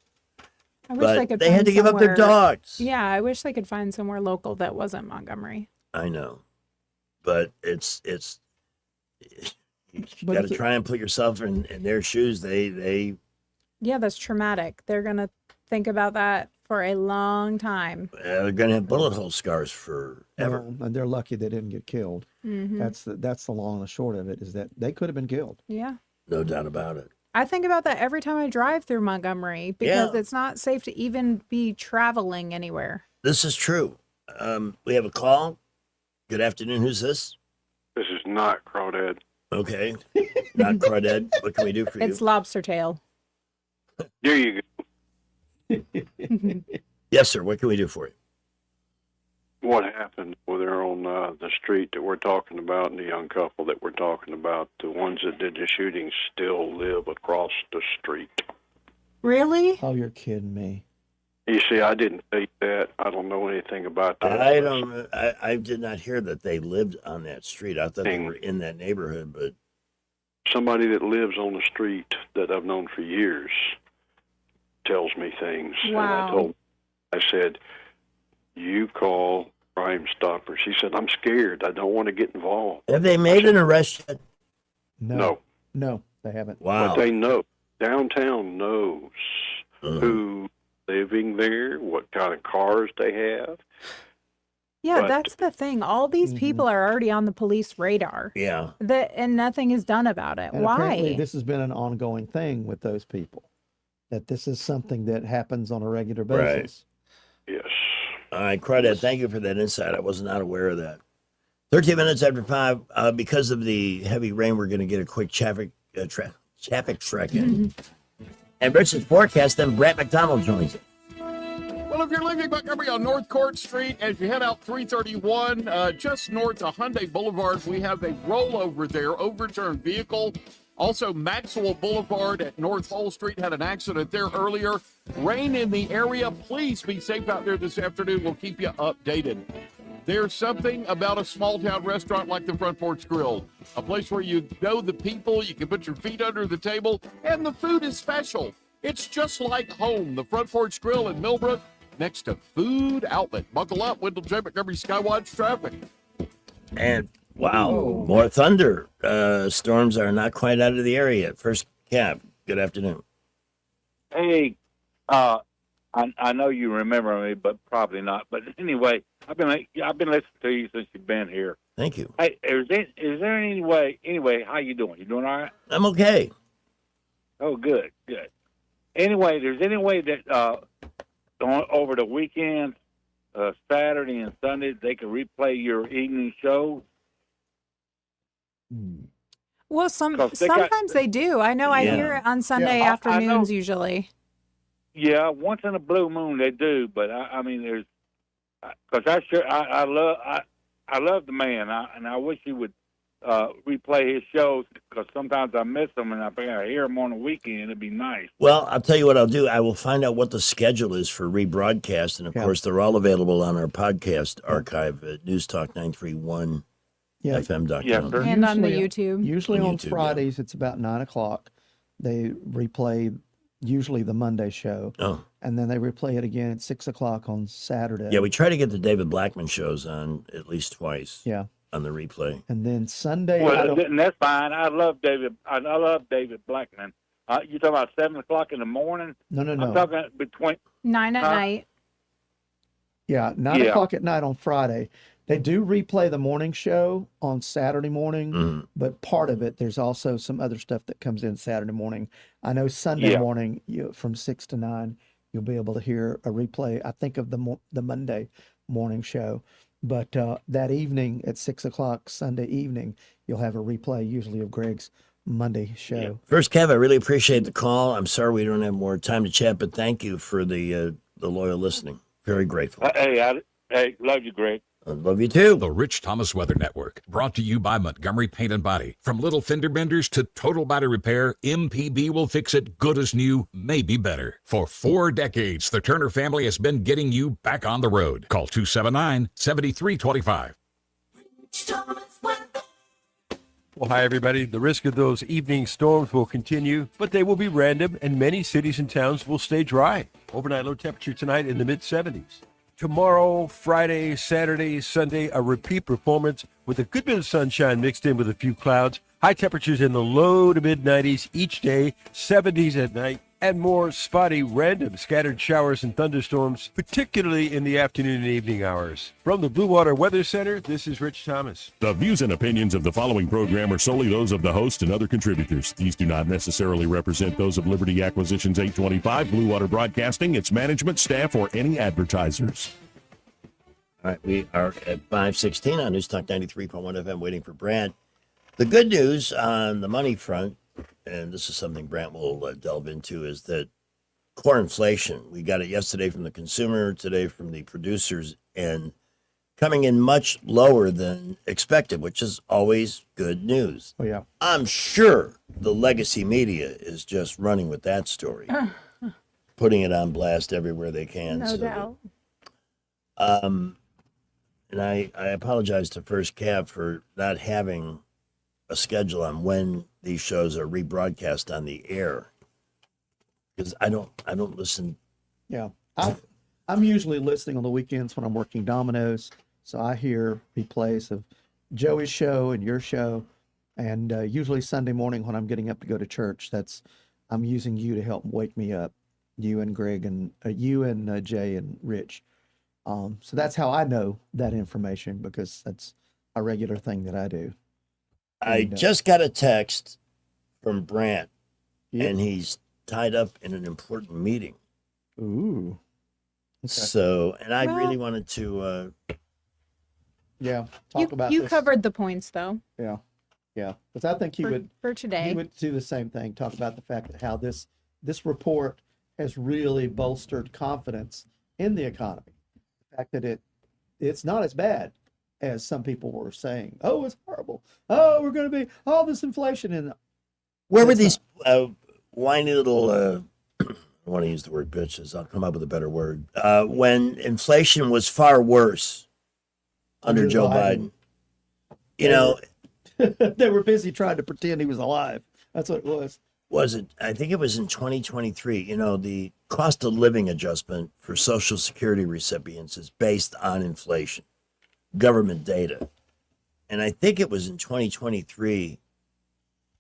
I wish But they could they had find to give up their somewhere- dogs. Yeah, I wish they could find somewhere local that wasn't Montgomery. I know, but it's you But got it's to a- try and put yourself in their shoes. They Yeah, that's traumatic. They're going to think about that for a long time. they're going to have bullet hole scars forever. Well, and they're lucky they didn't get killed. Mhm. That's the long and the short of it, is that they could have been killed. Yeah. No doubt about it. I think about that every time I drive through Montgomery because Yeah. it's not safe to even be traveling anywhere. This is true. We have a call. Good afternoon. Who's this? This is not Crawdad. Okay, not Crawdad. What can we do for you? It's lobster tail. There you go. Yes, sir. What can we do for you? What happened over there on the street that we're talking about, and the young couple that we're talking about, the ones that did the shooting still live across the street. Really? Oh, you're kidding me. You see, I didn't think that. I don't know anything about that. I did not hear that they lived on that street. I thought they were in that neighborhood, but Somebody that lives on the street that I've known for years tells me things. Wow. And I said, you call Crime Stoppers. He said, I'm scared. I don't want to get involved. have they made an arrest yet? No. No, they haven't. Wow. But they know. Downtown knows Mm-hmm. who living there, what kind of cars they have. Yeah, But- that's the thing. All these people are already on the police radar. Yeah. And nothing is done about it. And apparently Why? this has been an ongoing thing with those people. That this is something that happens on a regular basis. Right. Yes. All right, Crawdad, thank you for that insight. I was not aware of that. 13 minutes after 5. Because of the heavy rain, we're going to get a quick traffic check in. And Richard's forecast, then Brett McDonald joins us. Well, if you're leaving Montgomery on North Court Street, as you head out 331, just north of Hyundai Boulevard, we have a rollover there, overturned vehicle. Also, Maxwell Boulevard at North Hall Street had an accident there earlier. Rain in the area. Please be safe out there this afternoon. We'll keep you updated. There's something about a small town restaurant like the Front Porch Grill, a place where you know the people, you can put your feet under the table, and the food is special. It's just like home. The Front Porch Grill in Millbrook, next to Food Outlet. Buckle up, Wendell J. Montgomery Skywatch traffic. And wow, more thunder. Storms are not quite out of the area. First cab, good afternoon. Hey, I know you remember me, but probably not. But anyway, I've been listening to you since you've been here. Thank you. Hey, is there any way? Anyway, how you doing? You doing all right? I'm okay. Oh, good. Anyway, there's any way that over the weekend, Saturday and Sunday, they can replay your evening shows? Well, sometimes they do. I know I hear it on Sunday afternoons usually. Yeah, once in a blue moon they do, but I mean, there's because I love the man, and I wish he would replay his shows because sometimes I miss them, and I think I hear them on the weekend. It'd be nice. Well, I'll tell you what I'll do. I will find out what the schedule is for rebroadcast, and of course, they're all available on our podcast archive at newstalk931fm.com. And on the YouTube. Usually on YouTube, Fridays, it's about 9:00. They replay usually the Monday show. Oh. And then they replay it again at 6:00 on Saturday. Yeah, we try to get the David Blackman shows on at least twice. Yeah. On the replay. And then Sunday. Well, and that's fine. I love David Blackman. You talking about 7:00 in the morning? No. I'm talking between 9 at night. Yeah, 9:00 at night on Friday. They do replay the morning show on Saturday morning, but part of it, there's also some other stuff that comes in Saturday morning. I know Sunday morning, from 6 to 9, you'll be able to hear a replay, I think, of the Monday morning show. But that evening at 6:00 Sunday evening, you'll have a replay usually of Greg's Monday show. Yeah. First, Kev, I really appreciate the call. I'm sorry we don't have more time to chat, but thank you for the loyal listening. Very grateful. Hey, love you, Greg. I love you too. The Rich Thomas Weather Network, brought to you by Montgomery Paint and Body. From little fender benders to total body repair, MPB will fix it good as new, maybe better. For 4 decades, the Turner family has been getting you back on the road. Call 279-7325. Well, hi, everybody. The risk of those evening storms will continue, but they will be random, and many cities and towns will stay dry. Overnight low temperature tonight in the mid-70s. Tomorrow, Friday, Saturday, Sunday, a repeat performance with a good bit of sunshine mixed in with a few clouds. High temperatures in the low to mid-90s each day, 70s at night, and more spotty, random scattered showers and thunderstorms, particularly in the afternoon and evening hours. From the Blue Water Weather Center, this is Rich Thomas. The views and opinions of the following program are solely those of the host and other contributors. These do not necessarily represent those of Liberty Acquisitions 825, Blue Water Broadcasting, its management, staff, or any advertisers. All right, we are at 5:16 on Newstalk 93.1 FM, waiting for Brad. The good news on the money front, and this is something Brant will delve into, is that core inflation, we got it yesterday from the consumer, today from the producers, and coming in much lower than expected, which is always good news. Oh, yeah. I'm sure the legacy media is just running with that story, putting it on blast everywhere they can. No doubt. And I apologize to First Cab for not having a schedule on when these shows are rebroadcast on the air, because I don't listen. Yeah, I'm usually listening on the weekends when I'm working Domino's, so I hear replays of Joey's show and your show, and usually Sunday morning when I'm getting up to go to church. I'm using you to help wake me up, you and Greg and you and Jay and Rich. So that's how I know that information, because that's a regular thing that I do. I just got a text from Brant, and he's tied up in an important meeting. Ooh. Okay. So, and I really wanted to talk about you this. covered the points though. Yeah, because I think he would for today. He would do the same thing. Talk about the fact that how this report has really bolstered confidence in the economy. The fact that it's not as bad as some people were saying. Oh, it's horrible. Oh, we're going to be all this inflation. And where were these whiny little? I want to use the word bitches. I'll come up with a better word. When inflation was far worse under Joe Biden. You know, they were busy trying to pretend he was alive. That's what it was. was it? I think it was in 2023. You know, the cost of living adjustment for Social Security recipients is based on inflation, government data. And I think it was in 2023,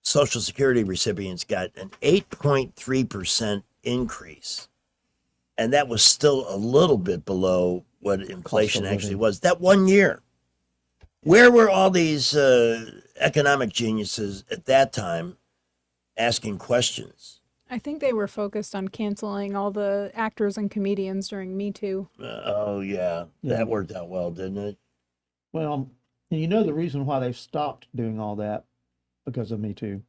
Social Security recipients got an 8.3% increase. And that was still a little bit below what inflation actually was that 1 year. Where were all these economic geniuses at that time asking questions? I think they were focused on canceling all the actors and comedians during Me Too. Oh, yeah. That worked out well, didn't it? Well, and you know the reason why they stopped doing all that? Because of Me Too.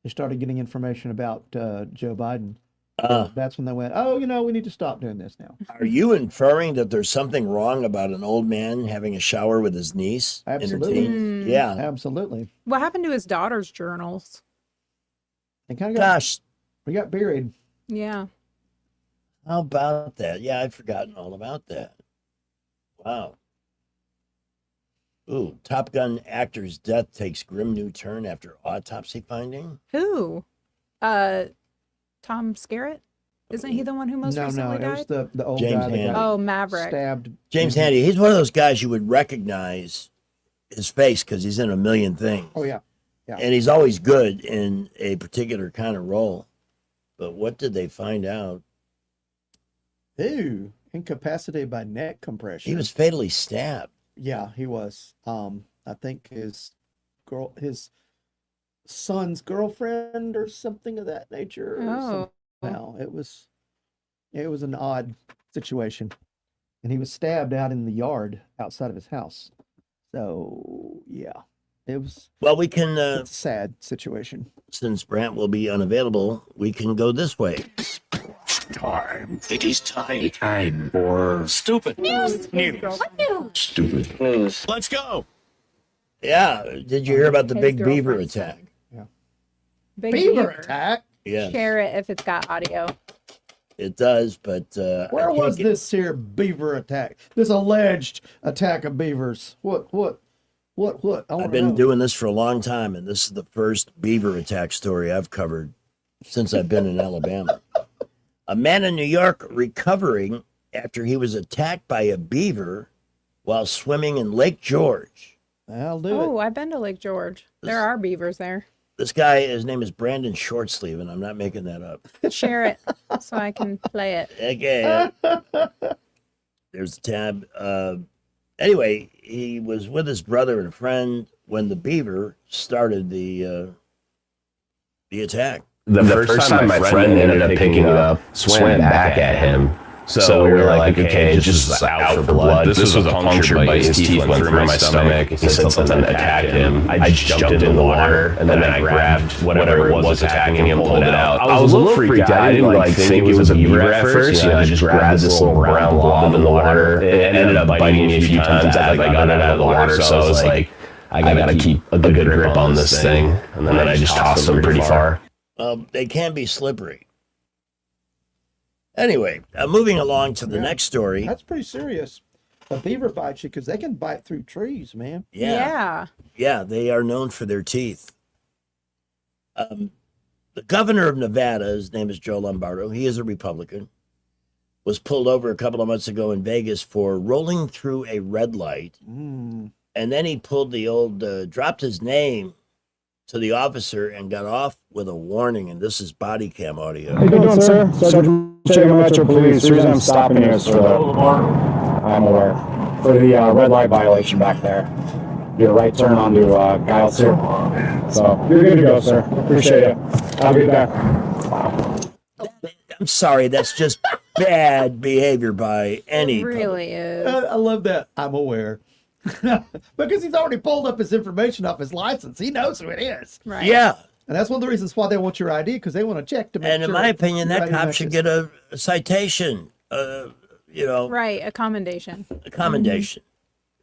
They started getting information about Joe Biden. That's when they went, oh, you know, we need to stop doing this now. Are you inferring that there's something wrong about an old man having a shower with his niece? Absolutely. Entertained? Yeah. Absolutely. What happened to his daughter's journals? They kind of got, Gosh, we got buried. Yeah. how about that? Yeah, I'd forgotten all about that. Wow. Ooh, Top Gun actor's death takes grim new turn after autopsy finding. Who? Tom Skerritt? Isn't he the one who most No, recently it died? was the old James guy that Handy. got Oh, Maverick. stabbed. James Handy, he's one of those guys you would recognize his face because he's in a million things. Oh, yeah. Yeah. And he's always good in a particular kind of role. But what did they find out? Ooh, incapacitated by neck compression. He was fatally stabbed. Yeah, he was. I think his son's girlfriend or something of that nature. Oh. Somehow. It was an odd situation. And he was stabbed out in the yard outside of his house. So yeah. It was Well, we can, a sad situation. since Brant will be unavailable, we can go this way. Time. It is time for stupid news. Stupid news. Let's go. Yeah. Did you hear about the His big beaver girlfriend attack? Big Beaver attack? Yes, Share it if it's got audio. it does. But Where was this here beaver attack? This alleged attack of beavers. What? I I've wanna been know. doing this for a long time, and this is the first beaver attack story I've covered since I've been in Alabama. A man in New York recovering after he was attacked by a beaver while swimming in Lake George. I'll do Oh, I've been to Lake George. There are beavers there. This guy, his name is Brandon Shortsleeve, and I'm not making that up. Share it so I can play it. Okay. There's the tab. Anyway, he was with his brother and a friend when the beaver started the attack. The first time my friend ended up picking it up, swam back at him. So we were like, okay, just out for blood. This was a puncture bite. His teeth went through my stomach. He said something attacked him. I just jumped in the water, and then I grabbed whatever it was attacking him, pulled it out. I was a little freaked out. I didn't like think it was a beaver at first. You know, I just grabbed this little brown blob in the water. It ended up biting me a few times as I got it out of the water. So I was like, I gotta keep a good grip on this thing. And then I just tossed him pretty far. They can be slippery. Anyway, moving along to the next story. That's pretty serious. A beaver bites you because they can bite through trees, man. Yeah. Yeah, they are known for their teeth. The governor of Nevada, his name is Joe Lombardo, he is a Republican, was pulled over a couple of months ago in Vegas for rolling through a red light. And then he pulled the old, dropped his name to the officer and got off with a warning. And this is body cam audio. How you doing, sir? Sergeant Chicago Metro Police. The reason I'm stopping you is for the... I'm aware. For the red light violation back there. Your right turn onto Giles here. So, you're good to go, sir. Appreciate it. Have a good day. I'm sorry, that's just bad behavior by any It really is. I love that. I'm aware. Because he's already pulled up his information off his license. He knows who it is. Right. Yeah. And that's one of the reasons why they want your ID, because they want to check to make And in sure my opinion, your that ID cop matches. should get a citation, Right, a commendation. a commendation.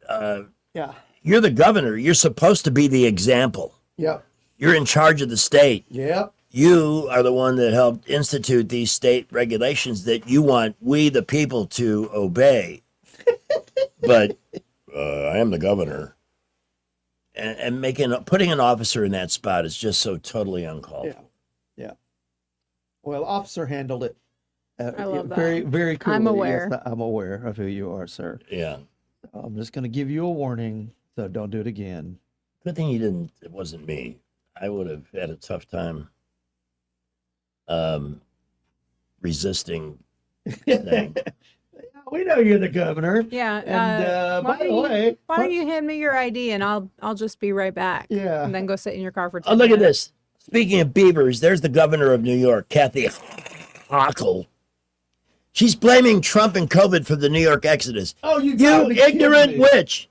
Yeah. You're the governor. You're supposed to be the example. Yep. You're in charge of the state. Yep. You are the one that helped institute these state regulations that you want we, the people, to obey. But I am the governor. And putting an officer in that spot is just so totally uncalled for. Well, officer handled it. I love that. Very, very cool. I'm aware. Yes, I'm aware of who you are, sir. Yeah. I'm just going to give you a warning, so don't do it again. Good thing it wasn't me. I would have had a tough time resisting. We know you're the governor. Yeah. And by the way, why don't you hand me your ID and I'll just be right back. Yeah. And then go sit in your car for 10 Oh, look at minutes. this. Speaking of beavers, there's the governor of New York, Kathy Hochul. She's blaming Trump and COVID for the New York exodus. Oh, you ignorant kidding me. witch.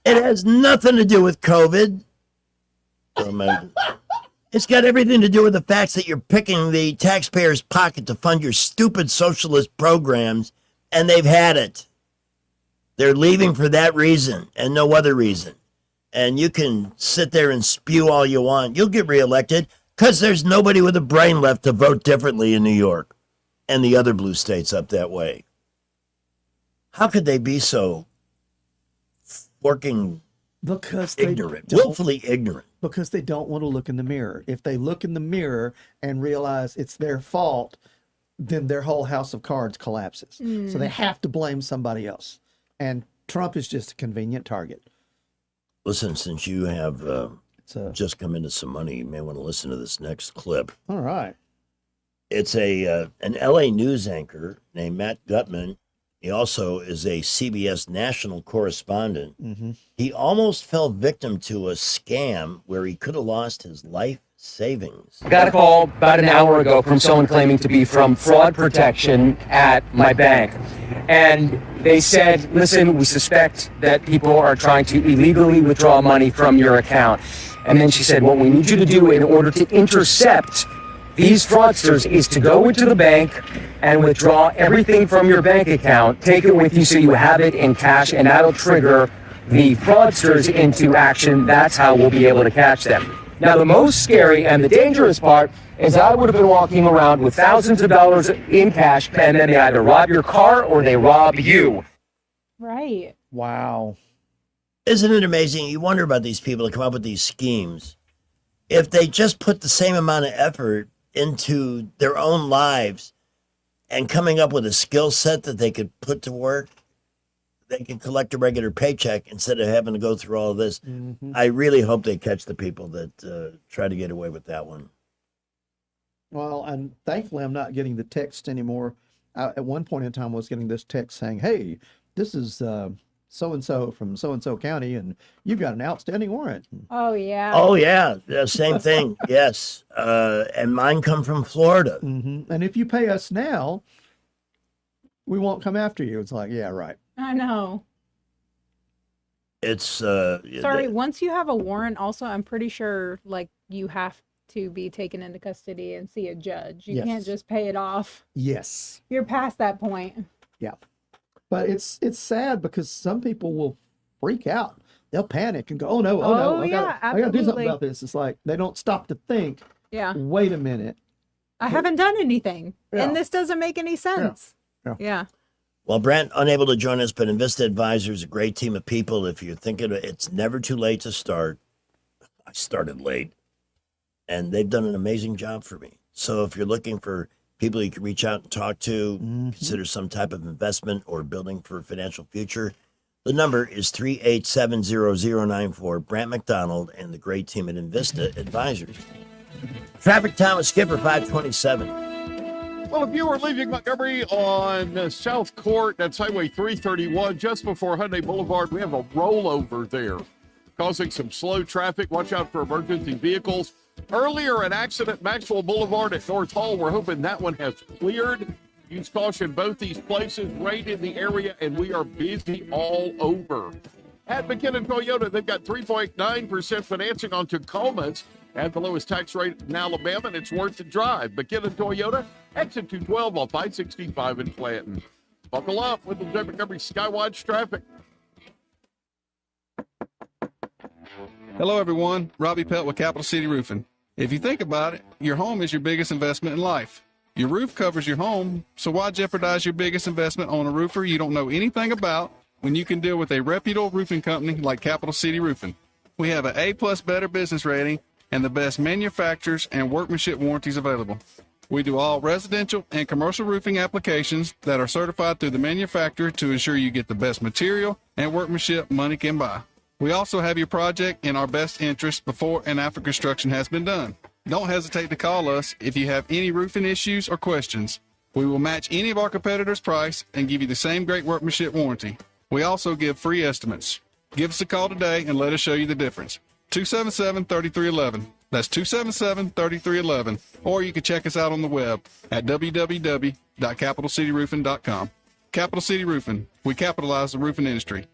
It has nothing to do with COVID. Oh, man. It's got everything to do with the facts that you're picking the taxpayers' pocket to fund your stupid socialist programs, and they've had it. They're leaving for that reason and no other reason. And you can sit there and spew all you want. You'll get reelected because there's nobody with a brain left to vote differently in New York and the other blue states up that way. How could they be so working Because ignorant, don't- willfully ignorant? Because they don't want to look in the mirror. If they look in the mirror and realize it's their fault, then their whole house of cards collapses. So they have to blame somebody else. And Trump is just a convenient target. Listen, since you have just come into some money, you may want to listen to this next clip. All right. It's an LA news anchor named Matt Gutman. He also is a CBS national correspondent. Mm-hmm. He almost fell victim to a scam where he could have lost his life savings. I got a call about an hour ago from someone claiming to be from fraud protection at my bank. And they said, listen, we suspect that people are trying to illegally withdraw money from your account. And then she said, what we need you to do in order to intercept these fraudsters is to go into the bank and withdraw everything from your bank account, take it with you so you have it in cash, and that'll trigger the fraudsters into action. That's how we'll be able to catch them. Now, the most scary and the dangerous part is I would have been walking around with thousands of dollars in cash, and then they either rob your car or they rob you. Right. Wow. Isn't it amazing? You wonder about these people that come up with these schemes. If they just put the same amount of effort into their own lives and coming up with a skill set that they could put to work, they could collect a regular paycheck instead of having to go through all of this. Mm-hmm. I really hope they catch the people that try to get away with that one. Well, and thankfully I'm not getting the text anymore. At one point in time I was getting this text saying, hey, this is so-and-so from so-and-so county, and you've got an outstanding warrant. Oh, yeah. Oh, yeah. Same thing. Yes. And mine come from Florida. Mm-hmm. And if you pay us now, we won't come after you. It's like, yeah, right. I know. It's Sorry, once you have a warrant, also, I'm pretty sure, like, you have to be taken into custody and see a judge. You Yes. can't just pay it off. Yes. You're past that point. Yeah. But it's sad because some people will freak out. They'll panic and go, oh no, Oh, I yeah, gotta do something absolutely. about this. It's like they don't stop to think, Yeah. wait a minute. I haven't done anything. Yeah. And this doesn't make any sense. Yeah. Yeah. Well, Brent, unable to join us, but Invista Advisors, a great team of people. If you're thinking it's never too late to start, I started late, and they've done an amazing job for me. So if you're looking for people you can reach out and talk to, consider some type of investment or building for a financial future, the number is 3870094. Brant McDonald and the great team at Invista Advisors. Traffic time with Skipper 527. Well, if you were leaving Montgomery on South Court, that's Highway 331, just before Hyundai Boulevard, we have a rollover there, causing some slow traffic. Watch out for emergency vehicles. Earlier, an accident Maxwell Boulevard at North Hall. We're hoping that one has cleared. Use caution both these places, right in the area, and we are busy all over. At McKinnon Toyota, they've got 3.9% financing on Tacomas at the lowest tax rate in Alabama, and it's worth the drive. McKinnon Toyota, exit 212 off I-65 in Clanton. Buckle up with the Montgomery Skywatch traffic. Hello, everyone. Robbie Pelt with Capital City Roofing. If you think about it, your home is your biggest investment in life. Your roof covers your home, so why jeopardize your biggest investment on a roofer you don't know anything about when you can deal with a reputable roofing company like Capital City Roofing? We have an A+ Better Business rating and the best manufacturers and workmanship warranties available. We do all residential and commercial roofing applications that are certified through the manufacturer to ensure you get the best material and workmanship money can buy. We also have your project in our best interest before and after construction has been done. Don't hesitate to call us if you have any roofing issues or questions. We will match any of our competitors' price and give you the same great workmanship warranty. We also give free estimates. Give us a call today and let us show you the difference. 277-3311. That's 277-3311. Or you can check us out on the web at www.capitalcityroofing.com. Capital City Roofing. We capitalize the roofing industry.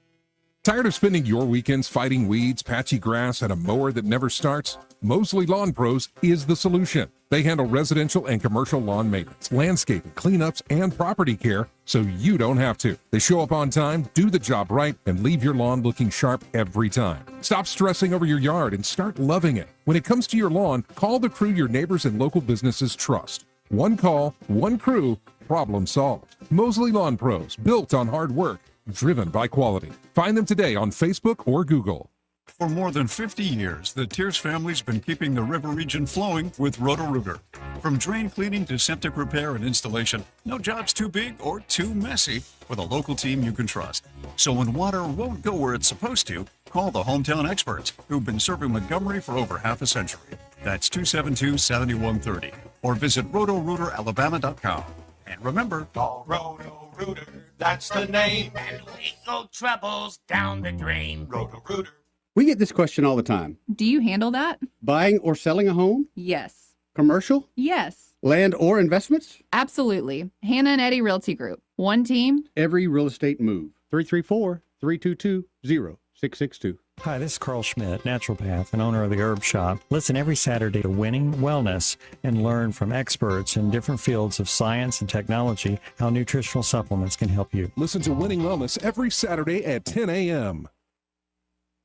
Tired of spending your weekends fighting weeds, patchy grass, and a mower that never starts? Mosley Lawn Pros is the solution. They handle residential and commercial lawn maintenance, landscaping, cleanups, and property care so you don't have to. They show up on time, do the job right, and leave your lawn looking sharp every time. Stop stressing over your yard and start loving it. When it comes to your lawn, call the crew your neighbors and local businesses trust. One call, one crew, problem solved. Mosley Lawn Pros, built on hard work, driven by quality. Find them today on Facebook or Google. For more than 50 years, the Tears family's been keeping the river region flowing with Roto-Rooter. From drain cleaning to septic repair and installation, no job's too big or too messy with a local team you can trust. So when water won't go where it's supposed to, call the hometown experts who've been serving Montgomery for over half a century. That's 272-7130. Or visit rotorooteralabama.com. And remember, Call Roto-Rooter, that's the name. And we throw troubles down the drain. Roto-Rooter. We get this question all the time. Do you handle that? Buying or selling a home? Yes. Commercial? Yes. Land or investments? Absolutely. Hannah and Eddie Realty Group. One team. Every real estate move. 334-322-0662. Hi, this is Carl Schmidt, naturopath and owner of the Herb Shop. Listen every Saturday to Winning Wellness and learn from experts in different fields of science and technology how nutritional supplements can help you. Listen to Winning Wellness every Saturday at 10 a.m.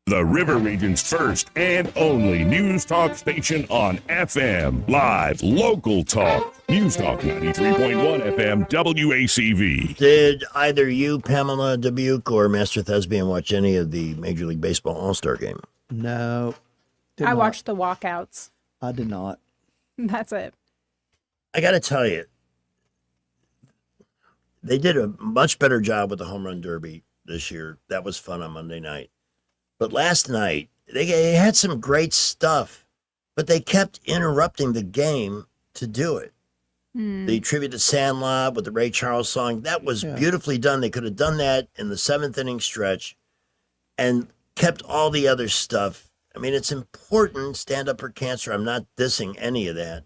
The River Region's first and only news talk station on FM. Live, local talk. News Talk 93.1 FM WACV. Did either you, Pamela Dubuque, or Master Thespian watch any of the Major League Baseball All-Star Game? No. I watched the walkouts. I did not. That's it. I got to tell you, they did a much better job with the Home Run Derby this year. That was fun on Monday night. But last night, they had some great stuff, but they kept interrupting the game to do it. The tribute to Sandlot with the Ray Charles song, that was beautifully done. They could have done that in the seventh inning stretch and kept all the other stuff. I mean, it's important, stand up for cancer. I'm not dissing any of that.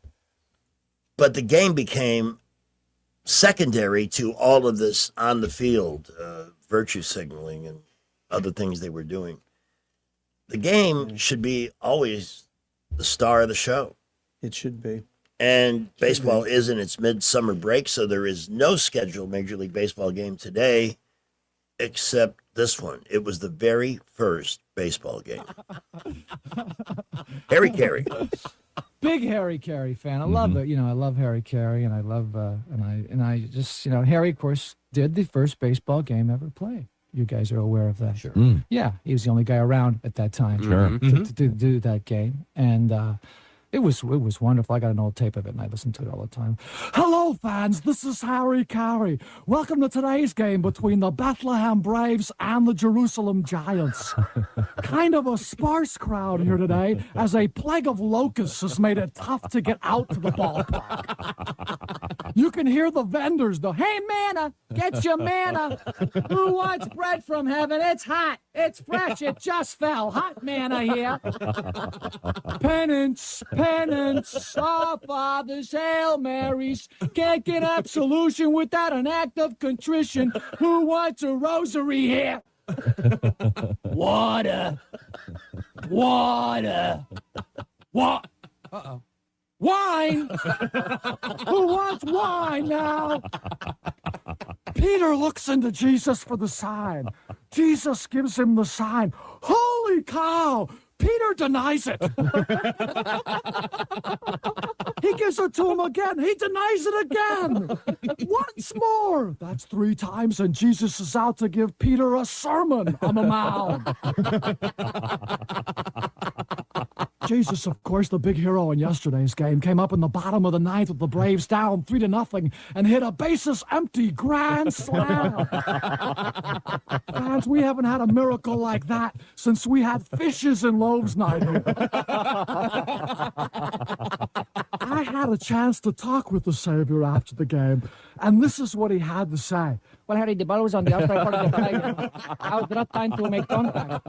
But the game became secondary to all of this on the field, virtue signaling and other things they were doing. The game should be always the star of the show. It should be. And baseball is in its midsummer break, so there is no scheduled Major League Baseball game today except this one. It was the very first baseball game. Harry Carey. Big Harry Carey fan. I love it. You know, I love Harry Carey, and I love and I just, you know, Harry, of course, did the first baseball game ever played. You guys are aware of that. Sure. Yeah, he was the only guy around at that time to do that game, and it was wonderful. I got an old tape of it, and I listened to it all the time. Hello, fans. This is Harry Carey. Welcome to today's game between the Bethlehem Braves and the Jerusalem Giants. Kind of a sparse crowd here today, as a plague of locusts has made it tough to get out to the ballpark. You can hear the vendors, hey, manna, get your manna. Who wants bread from heaven? It's hot. It's fresh. It just fell. Hot manna here. Penance, our Father's Hail Marys. Can't get absolution without an act of contrition. Who wants a rosary here? Water. What? Uh-oh. Wine! Who wants wine now? Peter looks into Jesus for the sign. Jesus gives him the sign. Holy cow! Peter denies it. He gives it to him again. He denies it again. Once more. That's 3 times, and Jesus is out to give Peter a sermon on the Mount. Jesus, of course, the big hero in yesterday's game, came up in the bottom of the ninth with the Braves down 3-0 and hit a bases-empty grand slam. Fans, we haven't had a miracle like that since we had fishes and loaves night here. I had a chance to talk with the Savior after the game, and this is what he had to say. Well, Harry, the ball was on the outside part of the plate. I was not trying to make contact.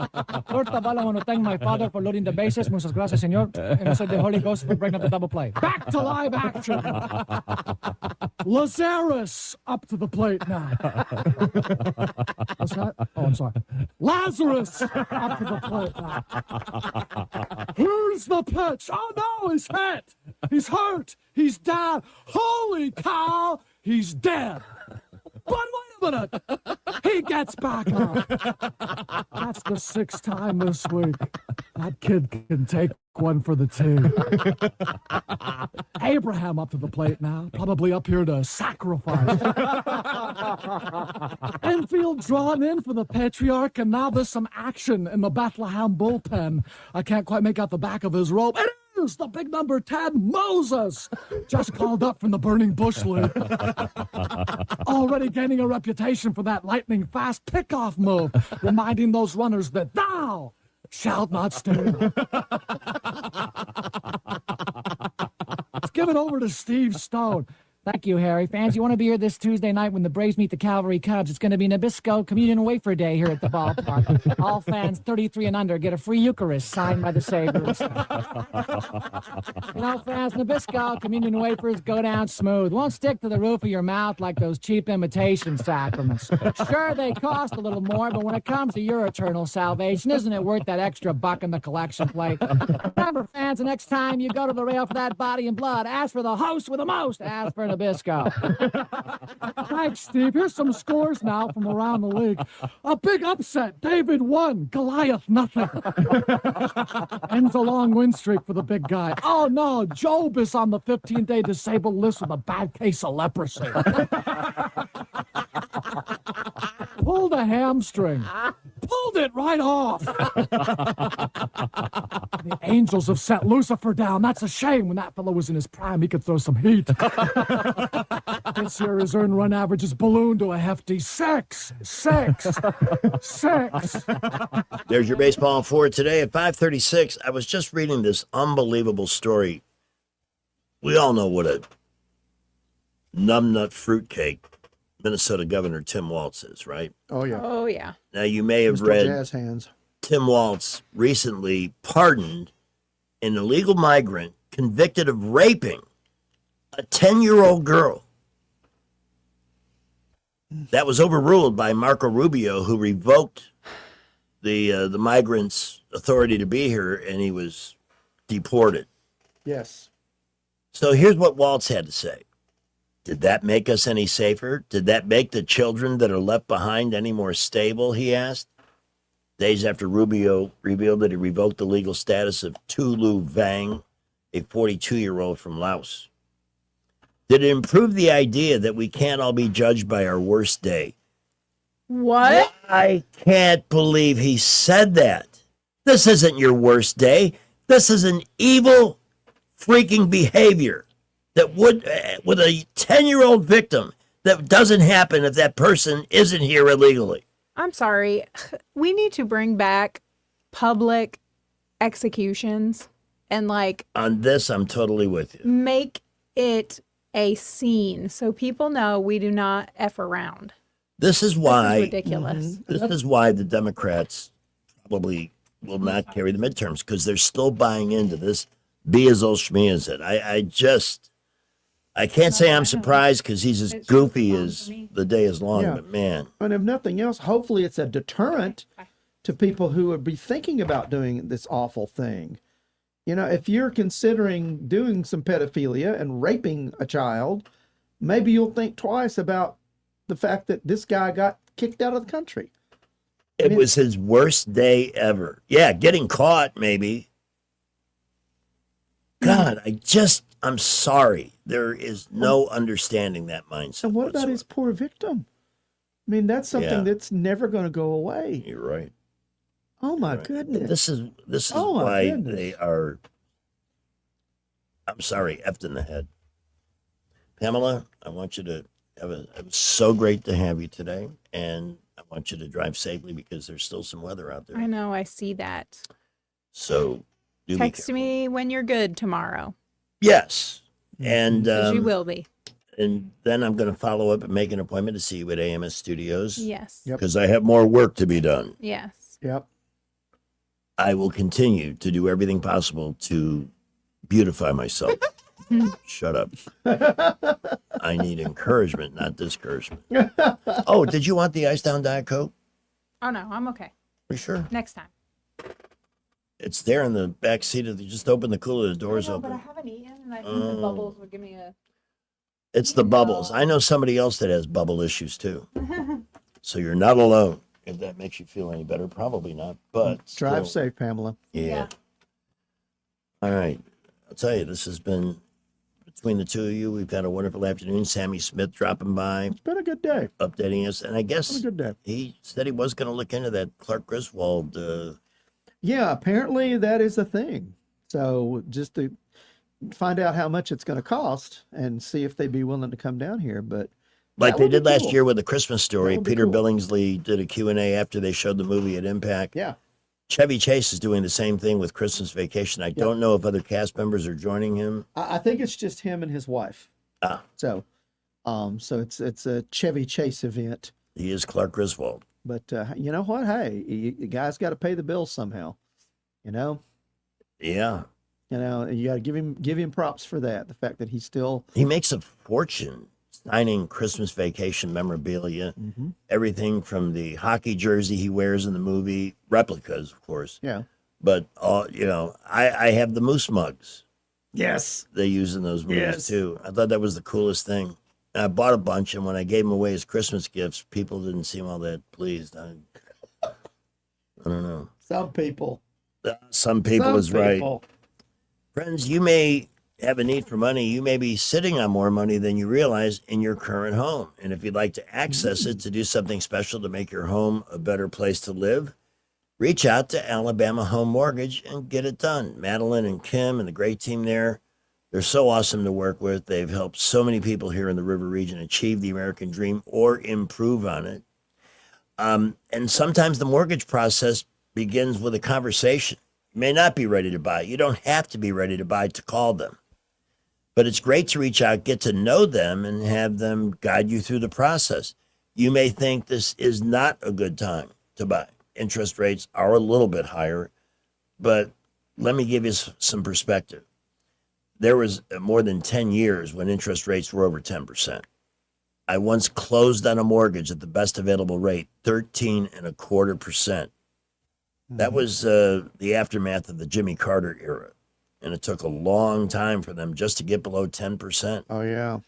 First of all, I want to thank my father for loading the bases. Muchas gracias, señor. And also the Holy Ghost for breaking up the double play. Back to live action. Lazarus up to the plate now. What's that? Oh, I'm sorry. Lazarus up to the plate now. Here's the pitch. Oh, no, he's hit. He's hurt. He's down. Holy cow, he's dead. But wait a minute, he gets back up. That's the 6th time this week. That kid can take one for the team. Abraham up to the plate now, probably up here to sacrifice. Infield drawn in for the Patriarch, and now there's some action in the Bethlehem bullpen. I can't quite make out the back of his robe. It is the big number 10, Moses, just called up from the Burning Bush League. Already gaining a reputation for that lightning fast pickoff move, reminding those runners that thou shalt not steal. Let's give it over to Steve Stone. Thank you, Harry. Fans, you want to be here this Tuesday night when the Braves meet the Calvary Cubs. It's going to be Nabisco Communion and Wafer Day here at the ballpark. All fans 33 and under get a free Eucharist signed by the Sabres. You know, fans, Nabisco Communion and Wafers go down smooth. Won't stick to the roof of your mouth like those cheap imitation sacraments. Sure, they cost a little more, but when it comes to your eternal salvation, isn't it worth that extra buck in the collection plate? Remember, fans, the next time you go to the rail for that body and blood, ask for the host with the most. Ask for Nabisco. Thanks, Steve. Here's some scores now from around the league. A big upset. David 1, Goliath nothing. Ends a long win streak for the big guy. Oh no, Job is on the 15-day disabled list with a bad case of leprosy. Pulled a hamstring. Pulled it right off. The Angels have sent Lucifer down. That's a shame. When that fellow was in his prime, he could throw some heat. This year, his earned run average is ballooned to a hefty 6. There's your baseball for today at 5:36. I was just reading this unbelievable story. We all know what a numbnut fruitcake Minnesota Governor Tim Walz is, right? Oh, yeah. Oh, yeah. Now, you may have Mr. read Jazz Hands. Tim Walz recently pardoned an illegal migrant convicted of raping a 10-year-old girl. That was overruled by Marco Rubio, who revoked the migrant's authority to be here, and he was deported. Yes. So here's what Walz had to say. Did that make us any safer? Did that make the children that are left behind any more stable, he asked. Days after Rubio revealed that he revoked the legal status of Tulu Vang, a 42-year-old from Laos. Did it improve the idea that we can't all be judged by our worst day? What? I can't believe he said that. This isn't your worst day. This is an evil freaking behavior that would, with a 10-year-old victim, that doesn't happen if that person isn't here illegally. I'm sorry. We need to bring back public executions and On this, I'm totally with you. make it a scene so people know we do not F around. This is why This is ridiculous. This is why the Democrats probably will not carry the midterms, because they're still buying into this be as old schme as it. I can't say I'm surprised, because he's as goofy as the day is long, Yeah. but man. And if nothing else, hopefully it's a deterrent to people who would be thinking about doing this awful thing. You know, if you're considering doing some pedophilia and raping a child, maybe you'll think twice about the fact that this guy got kicked out of the country. It was his worst day ever. Yeah, getting caught, maybe. God, I'm sorry. There is no understanding that mindset. And what about his poor victim? I mean, that's something Yeah. that's never going to go away. You're right. Oh my goodness. This is Oh, my why goodness. they are. I'm sorry, effed in the head. Pamela, I want you to it was so great to have you today, and I want you to drive safely because there's still some weather out there. I know, I see that. So do be Text me when you're good tomorrow. Yes. And 'Cause you will be. And then I'm going to follow up and make an appointment to see you at AMS Studios. Yes. Because I have more work to be done. Yes. Yep. I will continue to do everything possible to beautify myself. Shut up. I need encouragement, not discouragement. Oh, did you want the ice down Diet Coke? Oh no, I'm okay. For sure. Next time. It's there in the back seat of the, just open the cooler, the door's But I open. haven't eaten, and I think the bubbles would give me a. It's the bubbles. I know somebody else that has bubble issues too. So you're not alone. If that makes you feel any better, probably not. But Drive still, safe, Pamela. Yeah. All right. I'll tell you, this has been between the two of you. We've had a wonderful afternoon. Sammy Smith dropping by. It's been a good day. Updating us. And I guess Been a good day. he said he was going to look into that Clark Griswold. Yeah, apparently that is a thing. So just to find out how much it's going to cost and see if they'd be willing to come down here. But Like that they would be did last cool. year with the Christmas Story. would be Peter cool. Billingsley did a Q&A after they showed the movie at Impact. Yeah. Chevy Chase is doing the same thing with Christmas Vacation. I don't know if other cast members are joining him. I think it's just him and his wife. Ah. So it's a Chevy Chase event. He is Clark Griswold. But you know what? Hey, you guys got to pay the bills somehow. You know. Yeah. You know, you got to give him props for that. The fact that he's still. He makes a fortune signing Christmas Vacation memorabilia. Everything from the hockey jersey he wears in the movie, replicas, of course. Yeah. But I have the moose mugs. Yes. They use in those movies Yes. too. I thought that was the coolest thing. I bought a bunch, and when I gave them away as Christmas gifts, people didn't seem all that pleased. I don't know. Some people. Some people Some is right. people. Friends, you may have a need for money. You may be sitting on more money than you realize in your current home. And if you'd like to access it to do something special to make your home a better place to live, reach out to Alabama Home Mortgage and get it done. Madeline and Kim and the great team there, they're so awesome to work with. They've helped so many people here in the River region achieve the American dream or improve on it. And sometimes the mortgage process begins with a conversation. You may not be ready to buy. You don't have to be ready to buy to call them. But it's great to reach out, get to know them, and have them guide you through the process. You may think this is not a good time to buy. Interest rates are a little bit higher, but let me give you some perspective. There was more than 10 years when interest rates were over 10%. I once closed on a mortgage at the best available rate, 13.25%. That was the aftermath of the Jimmy Carter era. And it took a long time for them just to get below 10%. Oh, yeah.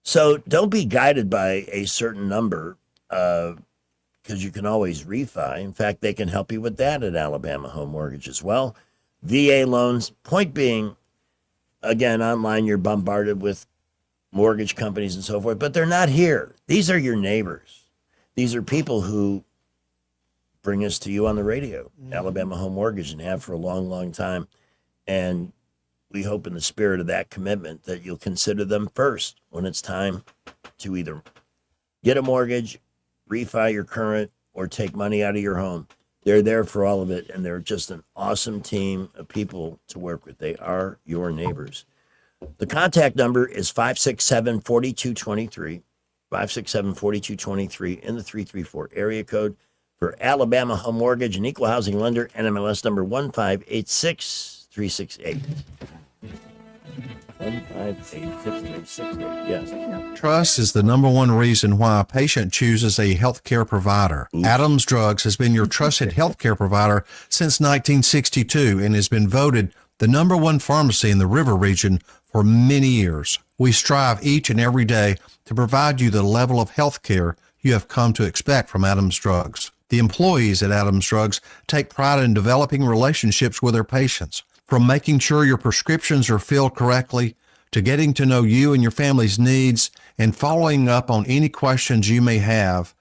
So don't be guided by a certain number because you can always refi. In fact, they can help you with that at Alabama Home Mortgage as well. VA loans, point being, again, online you're bombarded with mortgage companies and so forth, but they're not here. These are your neighbors. These are people who bring us to you on the radio, Alabama Home Mortgage, and have for a long, long time. And we hope in the spirit of that commitment that you'll consider them first when it's time to either get a mortgage, refi your current, or take money out of your home. They're there for all of it, and they're just an awesome team of people to work with. They are your neighbors. The contact number is 567-4223, 567-4223 in the 334 area code for Alabama Home Mortgage, an equal housing lender, NMLS number 1586368. 1586368, yes. Trust is the number one reason why a patient chooses a healthcare provider. Adams Drugs has been your trusted healthcare provider since 1962 and has been voted the number one pharmacy in the River region for many years. We strive each and every day to provide you the level of healthcare you have come to expect from Adams Drugs. The employees at Adams Drugs take pride in developing relationships with their patients. From making sure your prescriptions are filled correctly, to getting to know you and your family's needs, and following up on any questions you may have,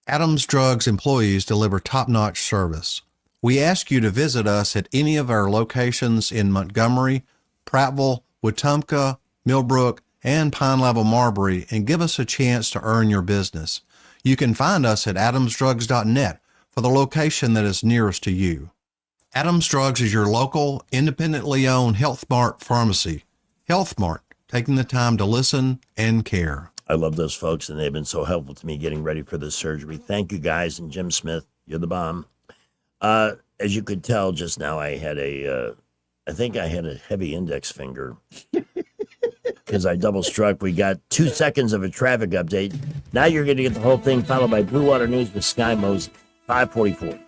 Adams Drugs employees deliver top-notch service. We ask you to visit us at any of our locations in Montgomery, Prattville, Wetumpka, Millbrook, and Pine Level Marbury and give us a chance to earn your business. You can find us at adamsdrugs.net for the location that is nearest to you. Adams Drugs is your local, independently owned Health Mart pharmacy. Health Mart, taking the time to listen and care. I love those folks, and they've been so helpful to me getting ready for this surgery. Thank you, guys, and Jim Smith, you're the bomb. As you could tell just now, I think I had a heavy index finger because I double struck. We got 2 seconds of a traffic update. Now you're going to get the whole thing, followed by Blue Water News with Sky Mosley, 544.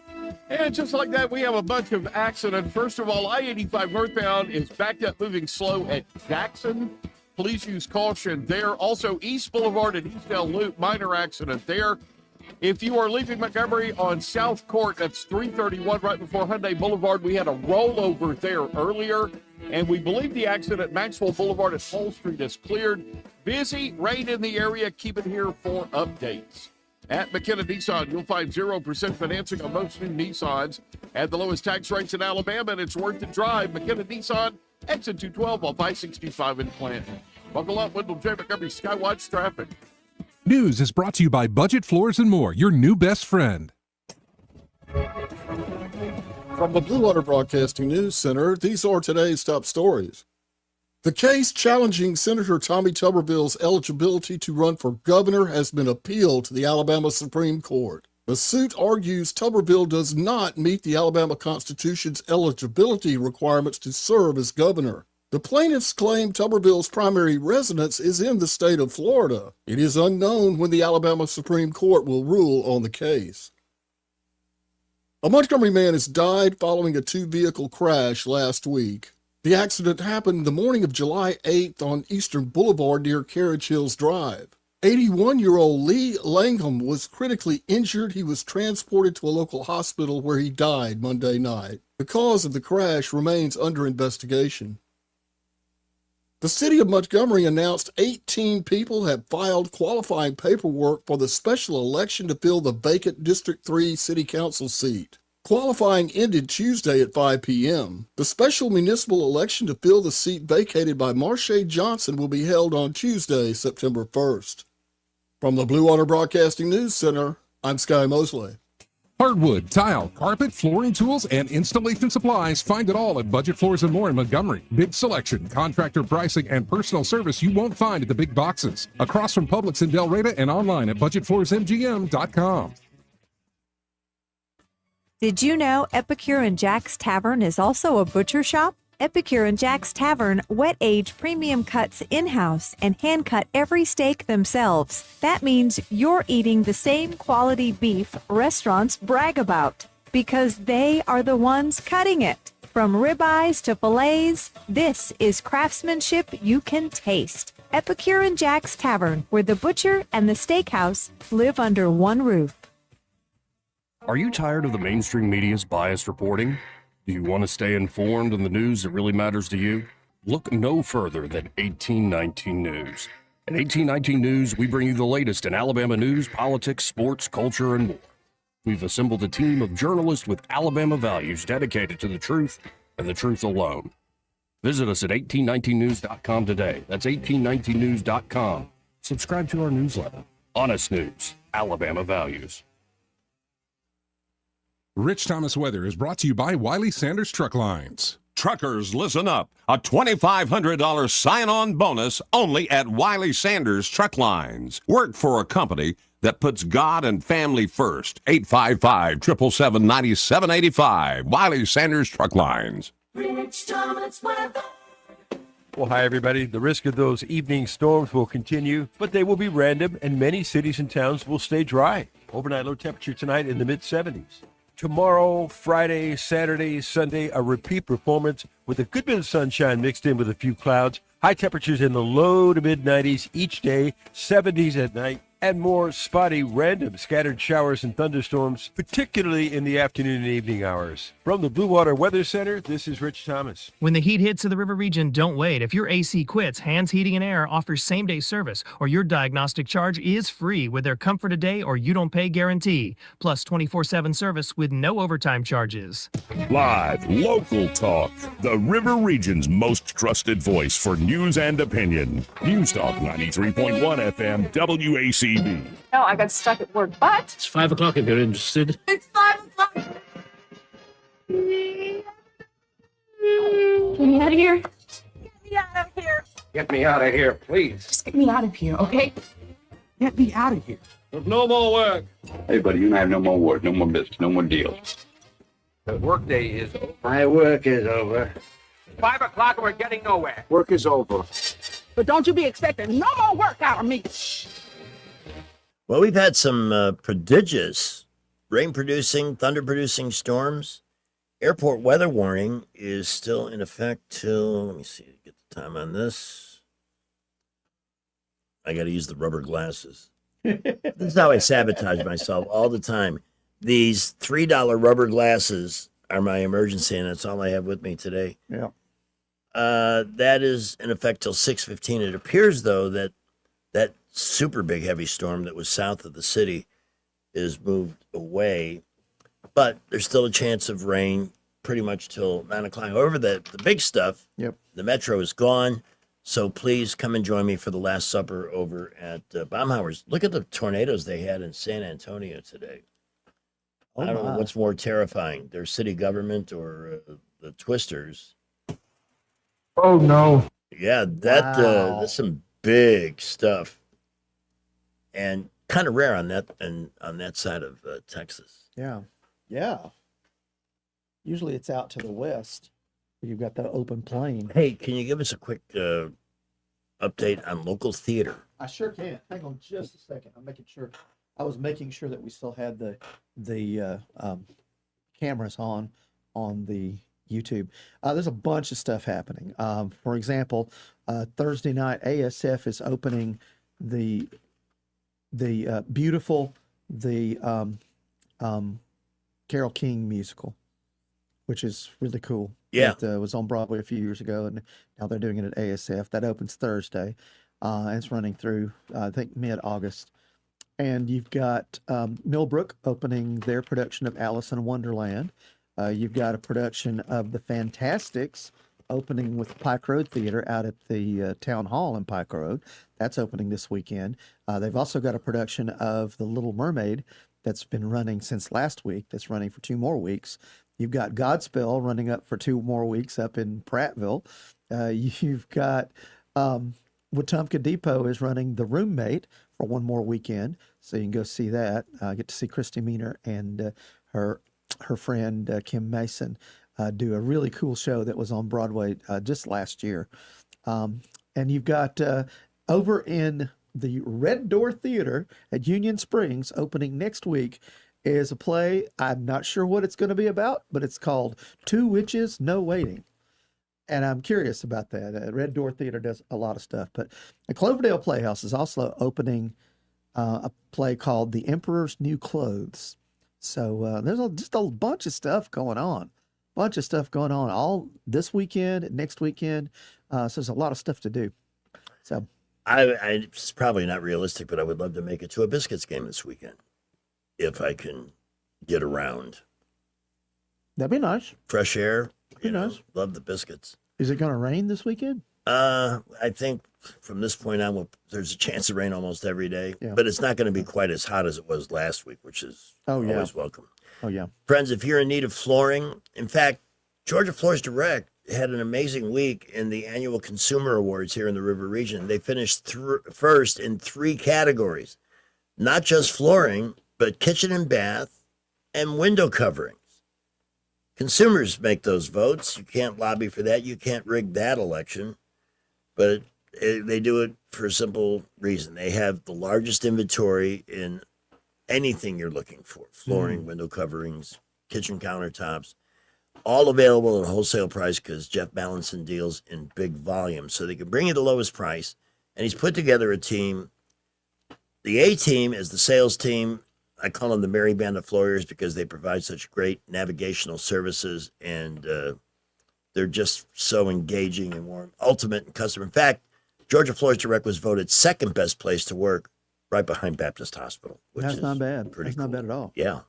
And just like that, we have a bunch of accidents. First of all, I-85 northbound is backed up, moving slow at Jackson. Please use caution there. Also, East Boulevard and Eastdale Loop, minor accident there. If you are leaving Montgomery on South Court, that's 331 right before Hyundai Boulevard. We had a rollover there earlier, and we believe the accident at Maxwell Boulevard at Hull Street is cleared. Busy, rain in the area. Keep it here for updates. At McKenna Nissan, you'll find 0% financing on most new Nissans at the lowest tax rates in Alabama, and it's worth the drive. McKenna Nissan, exit 212 off I-65 in Clanton. Buckle up, Wendell J. Montgomery Skywatch traffic. News is brought to you by Budget Floors and More, your new best friend. From the Blue Water Broadcasting News Center, these are today's top stories. The case challenging Senator Tommy Tuberville's eligibility to run for governor has been appealed to the Alabama Supreme Court. The suit argues Tuberville does not meet the Alabama Constitution's eligibility requirements to serve as governor. The plaintiffs claim Tuberville's primary residence is in the state of Florida. It is unknown when the Alabama Supreme Court will rule on the case. A Montgomery man has died following a two-vehicle crash last week. The accident happened the morning of July 8th on Eastern Boulevard near Carriage Hills Drive. 81-year-old Lee Langham was critically injured. He was transported to a local hospital where he died Monday night. The cause of the crash remains under investigation. The city of Montgomery announced 18 people have filed qualifying paperwork for the special election to fill the vacant District 3 City Council seat. Qualifying ended Tuesday at 5 p.m. The special municipal election to fill the seat vacated by Marsha Johnson will be held on Tuesday, September 1st. From the Blue Water Broadcasting News Center, I'm Sky Mosley. Hardwood, tile, carpet, flooring tools, and installation supplies. Find it all at Budget Floors and More in Montgomery. Big selection, contractor pricing, and personal service you won't find at the big boxes. Across from Publix in Del Reyta and online at budgetfloorsmgm.com. Did you know Epicure and Jack's Tavern is also a butcher shop? Epicure and Jack's Tavern wet age premium cuts in-house and hand cut every steak themselves. That means you're eating the same quality beef restaurants brag about because they are the ones cutting it. From ribeyes to fillets, this is craftsmanship you can taste. Epicure and Jack's Tavern, where the butcher and the steakhouse live under one roof. Are you tired of the mainstream media's biased reporting? Do you want to stay informed on the news that really matters to you? Look no further than 1819 News. At 1819 News, we bring you the latest in Alabama news, politics, sports, culture, and more. We've assembled a team of journalists with Alabama values dedicated to the truth and the truth alone. Visit us at 1819news.com today. That's 1819news.com. Subscribe to our newsletter. Honest News, Alabama Values. Rich Thomas Weather is brought to you by Wiley Sanders Truck Lines. Truckers, listen up. A $2,500 sign-on bonus only at Wiley Sanders Truck Lines. Work for a company that puts God and family first. 855-777-9785. Wiley Sanders Truck Lines. Rich Thomas Weather. Well, hi, everybody. The risk of those evening storms will continue, but they will be random, and many cities and towns will stay dry. Overnight low temperature tonight in the mid-70s. Tomorrow, Friday, Saturday, Sunday, a repeat performance with a good bit of sunshine mixed in with a few clouds. High temperatures in the low to mid-90s each day, 70s at night. and more spotty, random scattered showers and thunderstorms, particularly in the afternoon and evening hours. From the Blue Water Weather Center, this is Rich Thomas. When the heat hits the river region, don't wait. If your AC quits, Hands Heating and Air offers same-day service, or your diagnostic charge is free with their Comfort a Day or You Don't Pay guarantee, plus 24/7 service with no overtime charges. Live, local talk. The River Region's most trusted voice for news and opinion. News Talk 93.1 FM WACB. No, I got stuck at work, but It's 5 o'clock if you're interested. it's 5 o'clock. Get me out of here. Get me out of here. Get me out of here, please. Just get me out of here, okay? Get me out of here. There's no more work. Hey, buddy, you and I have no more work, no more business, no more deals. The workday is over. My work is over. 5 o'clock and we're getting nowhere. Work is over. But don't you be expecting no more work out of me. Well, we've had some prodigious rain-producing, thunder-producing storms. Airport weather warning is still in effect till, let me see, get the time on this. I got to use the rubber glasses. This is how I sabotage myself all the time. These $3 rubber glasses are my emergency, and that's all I have with me today. Yeah. That is in effect till 6:15. It appears, though, that that super big heavy storm that was south of the city is moved away, but there's still a chance of rain pretty much till 9 o'clock. However, the big stuff, the metro is gone, so please come and join me for the Last Supper over at Baumhauer's. Look at the tornadoes they had in San Antonio today. Oh, I don't know my. what's more terrifying, their city government or the Twisters. Oh, no. Yeah, that's some big stuff, and kind of rare on that side of Texas. Yeah. Yeah. Usually it's out to the west. You've got the open plain. Hey, can you give us a quick update on local theater? I sure can. Hang on just a second. I'm making sure. I was making sure that we still had the cameras on the YouTube. There's a bunch of stuff happening. For example, Thursday night ASF is opening the beautiful Carole King musical, which is really cool. Yeah. It was on Broadway a few years ago, and now they're doing it at ASF. That opens Thursday. And it's running through, I think, mid-August. And you've got Millbrook opening their production of Alice in Wonderland. You've got a production of The Fantastics opening with Pike Road Theater out at the Town Hall in Pike Road. That's opening this weekend. They've also got a production of The Little Mermaid that's been running since last week. That's running for 2 more weeks. You've got Godspell running up for 2 more weeks up in Prattville. You've got Wetumpka Depot is running The Roommate for 1 more weekend, so you can go see that. Get to see Christy Meaner and her friend Kim Mason do a really cool show that was on Broadway just last year. And you've got over in the Red Door Theater at Union Springs opening next week is a play. I'm not sure what it's going to be about, but it's called Two Witches, No Waiting. And I'm curious about that. Red Door Theater does a lot of stuff, but the Cloverdale Playhouse is also opening a play called The Emperor's New Clothes. So there's just a bunch of stuff going on. All this weekend, next weekend. So there's a lot of stuff to do. So It's probably not realistic, but I would love to make it to a Biscuits game this weekend if I can get around. That'd be nice. Fresh air. Be nice. Love the Biscuits. Is it going to rain this weekend? I think from this point on, there's a chance of rain almost every day, but it's not going to be quite as hot as it was last week, which is always welcome. Oh, yeah. Friends, if you're in need of flooring, in fact, Georgia Floors Direct had an amazing week in the annual Consumer Awards here in the River Region. They finished first in 3 categories, not just flooring, but kitchen and bath and window coverings. Consumers make those votes. You can't lobby for that. You can't rig that election. But they do it for a simple reason. They have the largest inventory in anything you're looking for. Flooring, window coverings, kitchen countertops, all available at a wholesale price because Jeff Ballinson deals in big volume. So they can bring you the lowest price. And he's put together a team The A team is the sales team. I call them the Merry Band of Floyers because they provide such great navigational services, and they're just so engaging and warm, ultimate in customer. In fact, Georgia Floors Direct was voted second best place to work, right behind Baptist Hospital, which That's is not bad. pretty That's not bad at all. Yeah.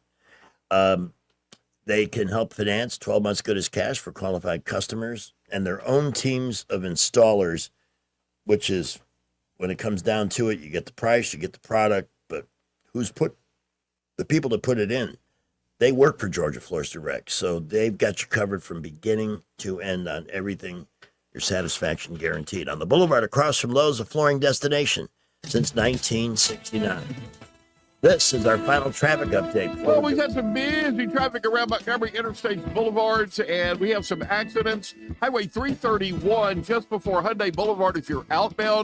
They can help finance 12 months good as cash for qualified customers and their own teams of installers, which is, when it comes down to it, you get the price, you get the product, but who's put the people to put it in? They work for Georgia Floors Direct, so they've got you covered from beginning to end on everything. Your satisfaction guaranteed. On the boulevard across from Lowe's, a flooring destination since 1969. This is our final traffic update. Well, we've had some busy traffic around Montgomery Interstate boulevards, and we have some accidents. Highway 331 just before Hyundai Boulevard if you're outbound.